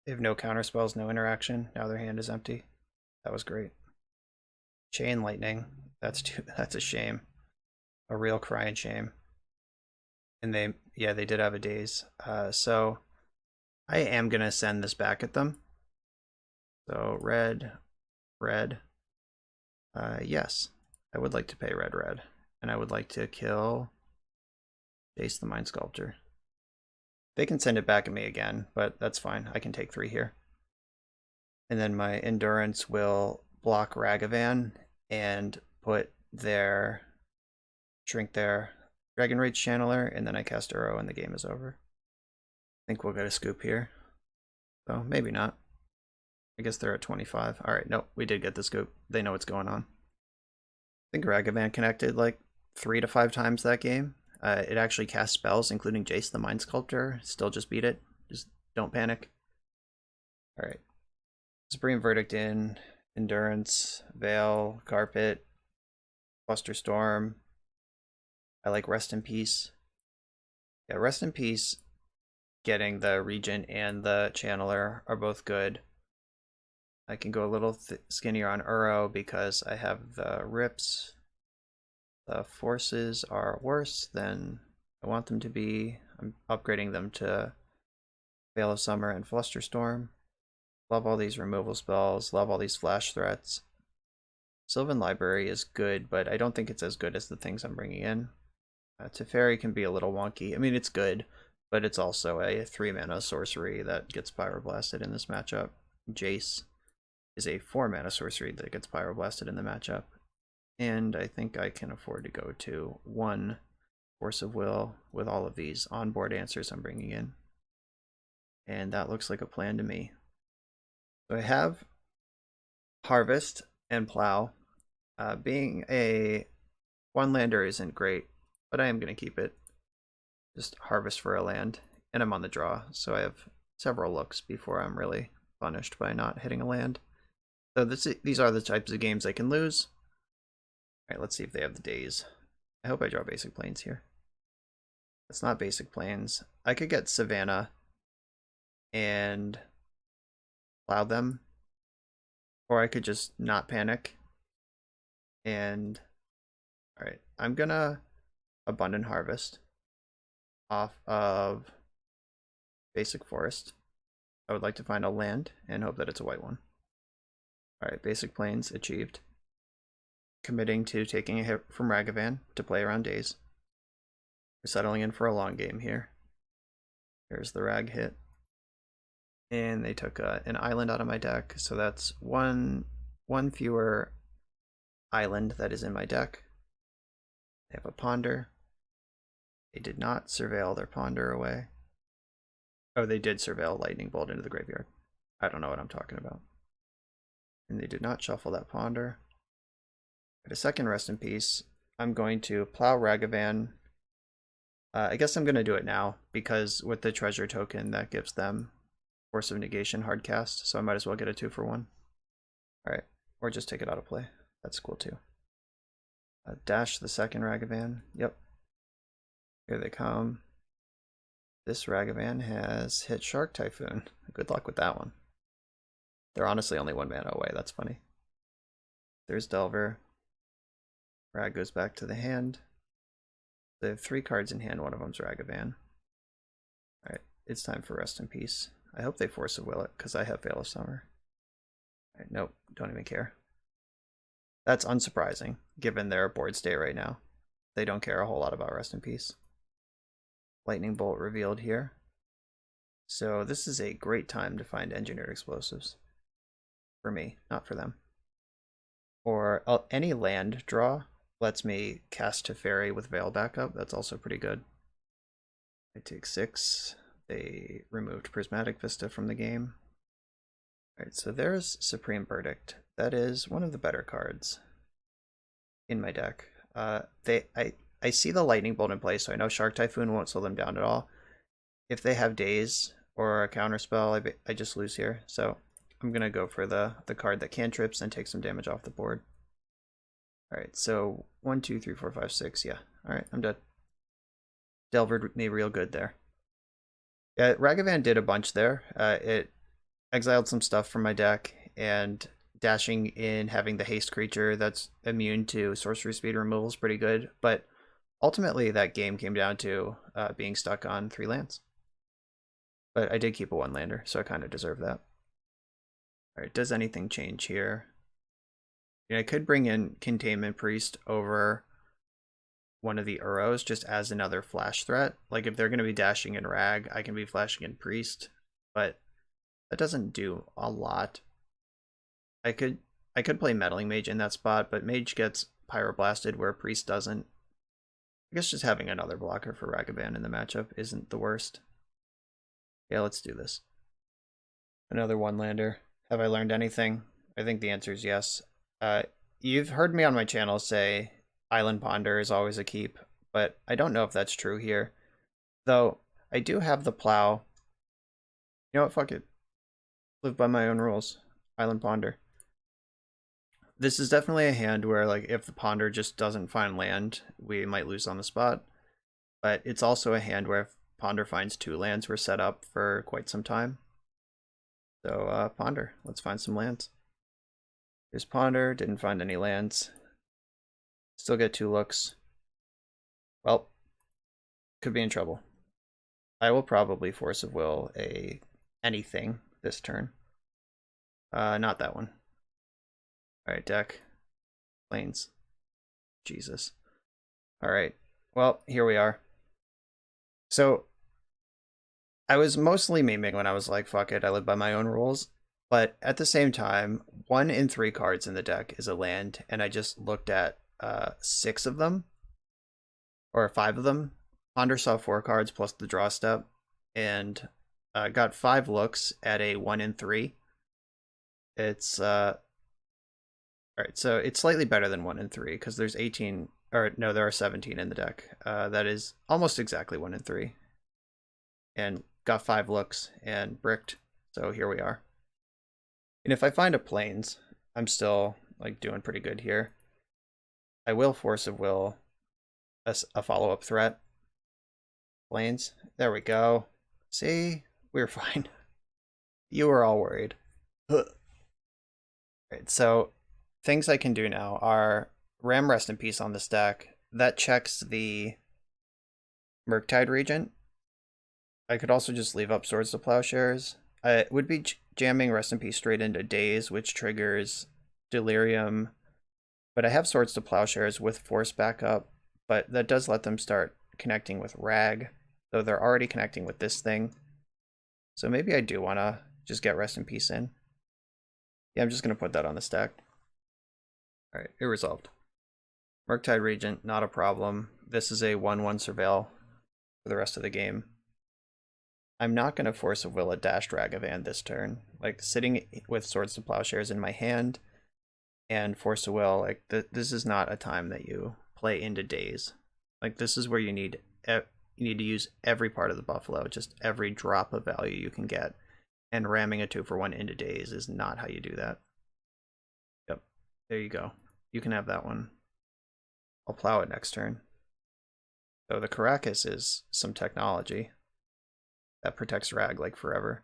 They have no counterspells, no interaction. Now their hand is empty. That was great. Chain Lightning. That's a shame. A real crying shame. And they Yeah, they did have a daze. So I am going to send this back at them. So red, red. Yes, I would like to pay red, red. And I would like to kill Jace the Mind Sculptor. They can send it back at me again, but that's fine. I can take 3 here. And then my Endurance will block Ragavan and put their shrink their Dragon Rage Channeler, and then I cast Uro and the game is over. I think we'll get a scoop here. So maybe not. I guess they're at 25. Alright, nope, we did get the scoop. They know what's going on. I think Ragavan connected like 3 to 5 times that game. It actually cast spells, including Jace the Mind Sculptor. Still just beat it. Just don't panic. Alright. Supreme Verdict in, Endurance, Veil, Carpet, Flusterstorm. I like Rest in Peace. Yeah, Rest in Peace, getting the Regent and the Channeler are both good. I can go a little skinnier on Uro because I have the Rips. The Forces are worse than I want them to be. I'm upgrading them to Veil of Summer and Flusterstorm. Love all these removal spells. Love all these flash threats. Sylvan Library is good, but I don't think it's as good as the things I'm bringing in. Teferi can be a little wonky. I mean, it's good, but it's also a 3-mana sorcery that gets Pyroblasted in this matchup. Jace is a 4-mana sorcery that gets Pyroblasted in the matchup. And I think I can afford to go to 1 Force of Will with all of these onboard answers I'm bringing in. And that looks like a plan to me. So I have Harvest and Plow. Being a 1-lander isn't great, but I am going to keep it. Just harvest for a land, and I'm on the draw, so I have several looks before I'm really punished by not hitting a land. So these are the types of games I can lose. Alright, let's see if they have the days. I hope I draw basic planes here. It's not basic planes. I could get Savannah and plow them, or I could just not panic. And alright, I'm gonna Abundant Harvest off of Basic Forest. I would like to find a land and hope that it's a white one. Alright, Basic Plains achieved. Committing to taking a hit from Ragavan to play around days. We're settling in for a long game here. Here's the Rag hit. And they took an island out of my deck, so that's one fewer island that is in my deck. They have a Ponder. They did not surveil their Ponder away. Oh, they did surveil Lightning Bolt into the graveyard. I don't know what I'm talking about. And they did not shuffle that Ponder. At a second Rest in Peace, I'm going to plow Ragavan. I guess I'm going to do it now, because with the treasure token, that gives them Force of Negation hardcast, so I might as well get a 2-for-1. Alright, or just take it out of play. That's cool too. Dash the second Ragavan. Yep. Here they come. This Ragavan has hit Shark Typhoon. Good luck with that one. They're honestly only 1 mana away. That's funny. There's Delver. Rag goes back to the hand. They have 3 cards in hand. One of them's Ragavan. Alright, it's time for Rest in Peace. I hope they Force of Will it, because I have Veil of Summer. Alright, nope, don't even care. That's unsurprising, given their board state right now. They don't care a whole lot about Rest in Peace. Lightning Bolt revealed here. So this is a great time to find Engineered Explosives. For me, not for them. Or any land draw lets me cast Teferi with Veil backup. That's also pretty good. I take 6. They removed Prismatic Vista from the game. Alright, so there's Supreme Verdict. That is one of the better cards in my deck. I see the Lightning Bolt in play, so I know Shark Typhoon won't slow them down at all. If they have Daze or a counterspell, I just lose here. So I'm going to go for the card that cantrips and take some damage off the board. Alright, so 1, 2, 3, 4, 5, 6. Yeah, alright, I'm dead. Delvered me real good there. Yeah, Ragavan did a bunch there. It exiled some stuff from my deck, and dashing in, having the haste creature that's immune to sorcery speed removal is pretty good, but ultimately that game came down to being stuck on 3 lands. But I did keep a 1-lander, so I kind of deserve that. Alright, does anything change here? Yeah, I could bring in Containment Priest over one of the Uros just as another flash threat. Like if they're going to be dashing in Rag, I can be flashing in Priest, but that doesn't do a lot. I could play Meddling Mage in that spot, but Mage gets Pyroblasted where Priest doesn't. I guess just having another blocker for Ragavan in the matchup isn't the worst. Yeah, let's do this. Another 1-lander. Have I learned anything? I think the answer is yes. You've heard me on my channel say Island Ponder is always a keep, but I don't know if that's true here. Though, I do have the Plow. You know what, fuck it. Live by my own rules. Island Ponder. This is definitely a hand where, like, if the Ponder just doesn't find land, we might lose on the spot. But it's also a hand where if Ponder finds 2 lands, we're set up for quite some time. So, Ponder. Let's find some lands. Here's Ponder. Didn't find any lands. Still get 2 looks. Well, could be in trouble. I will probably Force of Will anything this turn. Not that one. Alright, deck. Plains. Jesus. Alright. Well, here we are. So, I was mostly memeing when I was like, fuck it, I live by my own rules. But at the same time, 1 in 3 cards in the deck is a land, and I just looked at 6 of them. Or 5 of them. Ponder saw 4 cards plus the draw step, and got 5 looks at a 1 in 3. It's alright, so it's slightly better than 1 in 3 because there's 18, or no, there are 17 in the deck. That is almost exactly 1 in 3, and got 5 looks and bricked. So here we are. And if I find a Plains, I'm still like doing pretty good here. I will Force of Will a follow-up threat. Plains. There we go. See? We're fine. You were all worried. Right, so things I can do now are Ram Rest in Peace on this deck. That checks the Murktide Regent. I could also just leave up Swords to Plowshares. I would be jamming Rest in Peace straight into Daze, which triggers Delirium. But I have Swords to Plowshares with Force backup, but that does let them start connecting with Rag, though they're already connecting with this thing. So maybe I do want to just get Rest in Peace in. Yeah, I'm just going to put that on the stack. Alright, it resolved. Murktide Regent, not a problem. This is a 1/1 Surveil for the rest of the game. I'm not going to Force of Will a dashed Ragavan this turn. Like, sitting with Swords to Plowshares in my hand and Force of Will, like, this is not a time that you play into Daze. Like, this is where you need to use every part of the Buffalo, just every drop of value you can get. And ramming a 2-for-1 into Daze is not how you do that. Yep, there you go. You can have that one. I'll plow it next turn. So the Caracas is some technology that protects Rag like forever.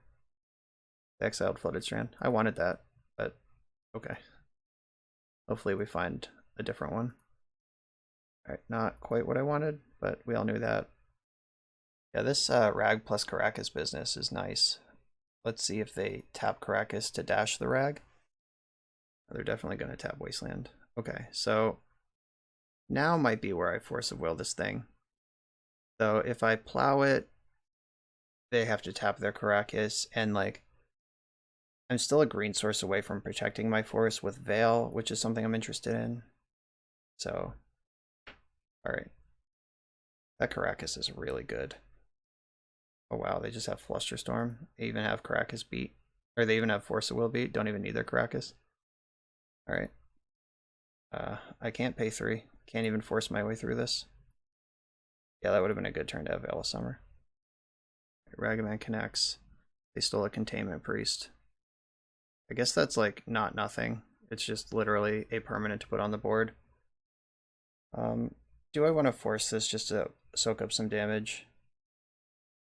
The exiled Flooded Strand. I wanted that, but okay. Hopefully we find a different one. Alright, not quite what I wanted, but we all knew that. Yeah, this Rag plus Caracas business is nice. Let's see if they tap Caracas to dash the Rag. They're definitely going to tap Wasteland. Okay, so now might be where I Force of Will this thing. So if I plow it, they have to tap their Caracas, and like, I'm still a green source away from protecting my forest with Veil, which is something I'm interested in. So, alright. That Caracas is really good. Oh wow, they just have Flusterstorm. They even have Caracas beat. Or they even have Force of Will beat. Don't even need their Caracas. Alright. I can't pay 3. Can't even force my way through this. Yeah, that would have been a good turn to have Veil of Summer. Ragavan connects. They stole a Containment Priest. I guess that's like not nothing. It's just literally a permanent to put on the board. Do I want to force this just to soak up some damage?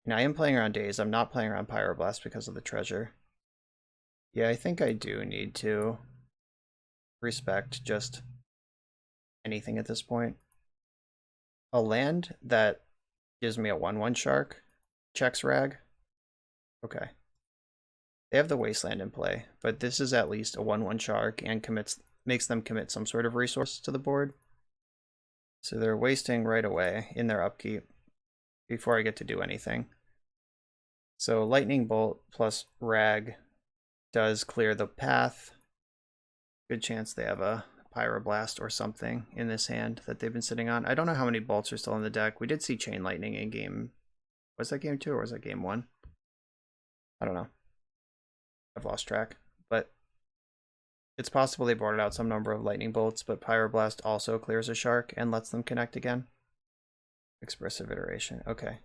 Now I am playing around Daze. I'm not playing around Pyroblast because of the treasure. Yeah, I think I do need to respect just anything at this point. a land that gives me a 1/1 shark checks rag. Okay. They have the wasteland in play, but this is at least a 1/1 shark and makes them commit some sort of resource to the board. So they're wasting right away in their upkeep before I get to do anything. So lightning bolt plus rag does clear the path. Good chance they have a pyroblast or something in this hand that they've been sitting on. I don't know how many bolts are still in the deck. We did see chain lightning in game. Was that game 2 or was that game 1? I don't know. I've lost track. But it's possible they boarded out some number of lightning bolts, but pyroblast also clears a shark and lets them connect again. Expressive iteration. Okay.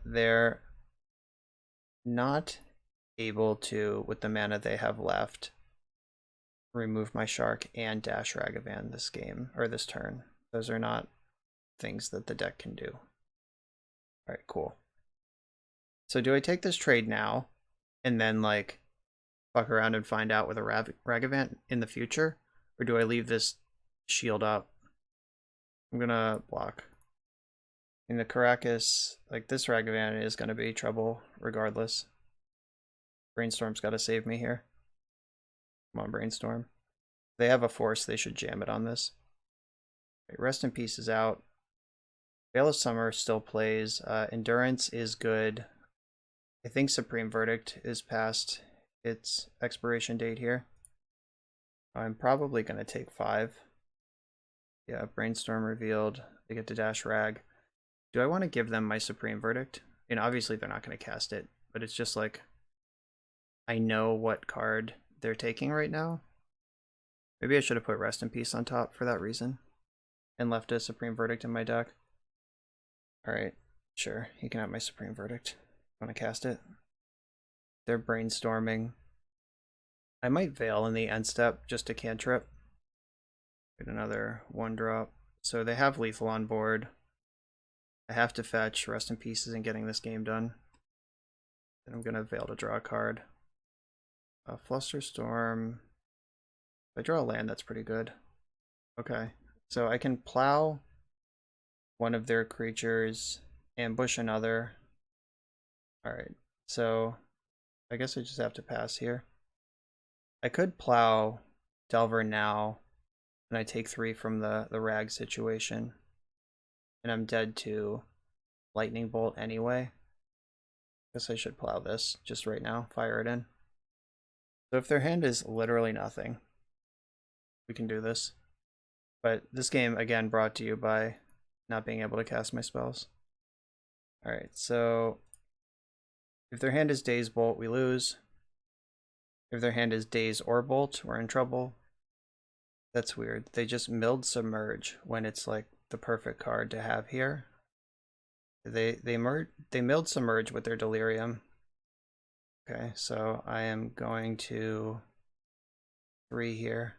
They're not able to, with the mana they have left, remove my shark and dash Ragavan this game, or this turn. Those are not things that the deck can do. Alright, cool. So do I take this trade now, and then, like, fuck around and find out with a Ragavan in the future? Or do I leave this shield up? I'm gonna block. In the Caracas, like, this Ragavan is gonna be trouble regardless. Brainstorm's gotta save me here. Come on, Brainstorm. They have a force, they should jam it on this. Right, Rest in Peace is out. Veil of Summer still plays. Endurance is good. I think Supreme Verdict is past its expiration date here. I'm probably going to take 5. Yeah, Brainstorm revealed. They get to dash Rag. Do I want to give them my Supreme Verdict? And obviously they're not going to cast it, but it's just like, I know what card they're taking right now. Maybe I should have put Rest in Peace on top for that reason and left a Supreme Verdict in my deck. Alright, sure, you can have my Supreme Verdict. Want to cast it? They're brainstorming. I might Veil in the end step just to cantrip. Get another 1-drop. So they have lethal on board. I have to fetch. Rest in Peace isn't getting this game done. Then I'm gonna Veil to draw a card. Flusterstorm. If I draw a land, that's pretty good. Okay, so I can plow one of their creatures, ambush another. Alright, so I guess I just have to pass here. I could plow Delver now, and I take 3 from the Rag situation. And I'm dead to Lightning Bolt anyway. Guess I should plow this just right now, fire it in. So if their hand is literally nothing, we can do this. But this game, again, brought to you by not being able to cast my spells. Alright, so if their hand is Daze Bolt, we lose. If their hand is Daze or Bolt, we're in trouble. That's weird. They just milled Submerge when it's like the perfect card to have here. They milled Submerge with their Delirium. Okay, so I am going to 3 here.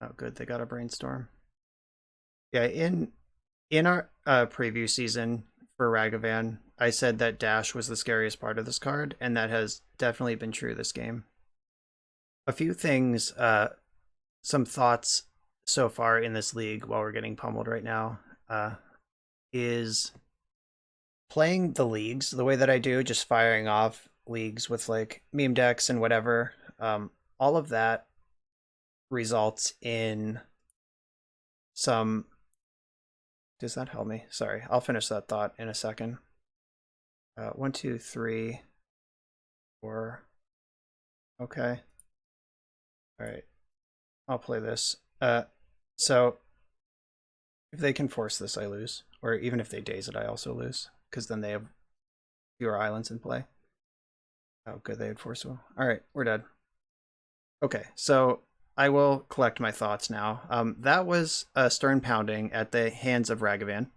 Oh, good, they got a Brainstorm. Yeah, in our preview season for Ragavan, I said that dash was the scariest part of this card, and that has definitely been true this game. A few things, some thoughts so far in this league while we're getting pummeled right now, is playing the leagues the way that I do, just firing off leagues with like meme decks and whatever. All of that results in some... Does that help me? Sorry, I'll finish that thought in a second. 1, 2, 3, 4. Okay. Alright. I'll play this. So if they can force this, I lose. Or even if they daze it, I also lose. Because then they have fewer islands in play. Oh, good, they had force will. Alright, we're dead. Okay, so I will collect my thoughts now. That was a Stern Pounding at the hands of Ragavan.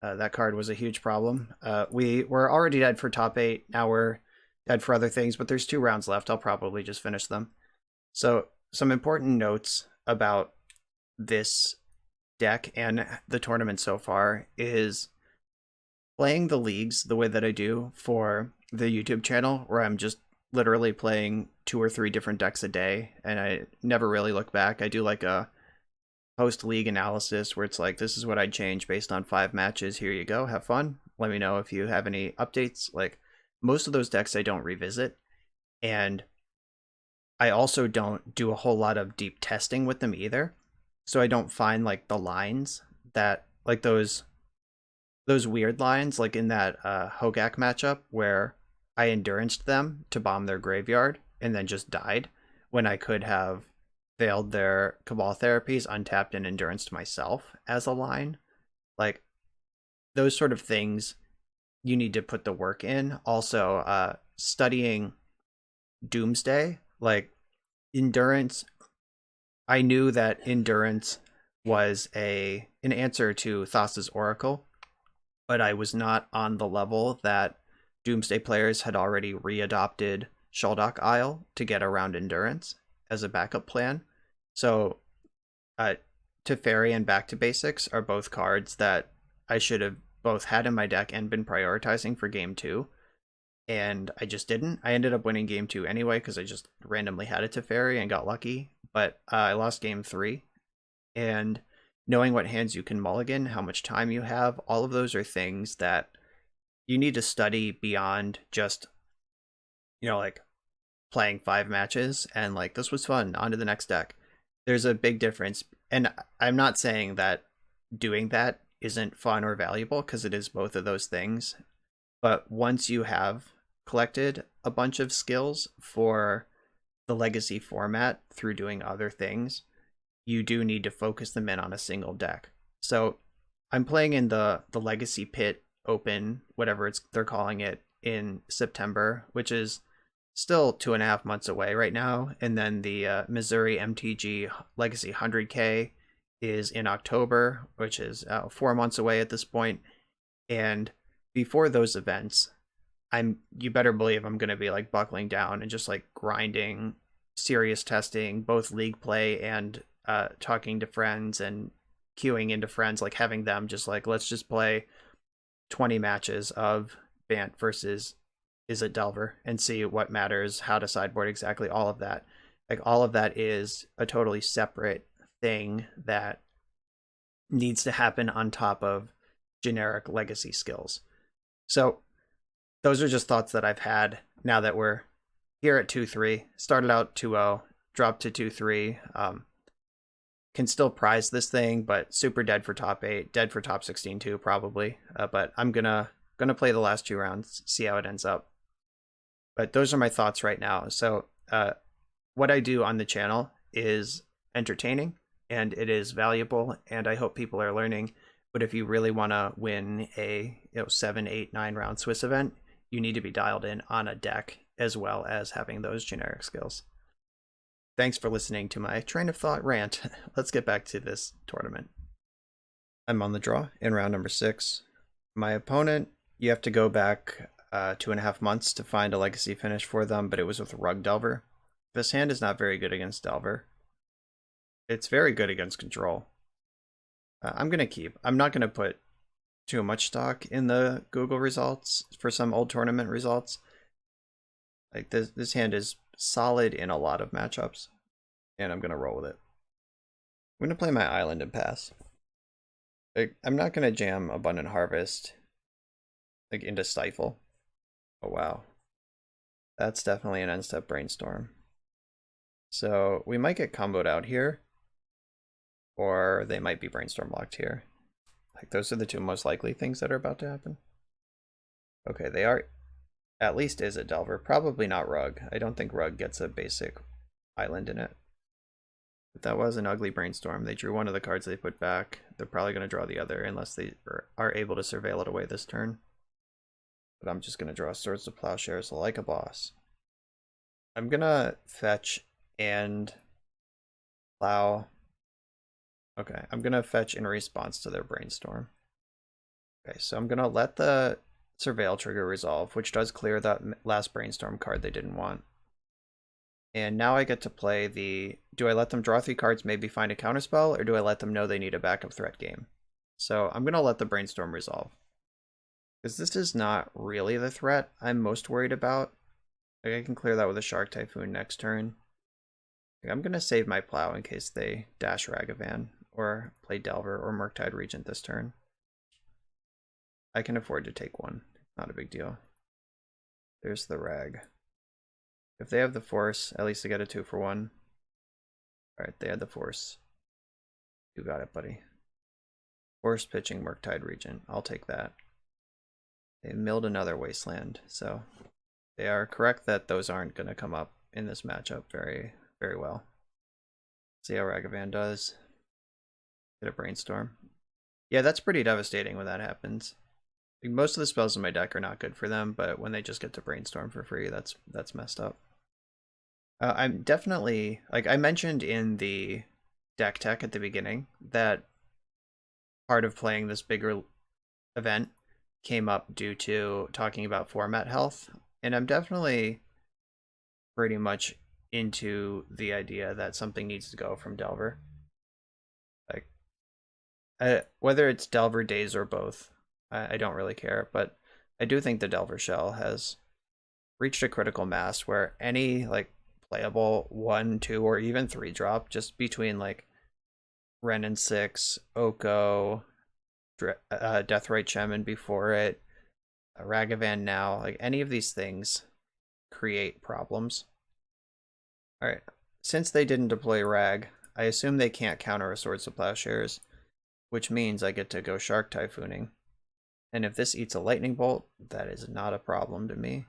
That card was a huge problem. We were already dead for top 8. Now we're dead for other things, but there's 2 rounds left. I'll probably just finish them. So some important notes about this deck and the tournament so far is playing the leagues the way that I do for the YouTube channel, where I'm just literally playing 2 or 3 different decks a day, and I never really look back. I do like a post-league analysis where it's like, this is what I'd change based on 5 matches. Here you go. Have fun. Let me know if you have any updates. Like, most of those decks I don't revisit. And I also don't do a whole lot of deep testing with them either. So I don't find like the lines that, like those weird lines, like in that Hogak matchup where I enduranced them to bomb their graveyard and then just died when I could have failed their Cabal therapies, untapped and enduranced myself as a line. Like, those sort of things you need to put the work in. Also, studying Doomsday, like endurance. I knew that endurance was an answer to Thassa's Oracle, but I was not on the level that Doomsday players had already readopted Shuldock Isle to get around endurance as a backup plan. So Teferi and Back to Basics are both cards that I should have both had in my deck and been prioritizing for game 2. And I just didn't. I ended up winning game 2 anyway because I just randomly had a Teferi and got lucky. But I lost game 3. And knowing what hands you can mulligan, how much time you have, all of those are things that you need to study beyond just, like playing 5 matches and like, this was fun, on to the next deck. There's a big difference. And I'm not saying that doing that isn't fun or valuable, because it is both of those things. But once you have collected a bunch of skills for the legacy format through doing other things, you do need to focus them in on a single deck. So I'm playing in the Legacy Pit Open, whatever they're calling it, in September, which is still 2.5 months away right now. And then the Missouri MTG Legacy 100K is in October, which is 4 months away at this point. And before those events, you better believe I'm going to be like buckling down and just like grinding, serious testing, both league play and talking to friends and queuing into friends, like having them just like, let's just play 20 matches of Bant versus Is It Delver and see what matters, how to sideboard exactly, all of that. Like, all of that is a totally separate thing that needs to happen on top of generic legacy skills. So those are just thoughts that I've had now that we're here at 2-3. Started out 2-0, dropped to 2-3. Can still prize this thing, but super dead for top 8, dead for top 16 too, probably. But I'm gonna play the last 2 rounds, see how it ends up. But those are my thoughts right now. So what I do on the channel is entertaining, and it is valuable, and I hope people are learning. But if you really want to win a 7, 8, 9 round Swiss event, you need to be dialed in on a deck as well as having those generic skills. Thanks for listening to my train of thought rant. Let's get back to this tournament. I'm on the draw in round number 6. My opponent, you have to go back 2.5 months to find a legacy finish for them, but it was with Rug Delver. This hand is not very good against Delver. It's very good against control. I'm going to keep. I'm not going to put too much stock in the Google results for some old tournament results. Like, this hand is solid in a lot of matchups, and I'm going to roll with it. I'm going to play my island and pass. Like, I'm not going to jam Abundant Harvest like into Stifle. Oh wow, that's definitely an end step Brainstorm. So we might get comboed out here, or they might be Brainstorm locked here. Like, those are the 2 most likely things that are about to happen. Okay, they are. At least Is It Delver. Probably not Rug. I don't think Rug gets a basic island in it. But that was an ugly Brainstorm. They drew one of the cards they put back. They're probably going to draw the other unless they are able to surveil it away this turn. But I'm just going to draw Swords to Plowshares like a boss. I'm going to fetch and plow. Okay, I'm going to fetch in response to their Brainstorm. Okay, so I'm going to let the Surveil trigger resolve, which does clear that last Brainstorm card they didn't want. And now I get to play the, do I let them draw 3 cards, maybe find a counterspell, or do I let them know they need a backup threat game? So I'm going to let the Brainstorm resolve, because this is not really the threat I'm most worried about. Like, I can clear that with a Shark Typhoon next turn. Like, I'm going to save my plow in case they dash Ragavan. or play Delver or Murktide Regent this turn. I can afford to take one. Not a big deal. There's the Rag. If they have the Force, at least they get a 2-for-1. Alright, they had the Force. You got it, buddy. Force pitching Murktide Regent. I'll take that. They milled another Wasteland, so they are correct that those aren't going to come up in this matchup very, very well. See how Ragavan does. Get a Brainstorm. Yeah, that's pretty devastating when that happens. Like, most of the spells in my deck are not good for them, but when they just get to Brainstorm for free, that's messed up. I'm definitely, like I mentioned in the deck tech at the beginning, that part of playing this bigger event came up due to talking about format health, and I'm definitely pretty much into the idea that something needs to go from Delver. Like, whether it's Delver Days or both, I don't really care, but I do think the Delver Shell has reached a critical mass where any like playable 1, 2, or even 3 drop, just between like Ren and 6, Oko, Deathrite Shaman before it, Ragavan now, like any of these things create problems. Alright, since they didn't deploy Rag, I assume they can't counter a Swords to Plowshares, which means I get to go Shark Typhooning. And if this eats a Lightning Bolt, that is not a problem to me,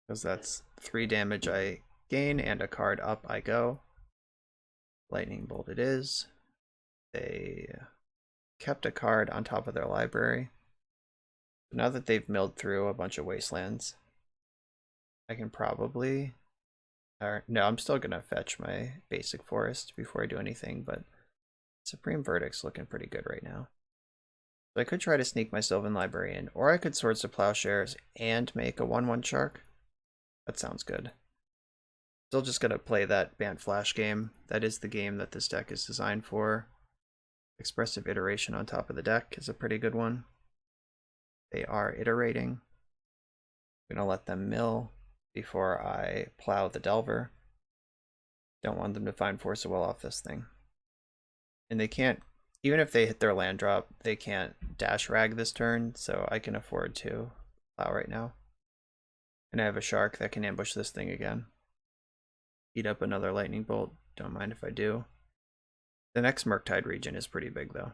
because that's 3 damage I gain and a card up I go. Lightning Bolt it is. They kept a card on top of their library. Now that they've milled through a bunch of Wastelands, I can probably... no, I'm still going to fetch my basic forest before I do anything, but Supreme Verdict's looking pretty good right now. So I could try to sneak my Sylvan Library in, or I could Swords to Plowshares and make a 1/1 Shark. That sounds good. Still just going to play that Bant Flash game. That is the game that this deck is designed for. Expressive Iteration on top of the deck is a pretty good one. They are iterating. I'm going to let them mill before I plow the Delver. Don't want them to find Force of Will off this thing. And they can't, even if they hit their land drop, they can't dash Rag this turn, so I can afford to plow right now. And I have a Shark that can ambush this thing again. Eat up another Lightning Bolt, don't mind if I do. The next Murktide region is pretty big though,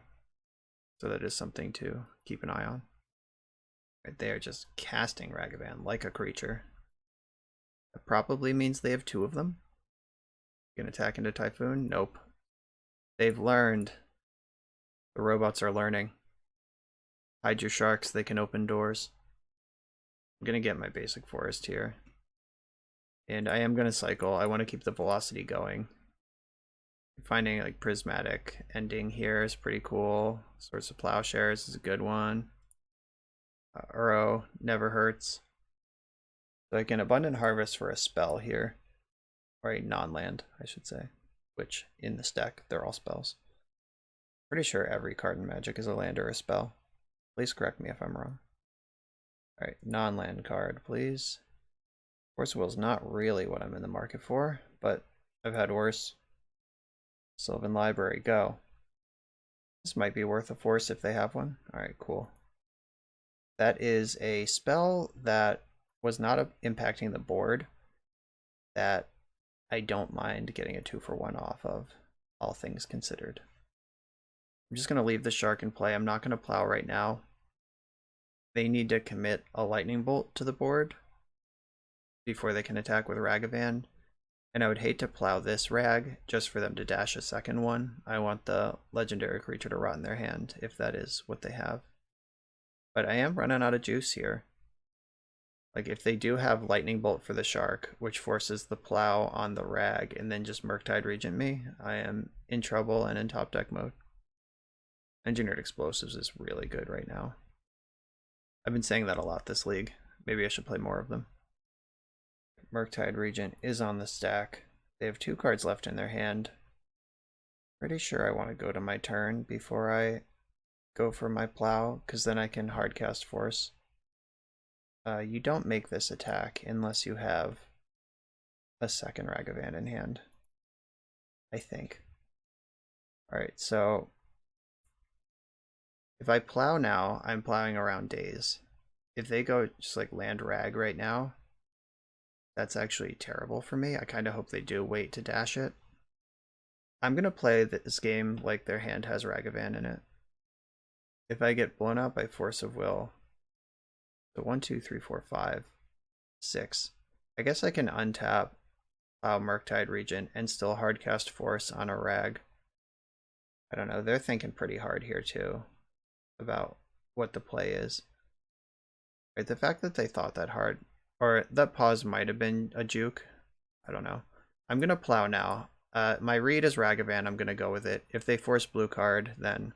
so that is something to keep an eye on. Right, they are just casting Ragavan like a creature. That probably means they have 2 of them. Gonna attack into Typhoon? Nope. They've learned. The robots are learning. Hide your sharks, they can open doors. I'm gonna get my basic forest here. And I am gonna cycle. I want to keep the velocity going. Finding like Prismatic ending here is pretty cool. Swords of Plowshares is a good one. Uro never hurts. So I can Abundant Harvest for a spell here. Or a non-land, I should say. Which, in this deck, they're all spells. Pretty sure every card in Magic is a land or a spell. Please correct me if I'm wrong. Alright, non-land card, please. Force of Will's not really what I'm in the market for, but I've had worse. Sylvan Library, go. This might be worth a force if they have one. Alright, cool. That is a spell that was not impacting the board that I don't mind getting a 2-for-1 off of, all things considered. I'm just going to leave the Shark in play. I'm not going to plow right now. They need to commit a Lightning Bolt to the board before they can attack with Ragavan. And I would hate to plow this Rag just for them to dash a second one. I want the legendary creature to rot in their hand, if that is what they have. But I am running out of juice here. Like, if they do have Lightning Bolt for the Shark, which forces the plow on the Rag, and then just Murktide Regent me, I am in trouble and in top deck mode. Engineered Explosives is really good right now. I've been saying that a lot this league. Maybe I should play more of them. Murktide Regent is on the stack. They have 2 cards left in their hand. Pretty sure I want to go to my turn before I go for my plow, because then I can hardcast Force. You don't make this attack unless you have a second Ragavan in hand, I think. Alright, so if I plow now, I'm plowing around days. If they go just like land rag right now, that's actually terrible for me. I kind of hope they do wait to dash it. I'm going to play this game like their hand has Ragavan in it. If I get blown out by Force of Will, so 1, 2, 3, 4, 5, 6. I guess I can untap Murktide Regent and still hardcast Force on a rag. I don't know. They're thinking pretty hard here too about what the play is. Right, the fact that they thought that hard, or that pause might have been a juke. I don't know. I'm going to plow now. My read is Ragavan. I'm going to go with it. If they force blue card, then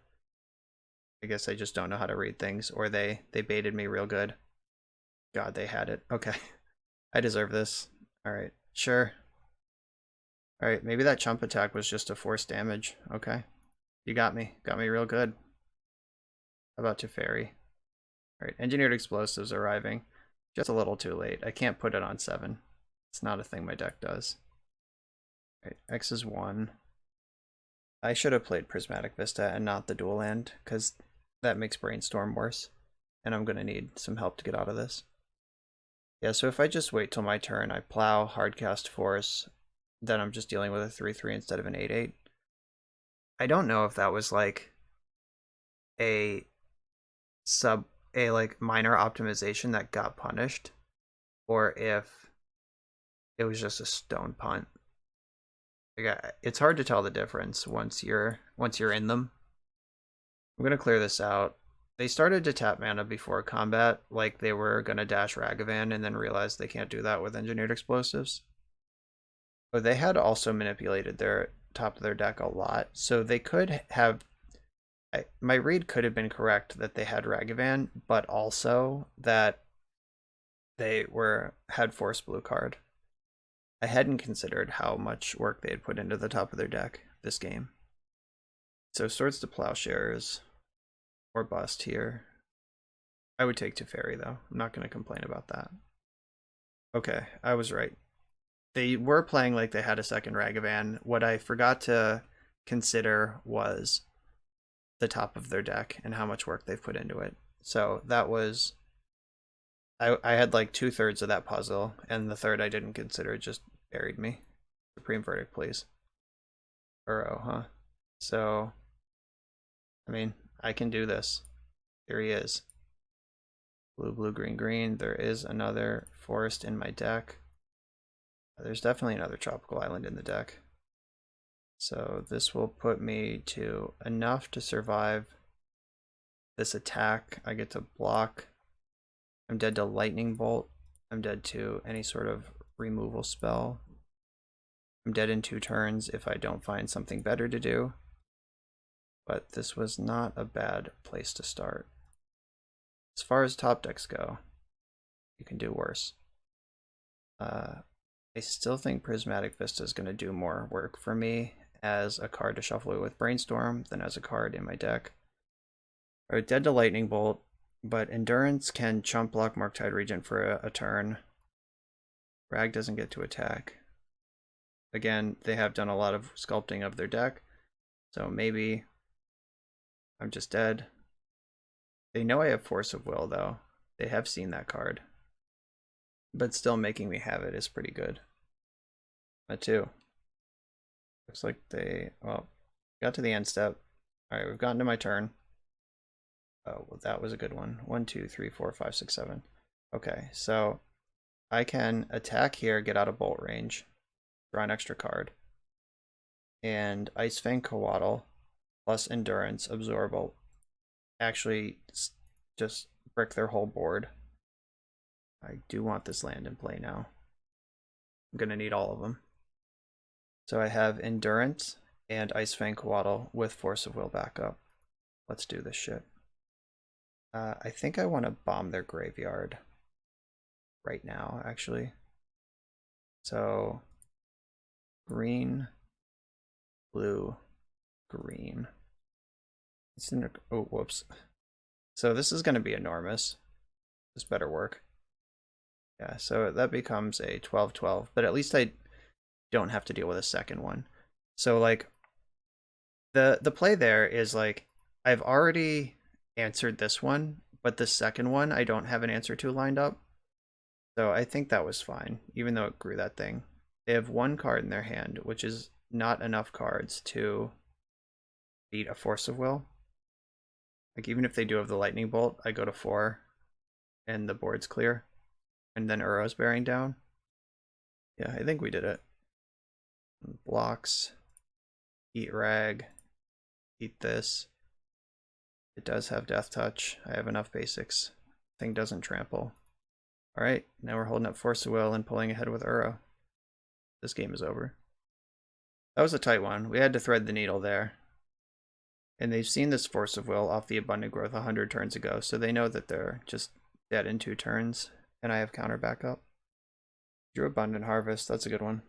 I guess I just don't know how to read things, or they baited me real good. God, they had it. Okay. I deserve this. Alright, sure. Alright, maybe that chump attack was just a force damage. Okay. You got me. Got me real good. How about Teferi? Alright, engineered explosives arriving. Just a little too late. I can't put it on 7. It's not a thing my deck does. Alright, X is 1. I should have played Prismatic Vista and not the dual land, because that makes Brainstorm worse. And I'm going to need some help to get out of this. Yeah, so if I just wait till my turn, I plow, hardcast Force, then I'm just dealing with a 3-3 instead of an 8-8. I don't know if that was like a like minor optimization that got punished, or if it was just a stone punt. Like, it's hard to tell the difference once you're in them. I'm gonna clear this out. They started to tap mana before combat, like they were gonna dash Ragavan, and then realized they can't do that with engineered explosives. But they had also manipulated their top of their deck a lot, so they could have. My read could have been correct that they had Ragavan, but also that they had Force Blue card. I hadn't considered how much work they had put into the top of their deck this game. So Swords to Plowshares or bust here. I would take Teferi though. I'm not going to complain about that. Okay, I was right. They were playing like they had a second Ragavan. What I forgot to consider was the top of their deck and how much work they've put into it. So that was... I had like 2/3 of that puzzle, and the third I didn't consider just buried me. Supreme Verdict, please. Burrow, huh? So, I mean, I can do this. Here he is. Blue, blue, green, green. There is another forest in my deck. There's definitely another tropical island in the deck. So this will put me to enough to survive this attack. I get to block. I'm dead to Lightning Bolt. I'm dead to any sort of removal spell. I'm dead in 2 turns if I don't find something better to do. But this was not a bad place to start. As far as top decks go, you can do worse. I still think Prismatic Vista is going to do more work for me as a card to shuffle it with Brainstorm than as a card in my deck. Alright, dead to Lightning Bolt, but Endurance can chump block Murktide Regent for a turn. Rag doesn't get to attack. Again, they have done a lot of sculpting of their deck, so maybe I'm just dead. They know I have Force of Will, though. They have seen that card. But still making me have it is pretty good. That too. Looks like they, well, got to the end step. Alright, we've gotten to my turn. Oh, well, that was a good one. 1, 2, 3, 4, 5, 6, 7. Okay, so I can attack here, get out of bolt range, draw an extra card, and Ice Fang Coatl plus Endurance Absorb actually just brick their whole board. I do want this land in play now. I'm going to need all of them. So I have Endurance and Ice Fang Coatl with Force of Will backup. Let's do this shit. I think I want to bomb their graveyard right now, actually. So, green, blue, green. It's in a, oh, whoops. So this is going to be enormous. This better work. Yeah, so that becomes a 12-12, but at least I don't have to deal with a second one. So, like, The play there is like I've already answered this one, but the second one I don't have an answer to lined up. So I think that was fine, even though it grew that thing. They have one card in their hand, which is not enough cards to beat a Force of Will. Like, even if they do have the Lightning Bolt, I go to 4, and the board's clear. And then Uro's bearing down. Yeah, I think we did it. Blocks. Eat Rag. Eat this. It does have Death Touch. I have enough basics. Thing doesn't trample. Alright, now we're holding up Force of Will and pulling ahead with Uro. This game is over. That was a tight one. We had to thread the needle there. And they've seen this Force of Will off the Abundant Growth 100 turns ago, so they know that they're just dead in 2 turns, and I have counter backup. Drew Abundant Harvest, that's a good one.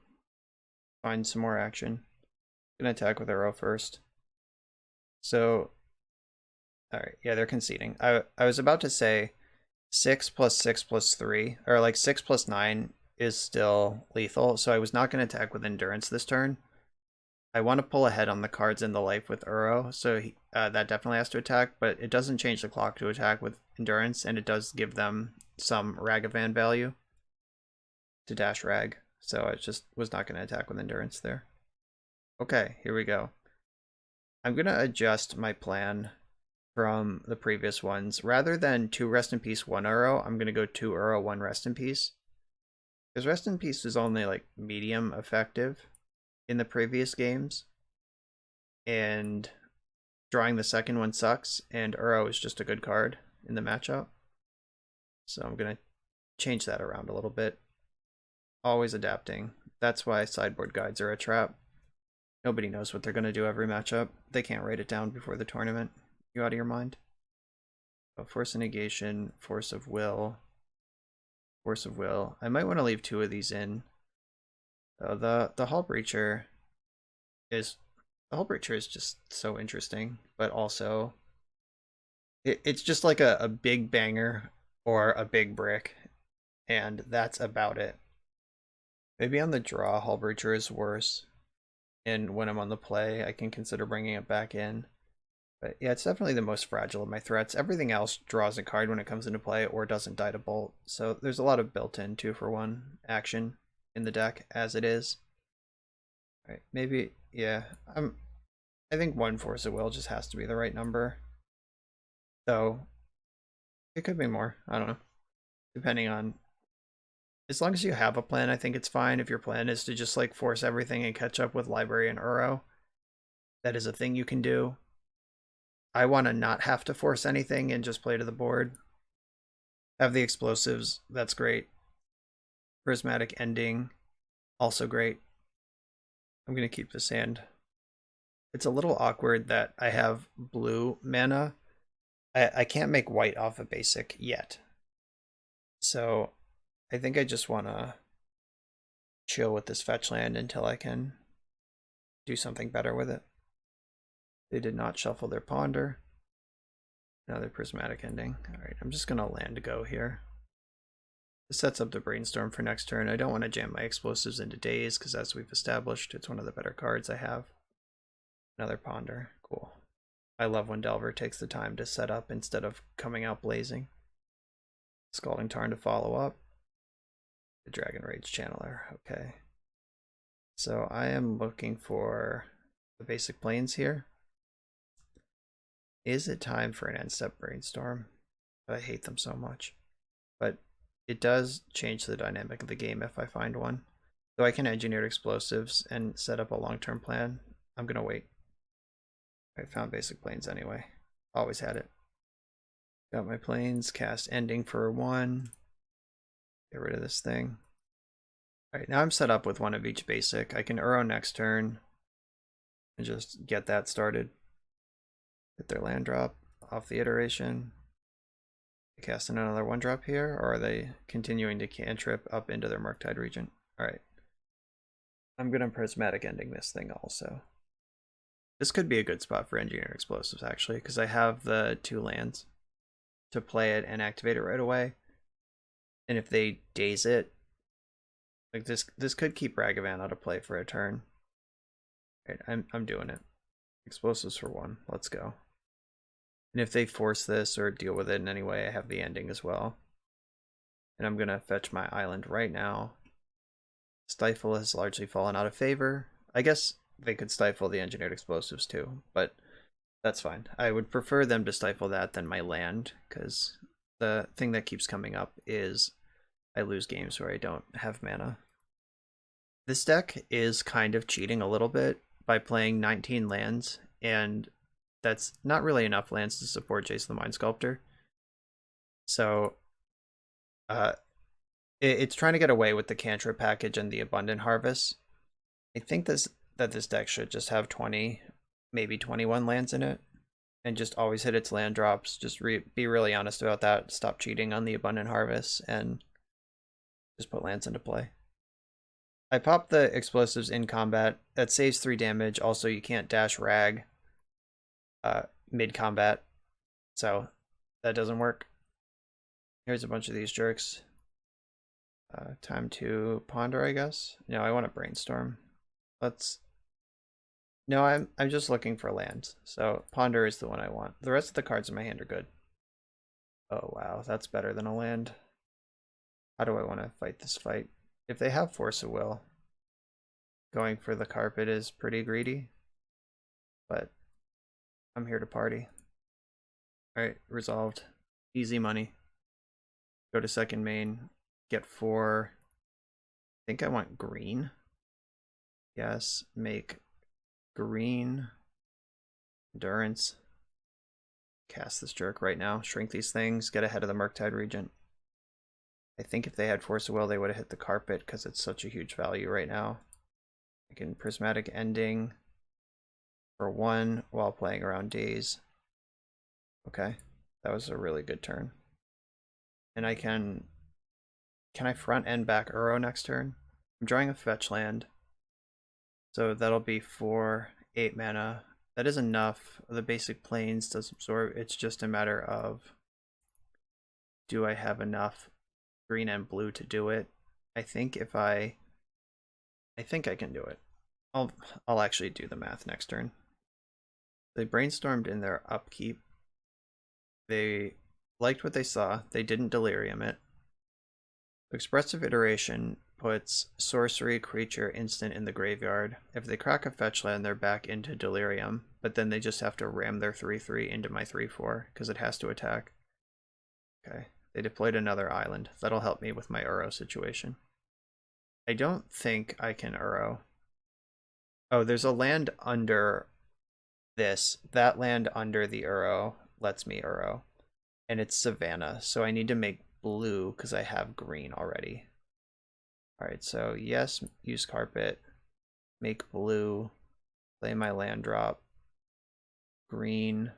Find some more action. Gonna attack with Uro first. So, alright, yeah, they're conceding. I was about to say 6 plus 6 plus 3, or like 6 plus 9 is still lethal, so I was not going to attack with Endurance this turn. I want to pull ahead on the cards in the life with Uro, so that definitely has to attack, but it doesn't change the clock to attack with Endurance, and it does give them some Ragavan value to dash Rag, so I just was not going to attack with Endurance there. Okay, here we go. I'm going to adjust my plan from the previous ones. Rather than 2 Rest in Peace, 1 Uro, I'm going to go 2 Uro, 1 Rest in Peace. Because Rest in Peace is only like medium effective in the previous games. And drawing the second one sucks, and Uro is just a good card in the matchup. So I'm going to change that around a little bit. Always adapting. That's why sideboard guides are a trap. Nobody knows what they're going to do every matchup. They can't write it down before the tournament. You out of your mind? So Force of Negation, Force of Will, Force of Will. I might want to leave 2 of these in. The Hullbreacher is just so interesting, but also it's just like a big banger or a big brick, and that's about it. Maybe on the draw, Hullbreacher is worse, and when I'm on the play, I can consider bringing it back in. But yeah, it's definitely the most fragile of my threats. Everything else draws a card when it comes into play or doesn't die to bolt. So there's a lot of built-in 2-for-1 action in the deck as it is. All right, maybe, yeah. I think 1 Force of Will just has to be the right number. Though, it could be more. I don't know. Depending on... As long as you have a plan, I think it's fine. If your plan is to just like force everything and catch up with Library and Uro, that is a thing you can do. I want to not have to force anything and just play to the board. Have the explosives, that's great. Prismatic Ending, also great. I'm going to keep this hand. It's a little awkward that I have blue mana. I can't make white off a basic yet. So I think I just want to chill with this fetch land until I can do something better with it. They did not shuffle their Ponder. Another Prismatic Ending. Alright, I'm just going to land go here. This sets up the Brainstorm for next turn. I don't want to jam my explosives into Daze, because as we've established, it's one of the better cards I have. Another Ponder. Cool. I love when Delver takes the time to set up instead of coming out blazing. Scalding Tarn to follow up. The Dragon Rage Channeler. Okay. So I am looking for the basic planes here. Is it time for an end-step Brainstorm? I hate them so much. But it does change the dynamic of the game if I find one. So I can engineer explosives and set up a long-term plan. I'm going to wait. I found basic planes anyway. Always had it. Got my planes. Cast Ending for 1. Get rid of this thing. Alright, now I'm set up with one of each basic. I can Uro next turn and just get that started. Get their land drop off the iteration. Casting another 1-drop here, or are they continuing to cantrip up into their Murktide Regent? Alright. I'm going to Prismatic Ending this thing also. This could be a good spot for Engineered Explosives, actually, because I have the 2 lands to play it and activate it right away. And if they daze it, like this could keep Ragavan out of play for a turn. Right, I'm doing it. Explosives for 1. Let's go. And if they force this or deal with it in any way, I have the ending as well. And I'm going to fetch my island right now. Stifle has largely fallen out of favor. I guess they could stifle the engineered explosives too, but that's fine. I would prefer them to stifle that than my land, because the thing that keeps coming up is I lose games where I don't have mana. This deck is kind of cheating a little bit by playing 19 lands, and that's not really enough lands to support Jace the Mind Sculptor. So it's trying to get away with the cantrip package and the abundant harvest. I think that this deck should just have 20, maybe 21 lands in it, and just always hit its land drops. Just be really honest about that. Stop cheating on the abundant harvest and just put lands into play. I popped the explosives in combat. That saves 3 damage. Also, you can't dash rag mid combat, so that doesn't work. Here's a bunch of these jerks. Time to ponder, I guess. No, I want to brainstorm. No, I'm just looking for lands. So ponder is the one I want. The rest of the cards in my hand are good. Oh wow, that's better than a land. How do I want to fight this fight? If they have Force of Will, going for the carpet is pretty greedy. But I'm here to party. Alright, resolved. Easy money. Go to second main. Get 4. I think I want green. Yes, make green. Endurance. Cast this jerk right now. Shrink these things. Get ahead of the Murktide Regent. I think if they had Force of Will, they would have hit the carpet because it's such a huge value right now. I can Prismatic Ending for 1 while playing around Daze. Okay, that was a really good turn. And I can I front end back Uro next turn? I'm drawing a fetch land. So that'll be 4, 8 mana. That is enough. The basic planes does absorb. It's just a matter of, do I have enough green and blue to do it? I think I can do it. I'll actually do the math next turn. They brainstormed in their upkeep. They liked what they saw. They didn't delirium it. Expressive Iteration puts sorcery, creature, instant in the graveyard. If they crack a fetch land, they're back into delirium, but then they just have to ram their 3/3 into my 3/4 because it has to attack. Okay, they deployed another island. That'll help me with my Uro situation. I don't think I can Uro. Oh, there's a land under this. That land under the Uro lets me Uro. And it's Savannah, so I need to make blue because I have green already. Alright, so yes, use carpet. Make blue. Play my land drop. Green.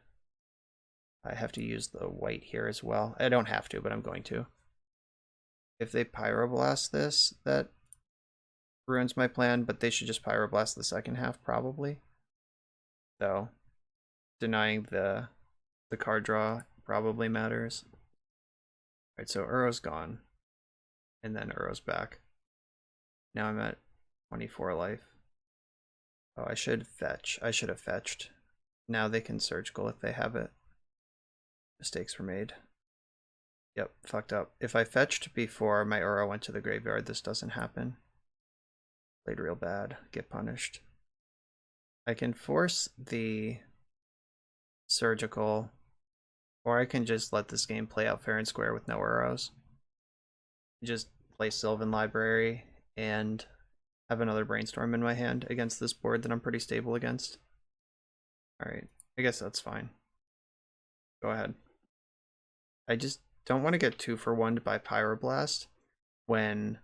I have to use the white here as well. I don't have to, but I'm going to. If they Pyroblast this, that ruins my plan, but they should just Pyroblast the second half, probably. So, denying the card draw probably matters. Alright, so Uro's gone. And then Uro's back. Now I'm at 24 life. Oh, I should fetch. I should have fetched. Now they can surgical if they have it. Mistakes were made. Yep, fucked up. If I fetched before my Uro went to the graveyard, this doesn't happen. Played real bad. Get punished. I can force the surgical, or I can just let this game play out fair and square with no Uros. Just play Sylvan Library and have another Brainstorm in my hand against this board that I'm pretty stable against. Alright, I guess that's fine. Go ahead. I just don't want to get 2-for-1'd by Pyroblast when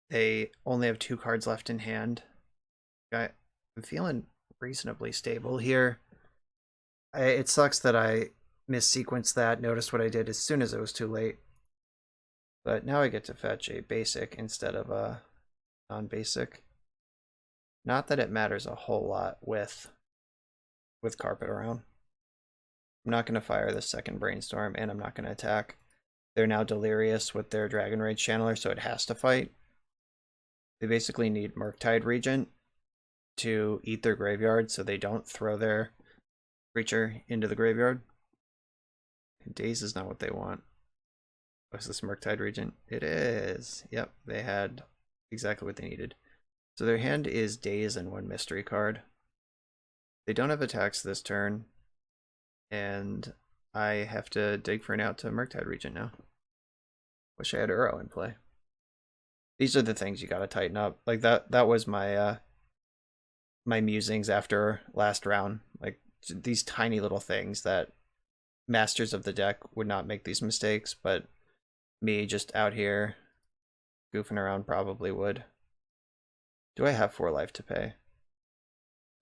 they only have 2 cards left in hand. I'm feeling reasonably stable here. It sucks that I missequenced that, noticed what I did as soon as it was too late. But now I get to fetch a basic instead of a non-basic. Not that it matters a whole lot with carpet around. I'm not going to fire the second Brainstorm, and I'm not going to attack. They're now delirious with their Dragon Rage Channeler, so it has to fight. They basically need Murktide Regent to eat their graveyard so they don't throw their creature into the graveyard. Daze is not what they want. Oh, is this Murktide Regent? It is. Yep, they had exactly what they needed. So their hand is Daze and 1 mystery card. They don't have attacks this turn, and I have to dig for an out to Murktide Regent now. Wish I had Uro in play. These are the things you gotta tighten up. Like that was my my musings after last round. Like these tiny little things that masters of the deck would not make these mistakes, but me just out here goofing around probably would. Do I have 4 life to pay?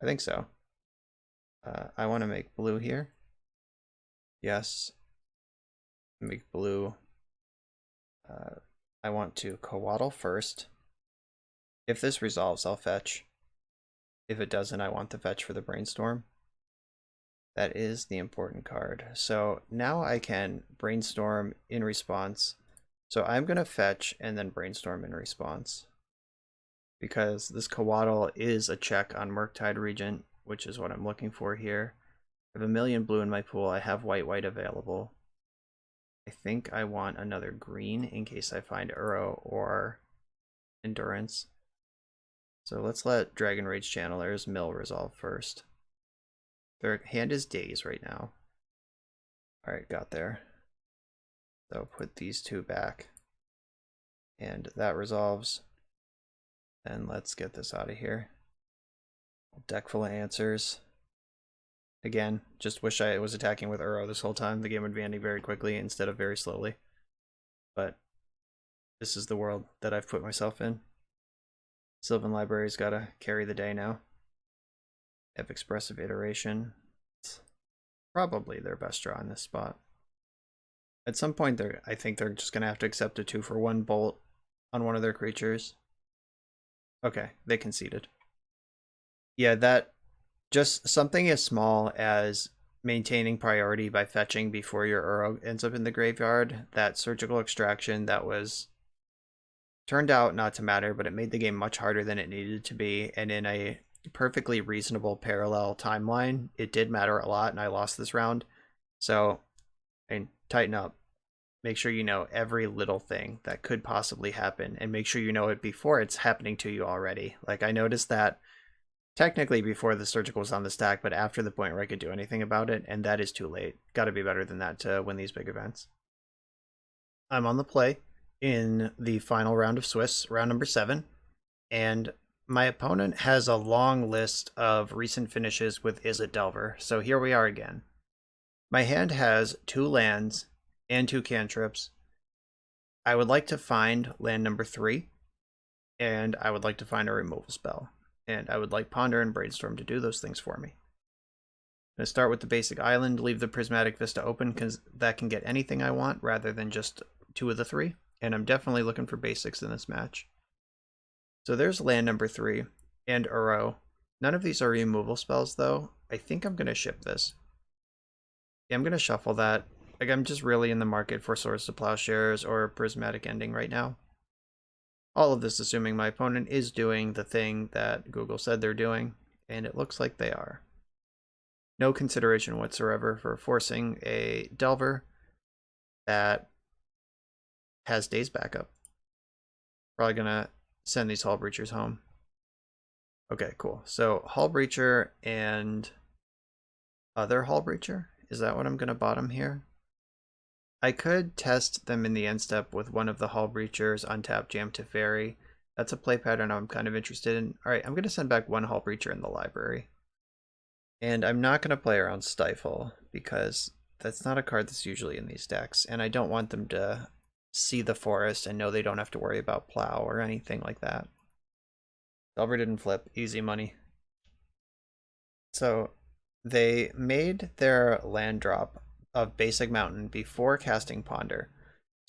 I think so. I want to make blue here. Yes. Make blue. I want to cowaddle first. If this resolves, I'll fetch. If it doesn't, I want the fetch for the brainstorm. That is the important card. So now I can brainstorm in response. So I'm going to fetch and then brainstorm in response. Because this cowaddle is a check on Murktide Regent, which is what I'm looking for here. I have 1,000,000 blue in my pool. I have white available. I think I want another green in case I find Uro or Endurance. So let's let Dragon Rage Channelers mill resolve first. Their hand is Daze right now. Alright, got there. So put these 2 back. And that resolves. And let's get this out of here. Deck full of answers. Again, just wish I was attacking with Uro this whole time. The game would be ending very quickly instead of very slowly. But this is the world that I've put myself in. Sylvan Library's gotta carry the day now. Have Expressive Iteration. It's probably their best draw in this spot. At some point, I think they're just gonna have to accept a 2-for-1 bolt on one of their creatures. Okay, they conceded. Yeah, that just something as small as maintaining priority by fetching before your Uro ends up in the graveyard. That surgical extraction that was turned out not to matter, but it made the game much harder than it needed to be. And in a perfectly reasonable parallel timeline, it did matter a lot, and I lost this round. So, tighten up. Make sure you know every little thing that could possibly happen, and make sure you know it before it's happening to you already. Like, I noticed that technically before the surgical was on the stack, but after the point where I could do anything about it, and that is too late. Gotta be better than that to win these big events. I'm on the play in the final round of Swiss, round number 7, and my opponent has a long list of recent finishes with Izzet Delver, so here we are again. My hand has 2 lands and 2 cantrips. I would like to find land number 3, and I would like to find a removal spell. And I would like Ponder and Brainstorm to do those things for me. I'm going to start with the basic island, leave the Prismatic Vista open, because that can get anything I want rather than just 2 of the 3. And I'm definitely looking for basics in this match. So there's land number 3 and Uro. None of these are removal spells, though. I think I'm going to ship this. Yeah, I'm going to shuffle that. Like, I'm just really in the market for Swords to Plowshares or Prismatic Ending right now. All of this assuming my opponent is doing the thing that Google said they're doing, and it looks like they are. No consideration whatsoever for forcing a Delver that has Daze backup. Probably gonna send these Hullbreachers home. Okay, cool. So Hullbreacher and other Hullbreacher? Is that what I'm gonna bottom here? I could test them in the end step with one of the Hullbreachers, untap Jam Teferi. That's a play pattern I'm kind of interested in. Alright, I'm going to send back 1 Hullbreacher in the library. And I'm not going to play around Stifle, because that's not a card that's usually in these decks, and I don't want them to see the forest and know they don't have to worry about Plow or anything like that. Delver didn't flip. Easy money. So, they made their land drop of Basic Mountain before casting Ponder.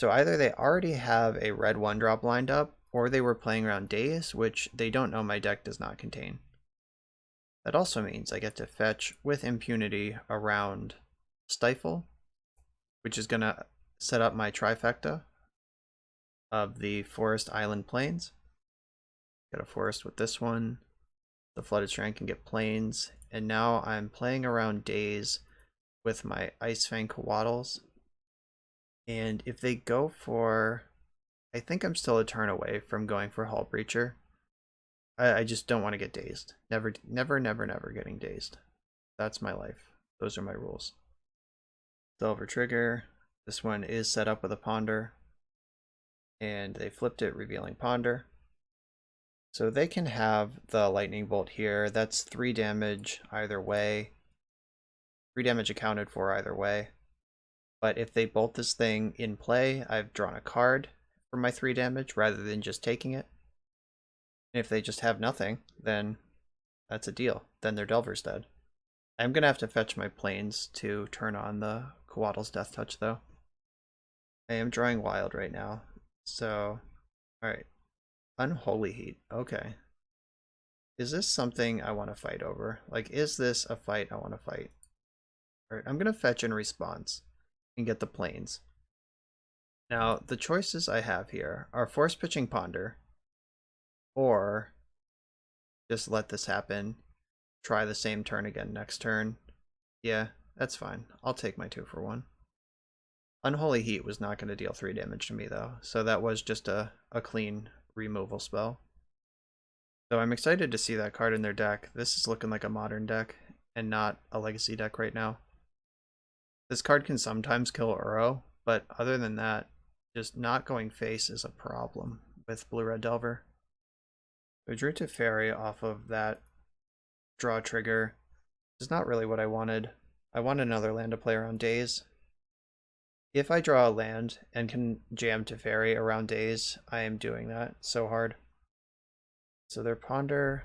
So either they already have a red 1-drop lined up, or they were playing around Daze, which they don't know my deck does not contain. That also means I get to fetch with impunity around Stifle, which is going to set up my trifecta of the Forest Island Plains. Got a forest with this one, The Flooded Strand can get planes, and now I'm playing around days with my Ice Fang Coatls. And if they go for... I think I'm still a turn away from going for Hullbreacher. I just don't want to get dazed. Never, never, never, never getting dazed. That's my life. Those are my rules. Delver trigger. This one is set up with a Ponder. And they flipped it, revealing Ponder. So they can have the Lightning Bolt here. That's 3 damage either way. 3 damage accounted for either way. But if they bolt this thing in play, I've drawn a card for my 3 damage rather than just taking it. And if they just have nothing, then that's a deal. Then their Delver's dead. I'm going to have to fetch my planes to turn on the Coatl's Death Touch, though. I am drawing wild right now. So, alright. Unholy Heat. Okay. Is this something I want to fight over? Like, is this a fight I want to fight? Alright, I'm going to fetch in response and get the planes. Now, the choices I have here are Force Pitching Ponder, or just let this happen, try the same turn again next turn. Yeah, that's fine. I'll take my 2 for 1. Unholy Heat was not going to deal 3 damage to me, though, so that was just a clean removal spell. So I'm excited to see that card in their deck. This is looking like a modern deck and not a legacy deck right now. This card can sometimes kill Uro, but other than that, just not going face is a problem with Blue-Red Delver. I drew Teferi off of that draw trigger. It's not really what I wanted. I want another land to play around days. If I draw a land and can jam Teferi around days, I am doing that so hard. So their Ponder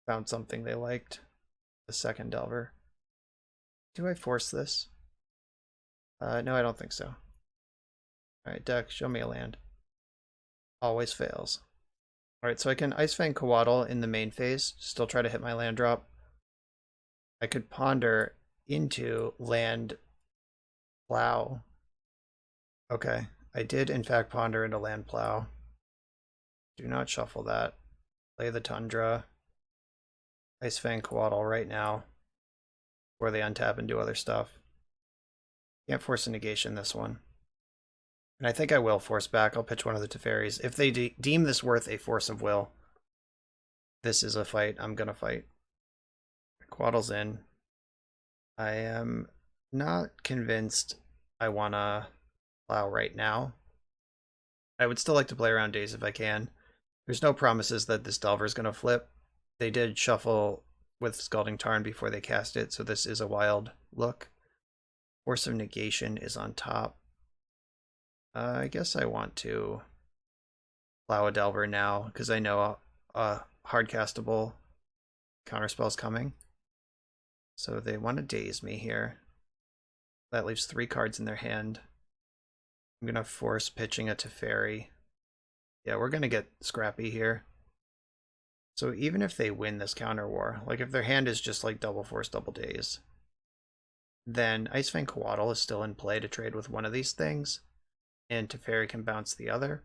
found something they liked. The second Delver. Do I force this? No, I don't think so. Alright, deck, show me a land. Always fails. Alright, so I can Ice Fang Coatl in the main phase, still try to hit my land drop. I could Ponder into land Plow. Okay, I did in fact Ponder into land Plow. Do not shuffle that. Play the Tundra. Ice Fang Coatl right now, before they untap and do other stuff. Can't force a negation this one. And I think I will force back. I'll pitch one of the Teferis. If they deem this worth a force of will, this is a fight I'm going to fight. Coatl's in. I am not convinced I want to Plow right now. I would still like to play around days if I can. There's no promises that this Delver is going to flip. They did shuffle with Scalding Tarn before they cast it, so this is a wild look. Force of Negation is on top. I guess I want to Plow a Delver now, because I know a hard-castable counterspell's coming. So they want to daze me here. That leaves 3 cards in their hand. I'm going to force pitching a Teferi. Yeah, we're going to get scrappy here. So even if they win this counter war, like if their hand is just like double force, double daze, then Ice Fang Coatl is still in play to trade with one of these things, and Teferi can bounce the other.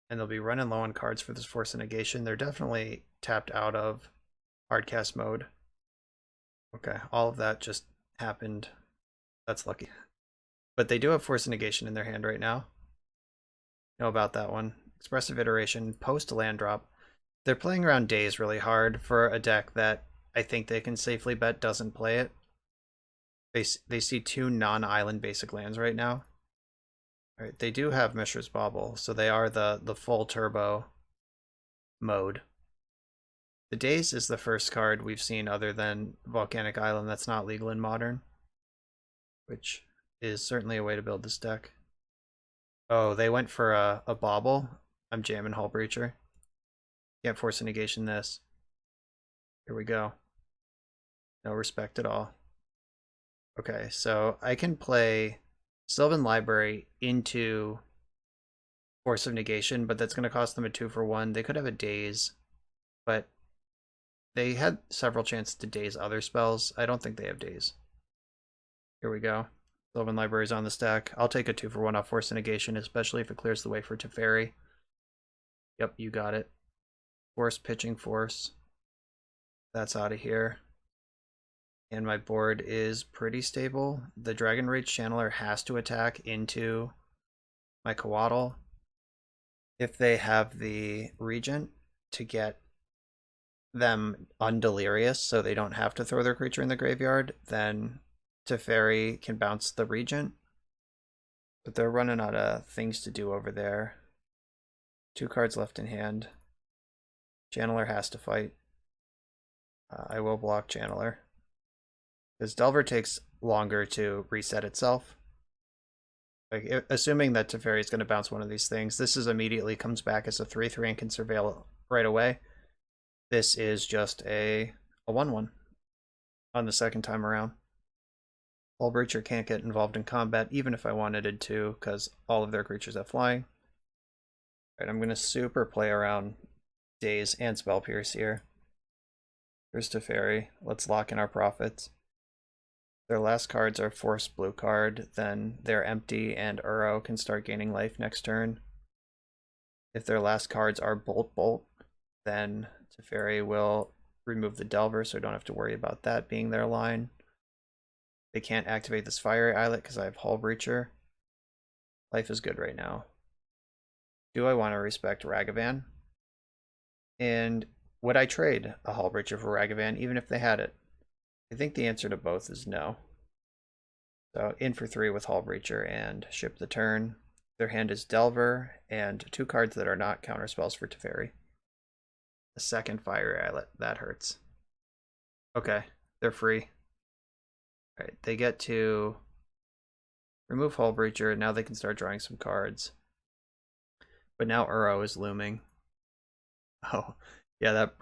And they'll be running low on cards for this Force of Negation. They're definitely tapped out of hardcast mode. Okay, all of that just happened. That's lucky. But they do have Force of Negation in their hand right now. Know about that one. Expressive Iteration, post land drop. They're playing around days really hard for a deck that I think they can safely bet doesn't play it. They see 2 non-island basic lands right now. Alright, they do have Mishra's Bauble, so they are the full turbo mode. The Daze is the first card we've seen other than Volcanic Island that's not legal in Modern, which is certainly a way to build this deck. Oh, they went for a Bauble. I'm jamming Hullbreacher. Can't force a negation this. Here we go. No respect at all. Okay, so I can play Sylvan Library into Force of Negation, but that's going to cost them a 2 for 1. They could have a Daze, but they had several chances to daze other spells. I don't think they have Daze. Here we go. Sylvan Library's on the stack. I'll take a 2 for 1 off Force of Negation, especially if it clears the way for Teferi. Yep, you got it. Force, pitching, force. That's out of here. And my board is pretty stable. The Dragon Rage Channeler has to attack into my Coatl. If they have the Regent to get them undelirious so they don't have to throw their creature in the graveyard, then Teferi can bounce the Regent. But they're running out of things to do over there. 2 cards left in hand. Channeler has to fight. I will block Channeler. Because Delver takes longer to reset itself. Like, assuming that Teferi is going to bounce one of these things, this is immediately comes back as a 3/3 and can surveil right away. This is just a 1/1 on the second time around. Hullbreacher can't get involved in combat, even if I wanted it to, because all of their creatures have flying. Alright, I'm going to super play around Daze and Spell Pierce here. Here's Teferi. Let's lock in our profits. Their last cards are Force blue card, then they're empty and Uro can start gaining life next turn. If their last cards are Bolt, then Teferi will remove the Delver, so I don't have to worry about that being their line. They can't activate this Fiery Islet because I have Hullbreacher. Life is good right now. Do I want to respect Ragavan? And would I trade a Hullbreacher for Ragavan even if they had it? I think the answer to both is no. So in for 3 with Hullbreacher and ship the turn. Their hand is Delver and 2 cards that are not counterspells for Teferi. The second Fiery Islet, that hurts. Okay, they're free. Alright, they get to remove Hullbreacher, now they can start drawing some cards. But now Uro is looming. Oh, yeah, that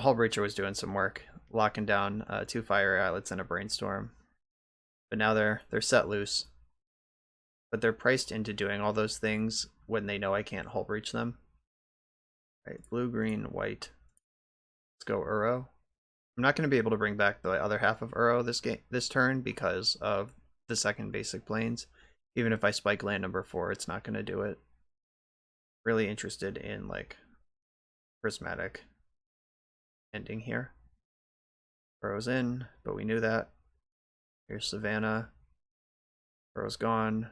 Hullbreacher was doing some work, locking down 2 Fiery Islets and a Brainstorm. But now they're set loose. But they're priced into doing all those things when they know I can't Hullbreach them. Alright, blue, green, white. Let's go Uro. I'm not going to be able to bring back the other half of Uro this turn because of the second basic planes. Even if I spike land number 4, it's not going to do it. Really interested in like prismatic ending here. Uro's in, but we knew that. Here's Savannah. Uro's gone.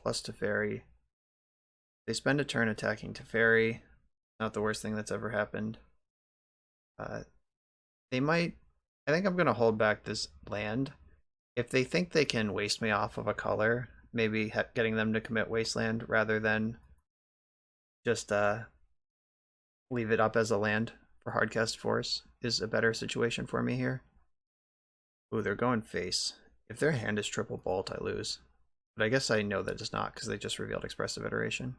Plus Teferi. They spend a turn attacking Teferi. Not the worst thing that's ever happened. They might... I think I'm going to hold back this land. If they think they can waste me off of a color, maybe getting them to commit Wasteland rather than just leave it up as a land for Hardcast Force is a better situation for me here. Ooh, they're going face. If their hand is triple bolt, I lose. But I guess I know that it's not because they just revealed Expressive Iteration.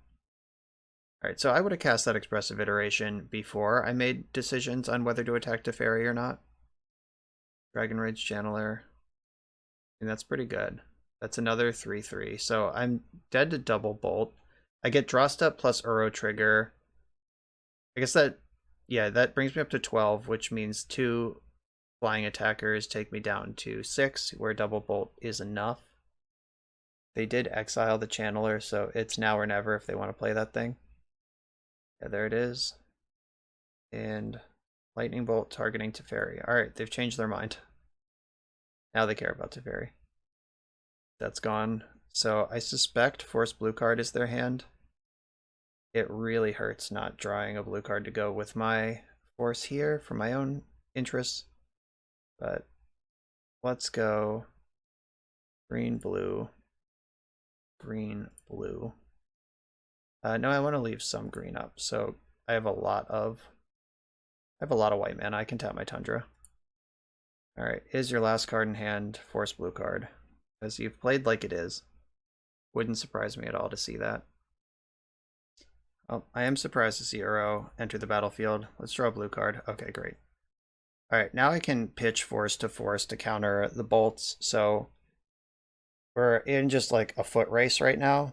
Alright, so I would have cast that Expressive Iteration before I made decisions on whether to attack Teferi or not. Dragon Rage Channeler. And that's pretty good. That's another 3/3. So I'm dead to double bolt. I get Draw Step plus Uro trigger. I guess that, yeah, that brings me up to 12, which means 2 flying attackers take me down to 6, where double bolt is enough. They did exile the Channeler, so it's now or never if they want to play that thing. Yeah, there it is. And Lightning Bolt targeting Teferi. Alright, they've changed their mind. Now they care about Teferi. That's gone. So I suspect Force blue card is their hand. It really hurts not drawing a blue card to go with my Force here for my own interests. But let's go green, blue, green, blue. No, I want to leave some green up. So I have a lot of white mana. I can tap my Tundra. Alright, is your last card in hand Force blue card? Because you've played like it is. Wouldn't surprise me at all to see that. Oh, I am surprised to see Uro enter the battlefield. Let's draw a blue card. Okay, great. Alright, now I can pitch Force to counter the bolts. So we're in just like a foot race right now.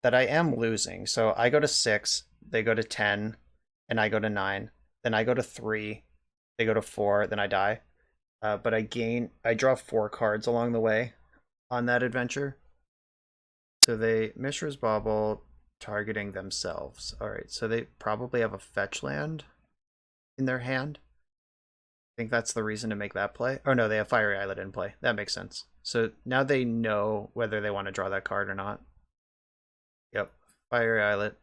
That I am losing. So I go to 6, they go to 10, and I go to 9. Then I go to 3, they go to 4, then I die. But I draw 4 cards along the way on that adventure. So they Mishra's Bauble targeting themselves. Alright, so they probably have a fetch land in their hand. I think that's the reason to make that play. Oh no, they have Fiery Islet in play. That makes sense. So now they know whether they want to draw that card or not. Yep, Fiery Islet.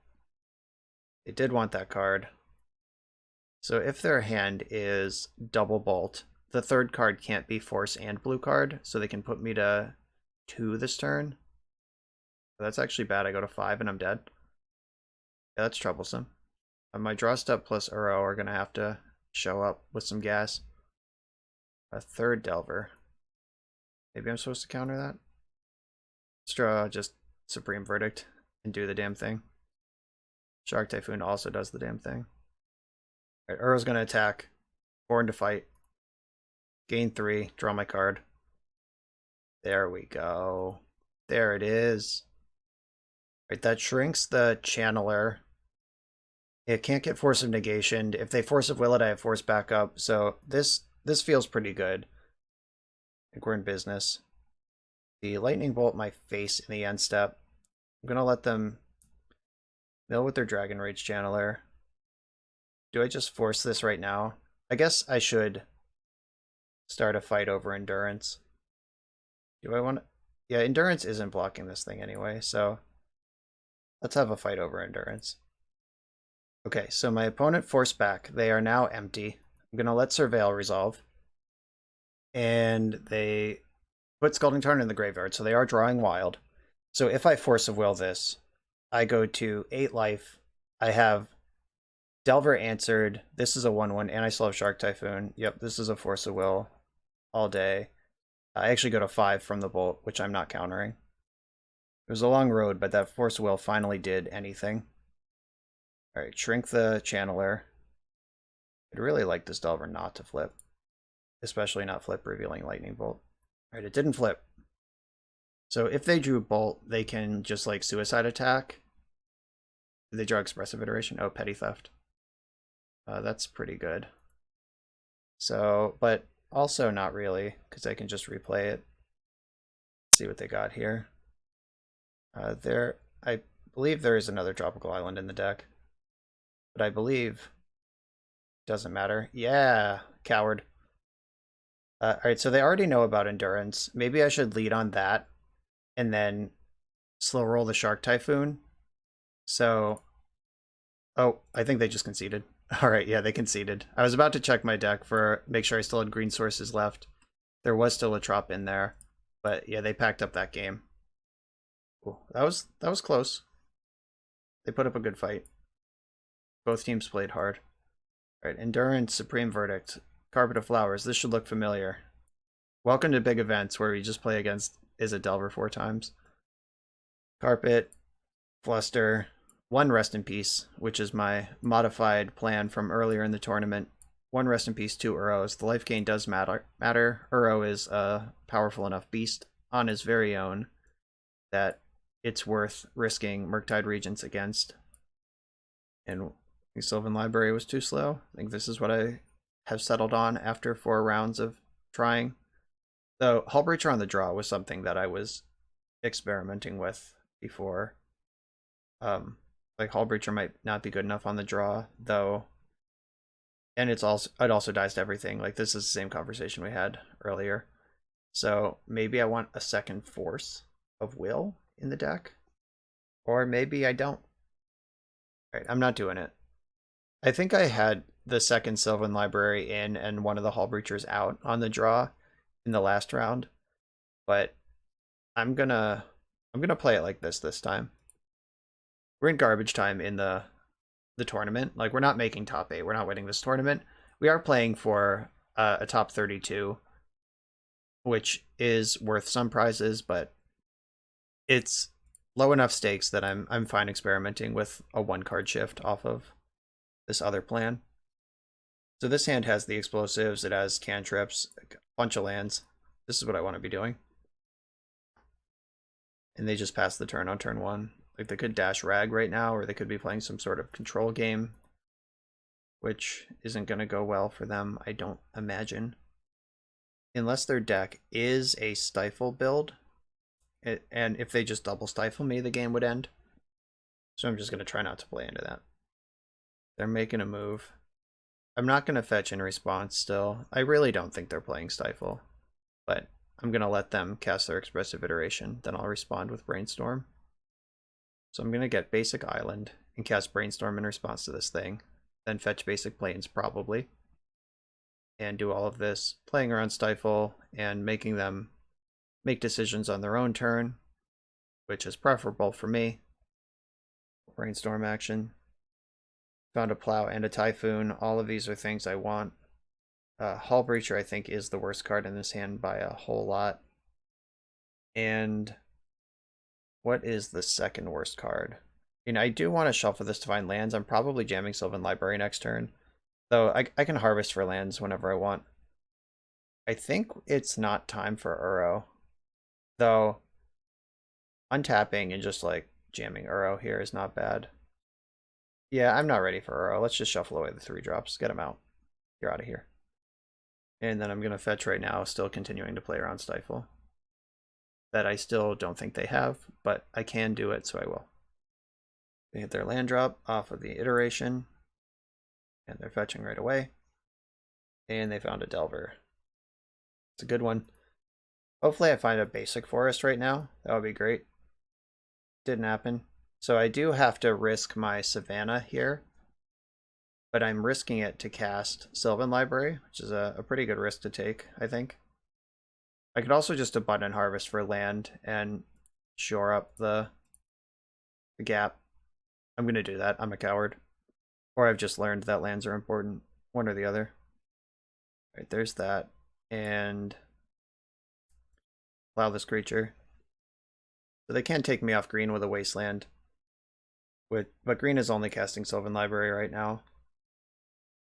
They did want that card. So if their hand is double bolt, the third card can't be force and blue card, so they can put me to 2 this turn. That's actually bad. I go to 5 and I'm dead. Yeah, that's troublesome. My draw step plus Uro are going to have to show up with some gas. A third Delver. Maybe I'm supposed to counter that? Let's draw just Supreme Verdict and do the damn thing. Shark Typhoon also does the damn thing. Alright, Uro's going to attack. Born to fight. Gain 3. Draw my card. There we go. There it is. Right, that shrinks the Channeler. It can't get Force of Negation. If they Force of Will it, I have Force backup. So this feels pretty good. I think we're in business. The Lightning Bolt my face in the end step. I'm going to let them mill with their Dragon Rage Channeler. Do I just force this right now? I guess I should start a fight over Endurance. Do I want to? Yeah, Endurance isn't blocking this thing anyway, so let's have a fight over Endurance. Okay, so my opponent forced back. They are now empty. I'm going to let Surveil resolve. And they put Scalding Tarn in the graveyard, so they are drawing wild. So if I Force of Will this, I go to 8 life. I have Delver answered. This is a 1/1, and I still have Shark Typhoon. Yep, this is a Force of Will all day. I actually go to 5 from the Bolt, which I'm not countering. It was a long road, but that Force of Will finally did anything. Alright, shrink the Channeler. I'd really like this Delver not to flip. Especially not flip revealing Lightning Bolt. Alright, it didn't flip. So if they drew Bolt, they can just like Suicide Attack. Did they draw Expressive Iteration? Oh, Petty Theft. That's pretty good. So, but also not really, because I can just replay it. See what they got here. I believe there is another Tropical Island in the deck. But I believe doesn't matter. Yeah, coward. Alright, so they already know about Endurance. Maybe I should lead on that and then slow roll the Shark Typhoon. So, oh, I think they just conceded. Alright, yeah, they conceded. I was about to check my deck for make sure I still had green sources left. There was still a Trop in there. But yeah, they packed up that game. Cool. That was close. They put up a good fight. Both teams played hard. Alright, Endurance, Supreme Verdict, Carpet of Flowers. This should look familiar. Welcome to big events where we just play against is it Delver 4 times. Carpet, Fluster, 1 Rest in Peace, which is my modified plan from earlier in the tournament. 1 Rest in Peace, 2 Uros. The life gain does matter. Uro is a powerful enough beast on his very own that it's worth risking Murktide Regents against. And Sylvan Library was too slow. I think this is what I have settled on after 4 rounds of trying. Though Hullbreacher on the draw was something that I was experimenting with before. Like Hullbreacher might not be good enough on the draw, though. And it also dies to everything. Like this is the same conversation we had earlier. So maybe I want a second Force of Will in the deck. Or maybe I don't. Alright, I'm not doing it. I think I had the second Sylvan Library in and one of the Hullbreachers out on the draw in the last round. But I'm gonna play it like this time. We're in garbage time in the tournament. Like we're not making top 8. We're not winning this tournament. We are playing for a top 32, which is worth some prizes, but it's low enough stakes that I'm fine experimenting with a 1-card shift off of this other plan. So this hand has the explosives, it has cantrips, a bunch of lands. This is what I want to be doing. And they just passed the turn on turn 1. Like they could dash Rag right now, or they could be playing some sort of control game, which isn't going to go well for them, I don't imagine. Unless their deck is a Stifle build, and if they just double Stifle me, the game would end. So I'm just going to try not to play into that. They're making a move. I'm not going to fetch in response still. I really don't think they're playing Stifle, but I'm going to let them cast their expressive iteration. Then I'll respond with Brainstorm. So I'm going to get basic Island and cast Brainstorm in response to this thing. Then fetch basic Plains probably. And do all of this, playing around Stifle and making them make decisions on their own turn, which is preferable for me. Brainstorm action. Found a Plow and a Typhoon. All of these are things I want. Hullbreacher, I think, is the worst card in this hand by a whole lot. And what is the second worst card? You know, I do want to shuffle this to find lands. I'm probably jamming Sylvan Library next turn. Though I can harvest for lands whenever I want. I think it's not time for Uro. Though, untapping and just like jamming Uro here is not bad. Yeah, I'm not ready for Uro. Let's just shuffle away the 3-drops. Get them out. You're out of here. And then I'm going to fetch right now, still continuing to play around Stifle. That I still don't think they have, but I can do it, so I will. They hit their land drop off of the iteration. And they're fetching right away. And they found a Delver. It's a good one. Hopefully I find a basic forest right now. That would be great. Didn't happen. So I do have to risk my Savannah here. But I'm risking it to cast Sylvan Library, which is a pretty good risk to take, I think. I could also just abundant harvest for land and shore up the gap. I'm going to do that. I'm a coward. Or I've just learned that lands are important. One or the other. Right, there's that. And allow this creature. So they can't take me off green with a wasteland. But green is only casting Sylvan Library right now.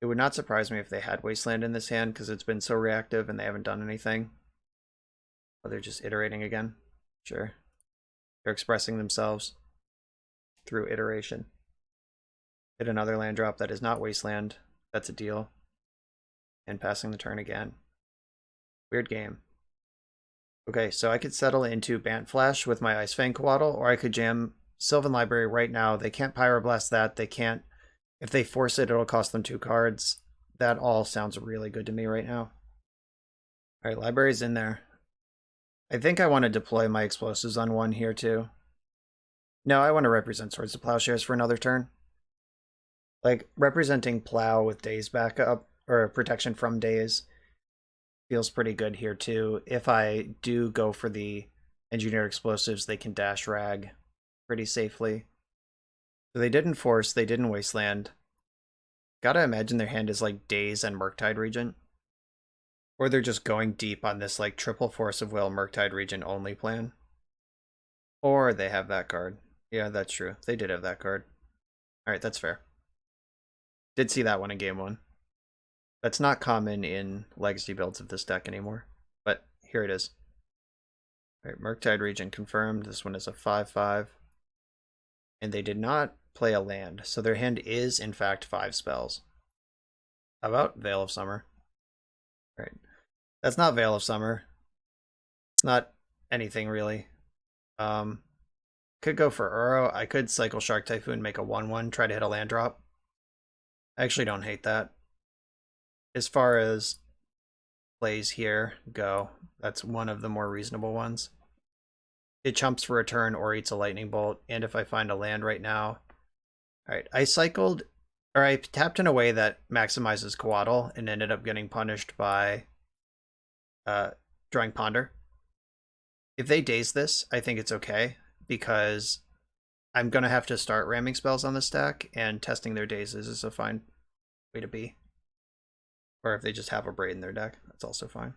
It would not surprise me if they had wasteland in this hand because it's been so reactive and they haven't done anything. Oh, they're just iterating again. Sure. They're expressing themselves through iteration. Hit another land drop that is not wasteland. That's a deal. And passing the turn again. Weird game. Okay, so I could settle into Bant Flash with my Ice Fang Coatl, or I could jam Sylvan Library right now. They can't Pyroblast that. They can't. If they force it, it'll cost them 2 cards. That all sounds really good to me right now. Alright, Library's in there. I think I want to deploy my explosives on one here too. No, I want to represent Swords to Plowshares for another turn. Like, representing Plow with Daze backup, or protection from Daze, feels pretty good here too. If I do go for the Engineered Explosives, they can dash Rag pretty safely. So they didn't force, they didn't wasteland. Gotta imagine their hand is like Daze and Murktide Regent. Or they're just going deep on this like triple Force of Will Murktide Regent only plan. Or they have that card. Yeah, that's true. They did have that card. Alright, that's fair. Did see that one in game 1. That's not common in legacy builds of this deck anymore. But here it is. Alright, Murktide Regent confirmed. This one is a 5/5. And they did not play a land, so their hand is in fact 5 spells. How about Veil of Summer? Right. That's not Veil of Summer. It's not anything really. Could go for Uro. I could cycle Shark Typhoon, make a 1/1, try to hit a land drop. I actually don't hate that. As far as plays here go, that's one of the more reasonable ones. It chumps for a turn or eats a lightning bolt, and if I find a land right now... Alright, I tapped in a way that maximizes Coatl and ended up getting punished by drawing Ponder. If they daze this, I think it's okay, because I'm going to have to start ramming spells on the stack, and testing their dazes is a fine way to be. Or if they just have a Braid in their deck, that's also fine.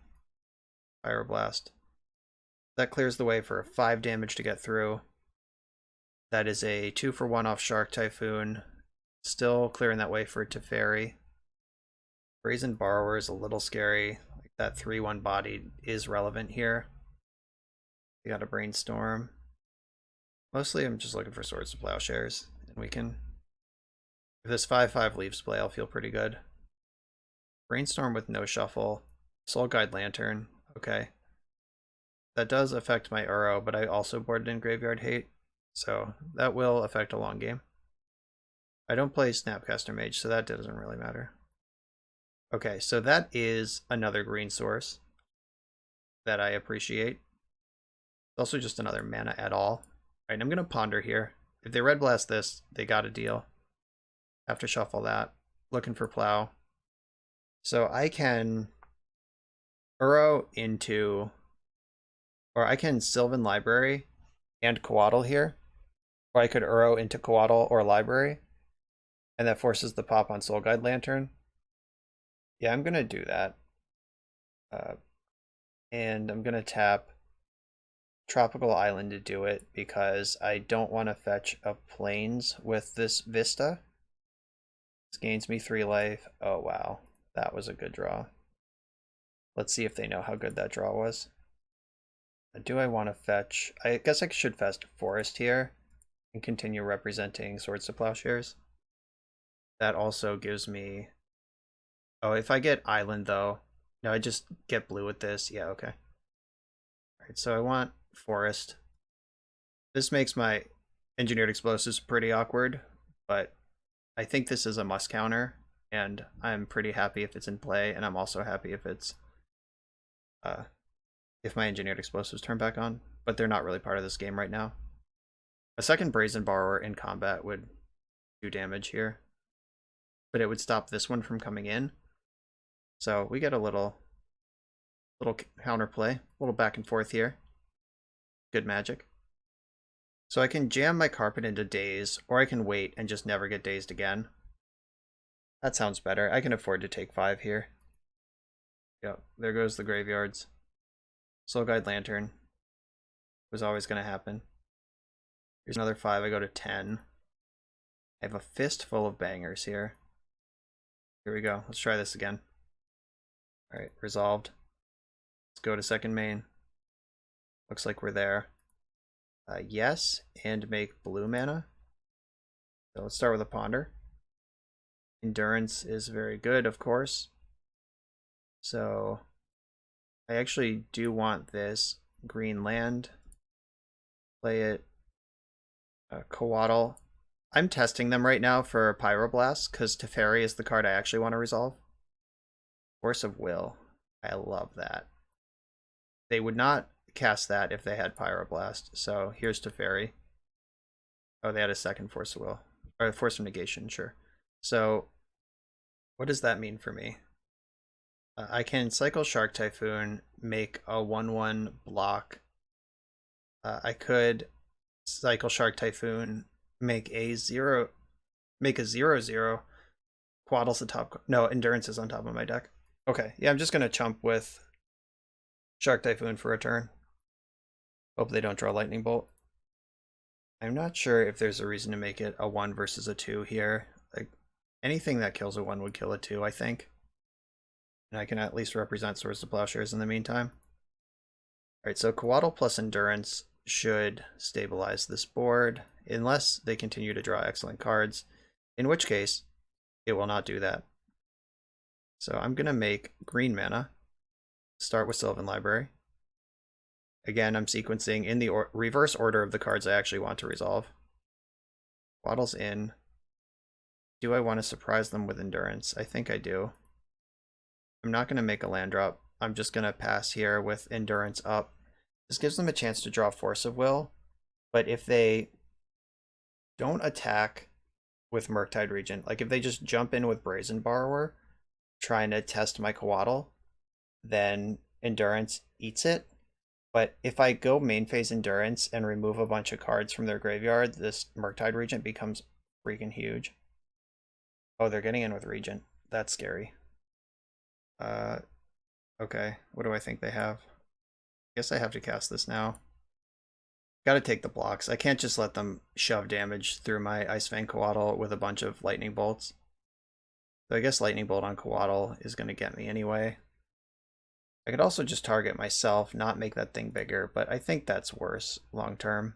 Pyroblast. That clears the way for a 5 damage to get through. That is a 2-for-1 off Shark Typhoon. Still clearing that way for Teferi. Brazen Borrower is a little scary. Like that 3/1 body is relevant here. We got a Brainstorm. Mostly I'm just looking for Swords to Plowshares. And we can... If this 5/5 Leaves play, I'll feel pretty good. Brainstorm with no shuffle. Soul Guide Lantern. Okay. That does affect my Uro, but I also boarded in Graveyard Hate. So that will affect a long game. I don't play Snapcaster Mage, so that doesn't really matter. Okay, so that is another green source that I appreciate. It's also just another mana at all. All right, I'm going to ponder here. If they red blast this, they got a deal. Have to shuffle that. Looking for plow. So I can burrow into, or I can Sylvan Library and Coatl here. Or I could Uro into Coatl or Library. And that forces the pop on Soul Guide Lantern. Yeah, I'm going to do that. And I'm going to tap Tropical Island to do it because I don't want to fetch a Plains with this Vista. This gains me 3 life. Oh, wow. That was a good draw. Let's see if they know how good that draw was. Do I want to fetch? I guess I should fetch Forest here and continue representing Swords to Plowshares. That also gives me... Oh, if I get Island, though... No, I just get blue with this. Yeah, okay. Alright, so I want Forest. This makes my Engineered Explosives pretty awkward, but I think this is a must counter, and I'm pretty happy if it's in play, and I'm also happy if it's... if my Engineered Explosives turn back on, but they're not really part of this game right now. A second Brazen Borrower in combat would do damage here, but it would stop this one from coming in. So we get a little counterplay, a little back and forth here. Good magic. So I can jam my Carpet into Daze, or I can wait and just never get dazed again. That sounds better. I can afford to take 5 here. Yep, there goes the graveyards. Soul Guide Lantern was always going to happen. Here's another 5. I go to 10. I have a fist full of bangers here. Here we go. Let's try this again. Alright, resolved. Let's go to second main. Looks like we're there. Yes, and make blue mana. So let's start with a ponder. Endurance is very good, of course. So I actually do want this green land. Play it. Coatl. I'm testing them right now for Pyroblast because Teferi is the card I actually want to resolve. Force of Will. I love that. They would not cast that if they had Pyroblast. So here's Teferi. Oh, they had a second Force of Will. Or Force of Negation, sure. So what does that mean for me? I can cycle Shark Typhoon, make a 1/1 block. I could cycle Shark Typhoon, make a 0/0. Quaddle's the top. No, Endurance is on top of my deck. Okay, yeah, I'm just gonna chump with Shark Typhoon for a turn. Hope they don't draw Lightning Bolt. I'm not sure if there's a reason to make it a 1 versus a 2 here. Like anything that kills a 1 would kill a 2, I think. And I can at least represent Swords to Plowshares in the meantime. Alright, so Coatl plus Endurance should stabilize this board, unless they continue to draw excellent cards, in which case it will not do that. So I'm going to make green mana, start with Sylvan Library. Again, I'm sequencing in the reverse order of the cards I actually want to resolve. Coatl's in. Do I want to surprise them with Endurance? I think I do. I'm not going to make a land drop. I'm just going to pass here with Endurance up. This gives them a chance to draw Force of Will, but if they don't attack with Murktide Regent, like if they just jump in with Brazen Borrower, trying to test my Coatl, then Endurance eats it. But if I go main phase Endurance and remove a bunch of cards from their graveyard, this Murktide Regent becomes freaking huge. Oh, they're getting in with Regent. That's scary. Okay, what do I think they have? I guess I have to cast this now. Gotta take the blocks. I can't just let them shove damage through my Icefang Coatl with a bunch of Lightning Bolts. So I guess Lightning Bolt on Coatl is going to get me anyway. I could also just target myself, not make that thing bigger, but I think that's worse long term.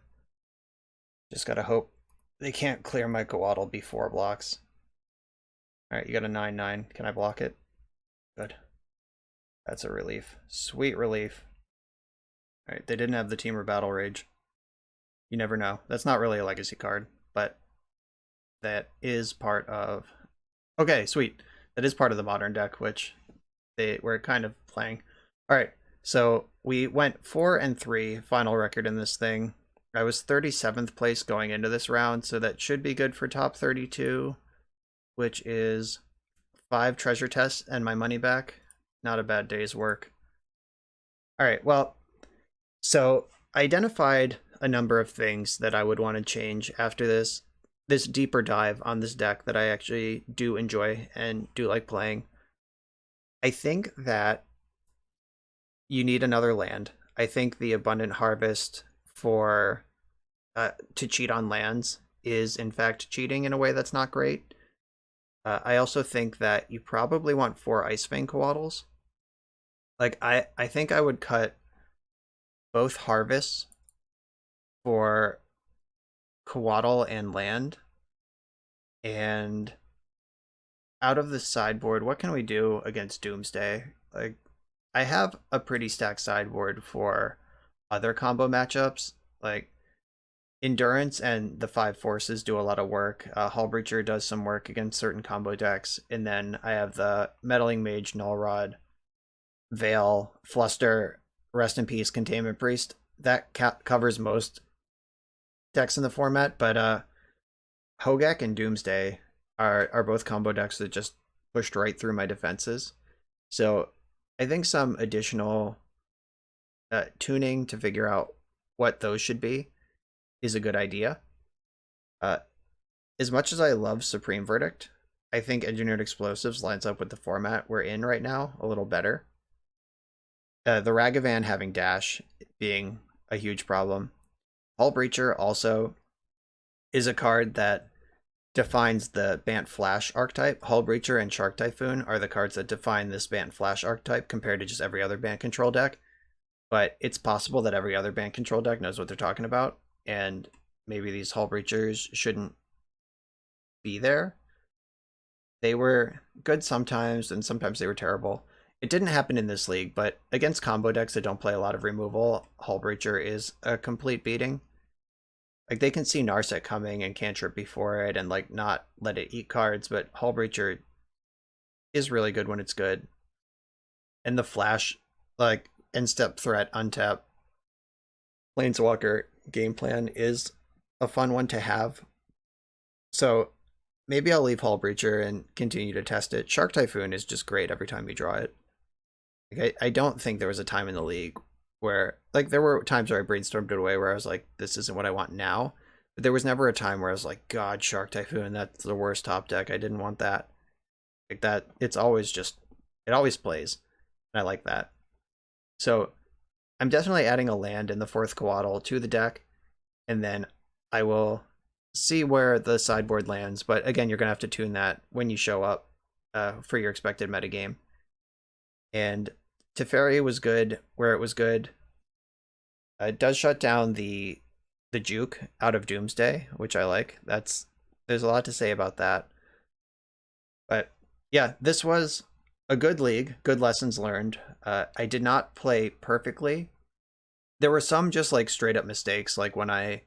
Just gotta hope they can't clear my Coatl before blocks. Alright, you got a 9/9. Can I block it? Good. That's a relief. Sweet relief. Alright, they didn't have the Teamer Battle Rage. You never know. That's not really a legacy card, but that is part of... Okay, sweet. that is part of the modern deck, which they were kind of playing. All right, so we went 4-3 final record in this thing. I was 37th place going into this round, so that should be good for top 32, which is 5 treasure tests and my money back. Not a bad day's work. All right, well, so I identified a number of things that I would want to change after this deeper dive on this deck that I actually do enjoy and do like playing. I think that you need another land. I think the Abundant Harvest for to cheat on lands is in fact cheating in a way that's not great. I also think that you probably want 4 Icefang Coatls. Like I think I would cut both harvests for Coatl and land. And out of the sideboard, what can we do against Doomsday? Like, I have a pretty stacked sideboard for other combo matchups. Like, Endurance and the 5 Forces do a lot of work. Hullbreacher does some work against certain combo decks. And then I have the Meddling Mage, Null Rod, Veil, Fluster, Rest in Peace, Containment Priest. That covers most decks in the format, but Hogak and Doomsday are both combo decks that just pushed right through my defenses. So I think some additional tuning to figure out what those should be is a good idea. As much as I love Supreme Verdict, I think Engineered Explosives lines up with the format we're in right now a little better. The Ragavan having dash being a huge problem. Hullbreacher also is a card that defines the Bant Flash archetype. Hullbreacher and Shark Typhoon are the cards that define this Bant Flash archetype compared to just every other Bant control deck. But it's possible that every other Bant control deck knows what they're talking about, and maybe these Hullbreachers shouldn't be there. They were good sometimes, and sometimes they were terrible. It didn't happen in this league, but against combo decks that don't play a lot of removal, Hullbreacher is a complete beating. Like, they can see Narset coming and cantrip before it and, like, not let it eat cards, but Hullbreacher is really good when it's good. And the Flash, like, end-step threat, untap, Planeswalker game plan is a fun one to have. So maybe I'll leave Hullbreacher and continue to test it. Shark Typhoon is just great every time you draw it. Like, I don't think there was a time in the league where, like, there were times where I brainstormed it away where I was like, this isn't what I want now. But there was never a time where I was like, God, Shark Typhoon, that's the worst top deck. I didn't want that. Like, that, it's always just, it always plays. And I like that. So I'm definitely adding a land in the 4th Coatl to the deck. And then I will see where the sideboard lands. But again, you're going to have to tune that when you show up for your expected metagame. And Teferi was good where it was good. It does shut down the juke out of Doomsday, which I like. There's a lot to say about that. But yeah, this was a good league, good lessons learned. I did not play perfectly. There were some just like straight up mistakes, like when I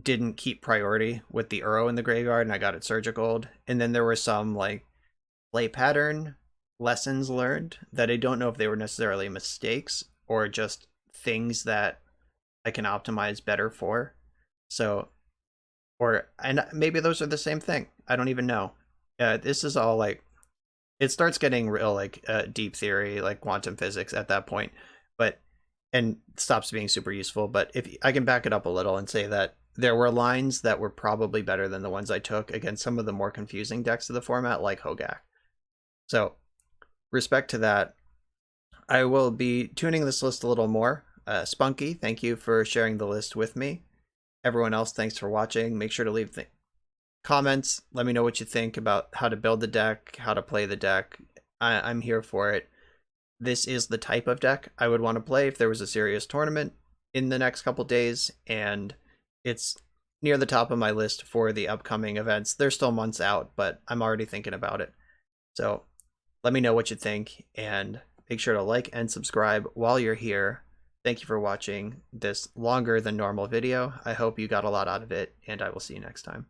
didn't keep priority with the Uro in the graveyard and I got it surgicaled. And then there were some like play pattern lessons learned that I don't know if they were necessarily mistakes or just things that I can optimize better for. So, and maybe those are the same thing. I don't even know. This is all like, it starts getting real like deep theory, like quantum physics at that point, and stops being super useful. But if I can back it up a little and say that there were lines that were probably better than the ones I took against some of the more confusing decks of the format, like Hogak. So respect to that. I will be tuning this list a little more. Spunky, thank you for sharing the list with me. Everyone else, thanks for watching. Make sure to leave comments. Let me know what you think about how to build the deck, how to play the deck. I'm here for it. This is the type of deck I would want to play if there was a serious tournament in the next couple days, and it's near the top of my list for the upcoming events. They're still months out, but I'm already thinking about it. So let me know what you think, and make sure to like and subscribe while you're here. Thank you for watching this longer than normal video. I hope you got a lot out of it, and I will see you next time.